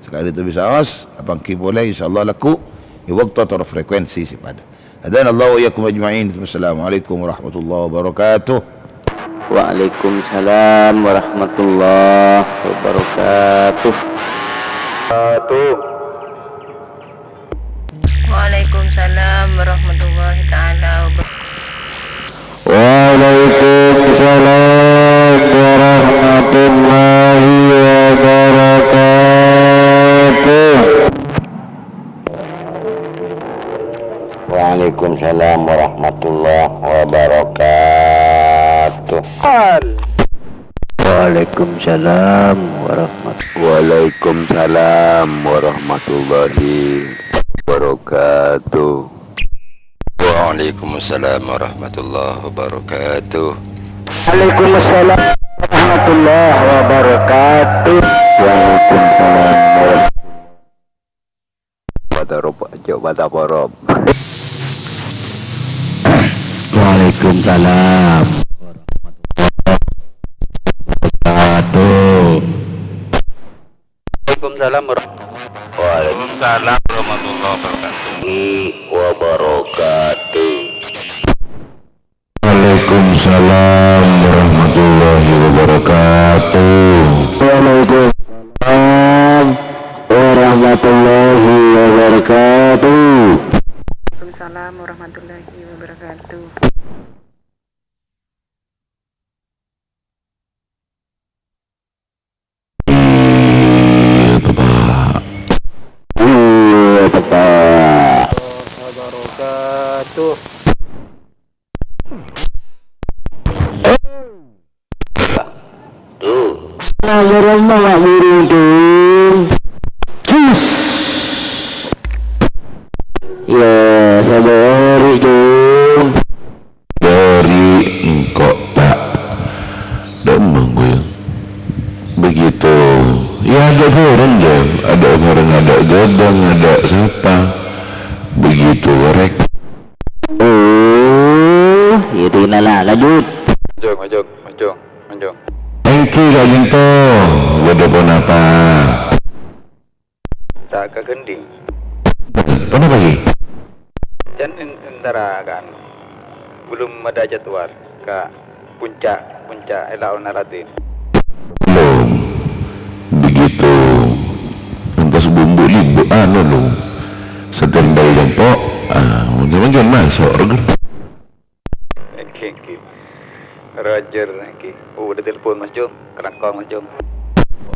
sekali itu bisa awas abang ki boleh insyaallah laku di waktu atau frekuensi sipada. Adana Allah wa iyyakum ajma'in. Wassalamualaikum warahmatullahi wabarakatuh. Waalaikumsalam warahmatullahi wabarakatuh. Waalaikumsalam warahmatullahi taala wabarakatuh. Waalaikumsalam warahmatullahi wabarakatuh. Waalaikumsalam warahmatullahi wabarakatuh. Waalaikumsalam warahmatullahi wabarakatuh. Waalaikumsalam warahmatullahi wabarakatuh. Waalaikumsalam warahmatullahi wabarakatuh. Waalaikumsalam. Waalaikumsalam warahmatullahi wabarakatuh. Waalaikumsalam warahmatullahi wabarakatuh. Waalaikumsalam warahmatullahi wabarakatuh. Waalaikumsalam warahmatullahi wabarakatuh. Ya sabari jom dari engkau tak demang gue begitu ya ada orang jam ada orang ada gadang ada siapa begitu rek Itu lah lanjut. Majong. engki kajeng to gede pun apa Tak ke gending. pernah pagi Dan antara kan belum ada jadwal ke puncak Elaun Aladin. belum begitu entah sebumbu libu lo standby yang po jangan masuk reger Oke. Roger oke. Oh, udah telepon Mas Jom, kerangkong Mas Jom.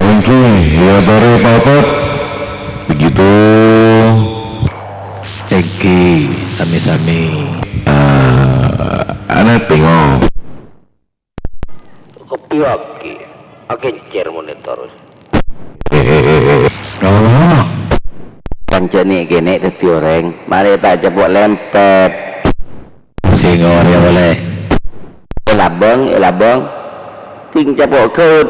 engki ya tare papat begitu engki sami-sami anak tengok Kopi oke cer monitor. oh Kancane kene dadi oreng, mari tak cepuk lempet. sing ora boleh Elabang, ting cepuk keut.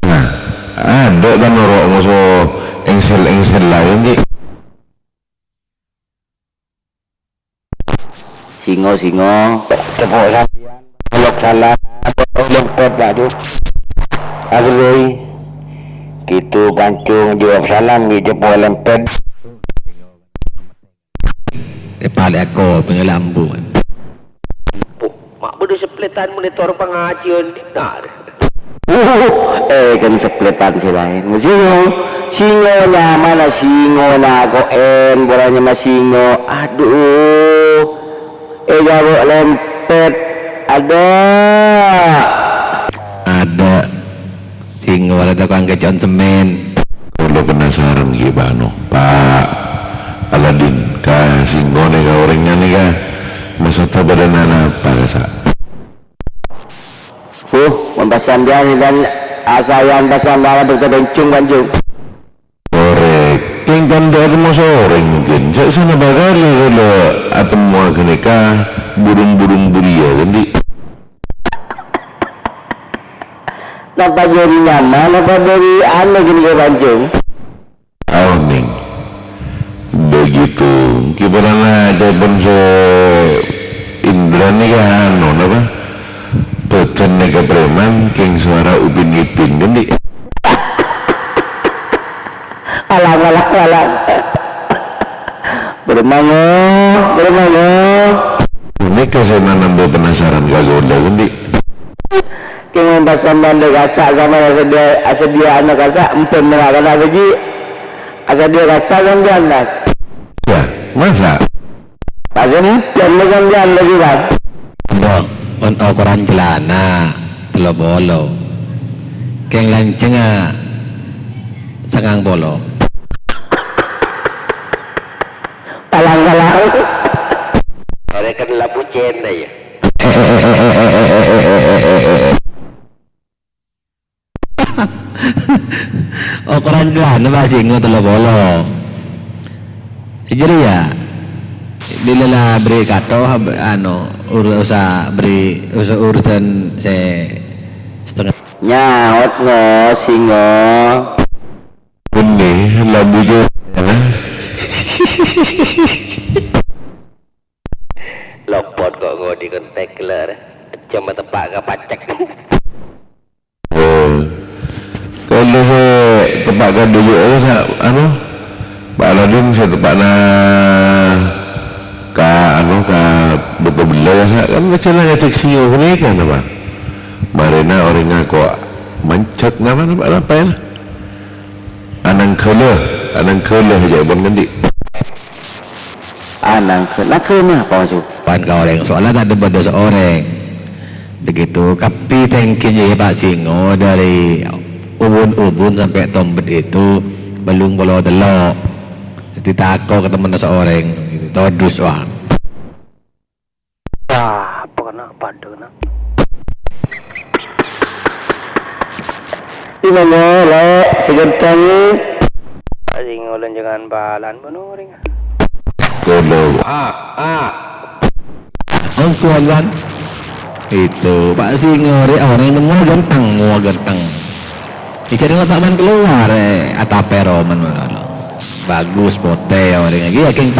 nah ada kan orang musuh engsel lain di Singo Tepuk sampean pelok salah lempet Pak tu. Agroi gitu pancung jawab salam di jepuk lempet. depan aku punya lampu mak bodoh sepletan monitor pengajian dinar. Kan sepletan si lain. Singonya mana singo na koen bolanya mas singo. Aduh. Gawe lempet ada ada si singo ada tukang kecon semen. Kalau penasaran gimana Pak Aladin kah singo nih kah orangnya nih kah maksudnya badan apa kah Pembahasan dia dan asayan bahasan dalam berkebencung banjung. korek tingkan dari mau sore mungkin saya sana bakali kalau atau mau kenikah burung-burung buria jadi Napa jadi nyaman, napa dari aneh gini ke banjung. Ning begitu kibarana ada benso Indra nih kan apa Pekan nega preman king suara upin ipin gendi Alang bermango ini kesana nambah penasaran kagak udah gendi king membahasan dan gasak sama asa dia anak gasak empun merakan lagi asa dia gasak kan janas ya masa asa empun kan jalan lagi kan On ukuran celana telo bolo keng lanceng sangang bolo alang Mereka labu cenda ya. ukuran celana pak singo telo bolo jadi ya bila beri kato urusan se setengah nyaut singo ini labu juga Lopot kok ngodi kontek lah. Cuma tepak ke pacek. kalau saya tepakkan dulu saya Pak Aladin saya tepakna ka betul belah saya kan macam lah ngecek sinyo ni kan apa marina orangnya kok mencet nama apa ya anang kele aja bang nanti anang kena apa maksud pan kau orang soalnya tak ada pada seorang begitu tapi tangkinya ya Pak Singo dari ubun sampai tombet itu belum bolo delok jadi tako ketemu seorang todus wah apa kena pada kena di mana lek segentang sing ulen jangan balan benuring kalau kuat kan itu Pak Singo orang yang mau ganteng ikan yang tak keluar atape roman bagus pote orang lagi yakin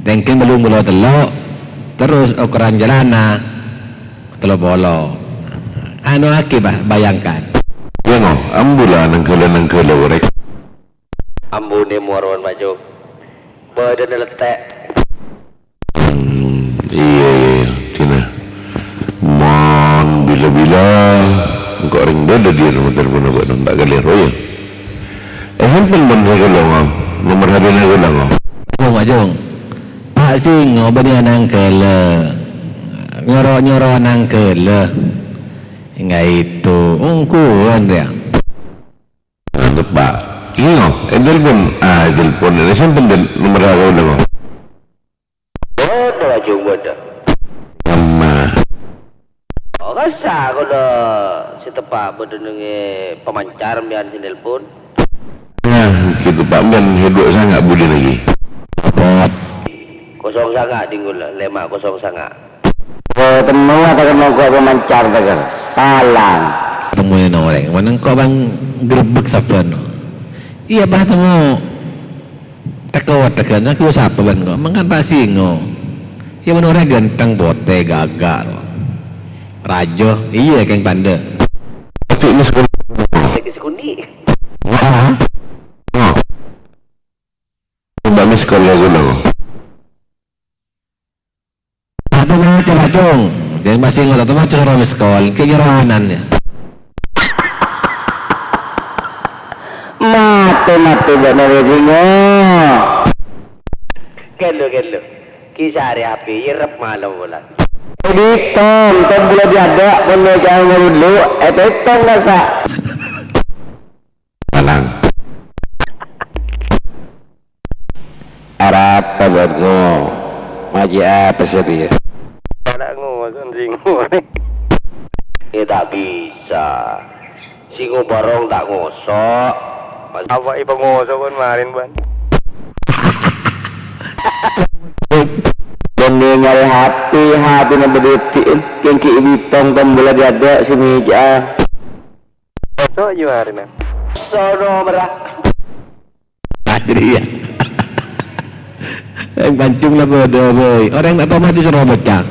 tengkin belum bolo telok terus ukuran jalana telok bolo akibat bayangkan ya no ambulan nang kele orek Ambu ni muarwan maju. Badan letak. Iya cina mon bila kok ring dia nomor telepon aku tak galero ya handphone pun saya kalau nomor HP saya kalau Majung Pak Singo bani nang kele nyoro nang kele enggak itu ungkuan dia mantap Pak iya telepon ini sampai nomor aku udah Bodoh aja bodoh. Mama Rasa kalau si tepak berdenenge pemancar mian si nelpon. nah gitu Pak Ben hidup sangat budi lagi Kosong sangat tinggal lemak kosong sangat. temu atau mau gua pemancar bagar talang temuin orang mana kau bang gerbek saban iya bah temu tekawat tekan aku siapa ban kau mangan Pak Singo iya mana orang ganteng bote gagak rajo iya keng panda tapi ini Lagi sekundi. Mbak Miss sekolah dulu satu menit ya Bacung jadi Pak Singo satu macam orang sekolah kenyerahanannya mati benar Singo Kelo kisah hari api irep malam bulan. Ditong, tong boleh diada, boleh jangan dulu. Tong nggak sah. Malang. Arab pabarno. Maji apa sih dia? Ada ngosan singo nih. Tak bisa. Singo barong tak ngosok. Apa ipa ngosok kan kemarin ban? Nyari hati na berdetik yang ki ibitong tombol diada si meja. Ngosok aja kemarin ya. Sono merah. Adri ya. Yang pancung lah bodoh boy. Orang tak tahu mati suruh bocah.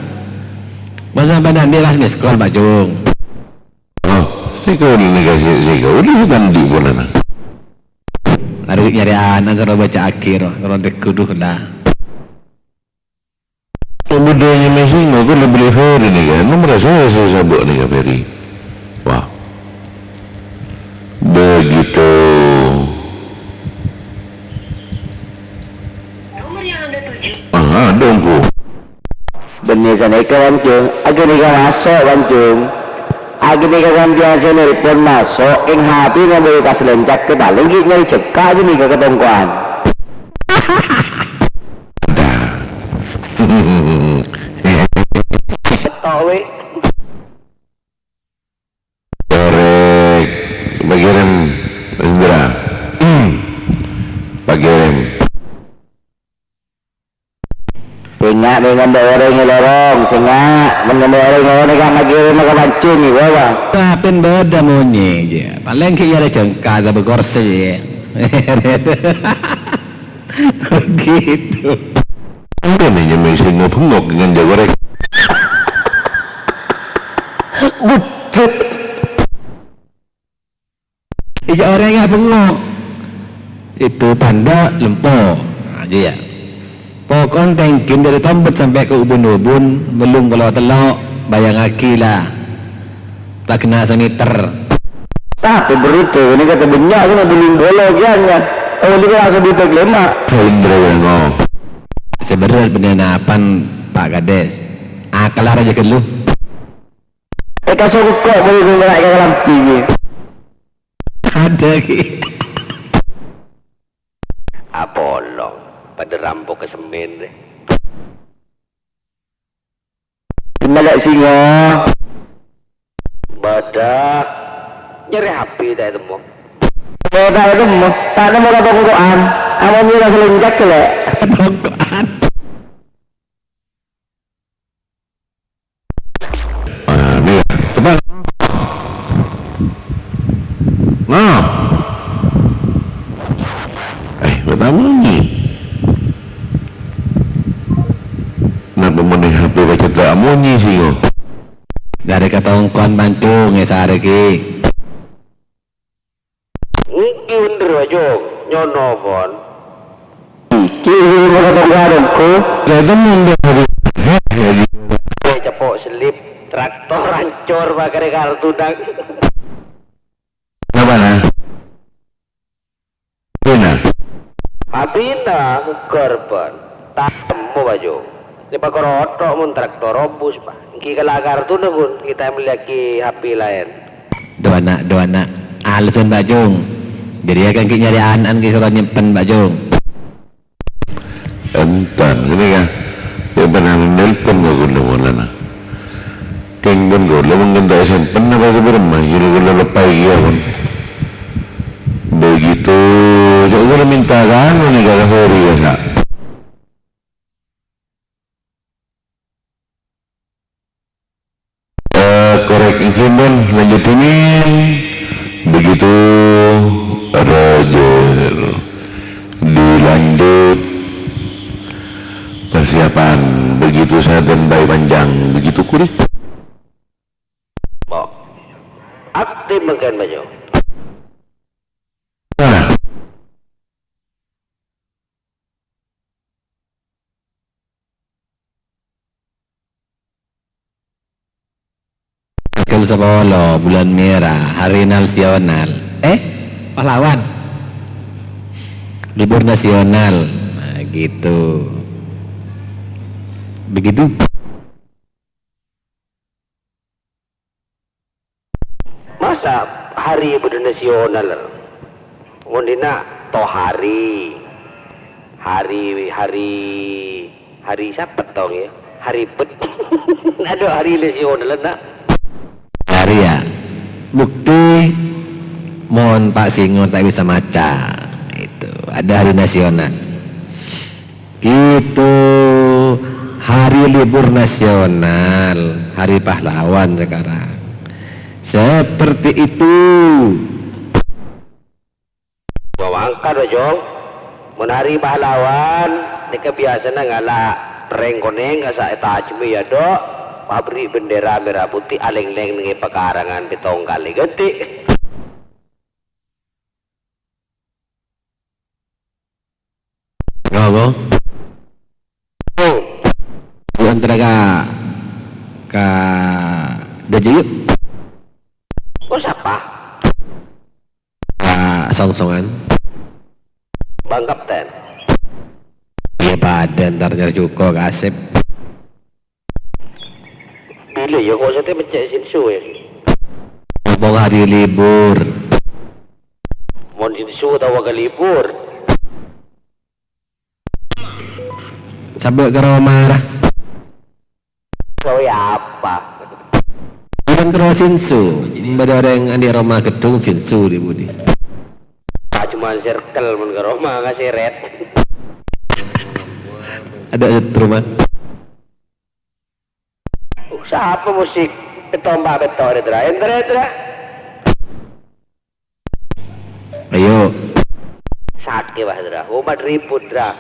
Masa badan dia lah sekolah Pak Jung. Oh, sikau ni kasih sikau. Ini mandi pula nak. Ada nyari anak suruh baca akhir. Kalau dekuduh lah. Budayanya masing aku lebih Ferry ni kan. Lu merasa saya sabuk ni kan Ferry. Wah. Begitu. Nomor yang Anda tuju. Dongku. Benih sana ikan Bancung. Agak ni kan masuk Bancung. Agak ni kan biasa nelpon masuk. Yang hati nak boleh kasih lencak ke paling gig nyari cekak je ni ke ketongkuan. Tahu weh. Korek. Bagian Indra. Bagian. Sengak dengan orang yang lorong. Sengak dengan orang yang kan lagi makan Bancung ni bawa. Tapi beda monyet je. Paling kaya ada cengkak atau berkorse je. Begitu. Apa ni yang masing ngepengok dengan jago rek? Butut. Ija orang yang bengok itu tanda lempo aja ya. Pokoknya tangkin dari tombet sampai ke ubun-ubun belum kalau telok bayang aki lah tak kena saniter. Tapi berita ini kata banyak tu nak beli bola kiannya. Oh dia langsung di lemak. Indra yang ngomong. Sebenarnya penyenapan Pak Kades akal aja ke lu. Kasih kok boleh gerak ke dalam TV. Ada lagi. Apolong pada rampok ke semen deh. Malak singa. Badak nyari HP tak temu. Tak temu. Tak temu kata Quran. Amun ni lah selenjak ke lek. Quran. Ni cepat. Nah. Pertama ni. Nak memenuhi HP baca tak amunyi sih kau. Dari kata ongkon Bancung ya sehari ki. Iki bener aja nyono kon. Iki mau kata garongku. Jadi mundur hari. Cepok selip traktor hancur pakai kartu dak. Apa nak? Bina. Abina korban. Tamu baju. Lepas korotok mun traktor robus pak. Iki kalau kartu pun kita memiliki HP lain. Dua anak alasan Bancung. Jadi akan kita nyari anak kita suruh nyimpen Bancung. Entan ini kan. Dia pernah menelpon ke gula mana? Kenggan gula mengganda simpen apa seberapa? Jadi gula lepas dia pun. Begitu. Jadi gula minta kan ini kalau hari ya nak. Korek insinden lanjut ini. Begitu. Roger. Dilanjut. Persiapan begitu saden bayi panjang begitu kuris. Aktif makan baju. Kalau sebolo bulan merah hari nasional. Pahlawan. Libur nasional. Nah, gitu. Begitu. masa hari bernasional. Ngondina to hari siapa tau ya? Hari pet. Ada hari nasional nak. Hari ya. Bukti mohon Pak Singo tak bisa maca. Itu ada hari nasional. Gitu. Hari libur nasional, hari pahlawan sekarang. Seperti itu. Bawangkan Jong. Menari pahlawan, ni kebiasaan ngala reng koneng asa eta cumi ya dok. Pabrik bendera merah putih aleng-leng dengan pekarangan betong kali gede. Ngogo. Antara ka Dajayuk. Oh siapa? Ka Songsongan. Bang Kapten. Iya badan ntar Juko ka Asep. Bila ya kok saya mencet sinsu ya. Ngomong hari libur. Mon sinsu tahu ke libur. Cabut ke rumah lah. Tahu ya apa? Bukan terus sinsu. Ada orang yang di rumah gedung sinsu di budi. Cuma circle mun ke rumah ngasih red. Ada rumah. Siapa musik? Betomba betor itu lah. Endra. Ayo. Sakit bah dra. Umat ribut dra.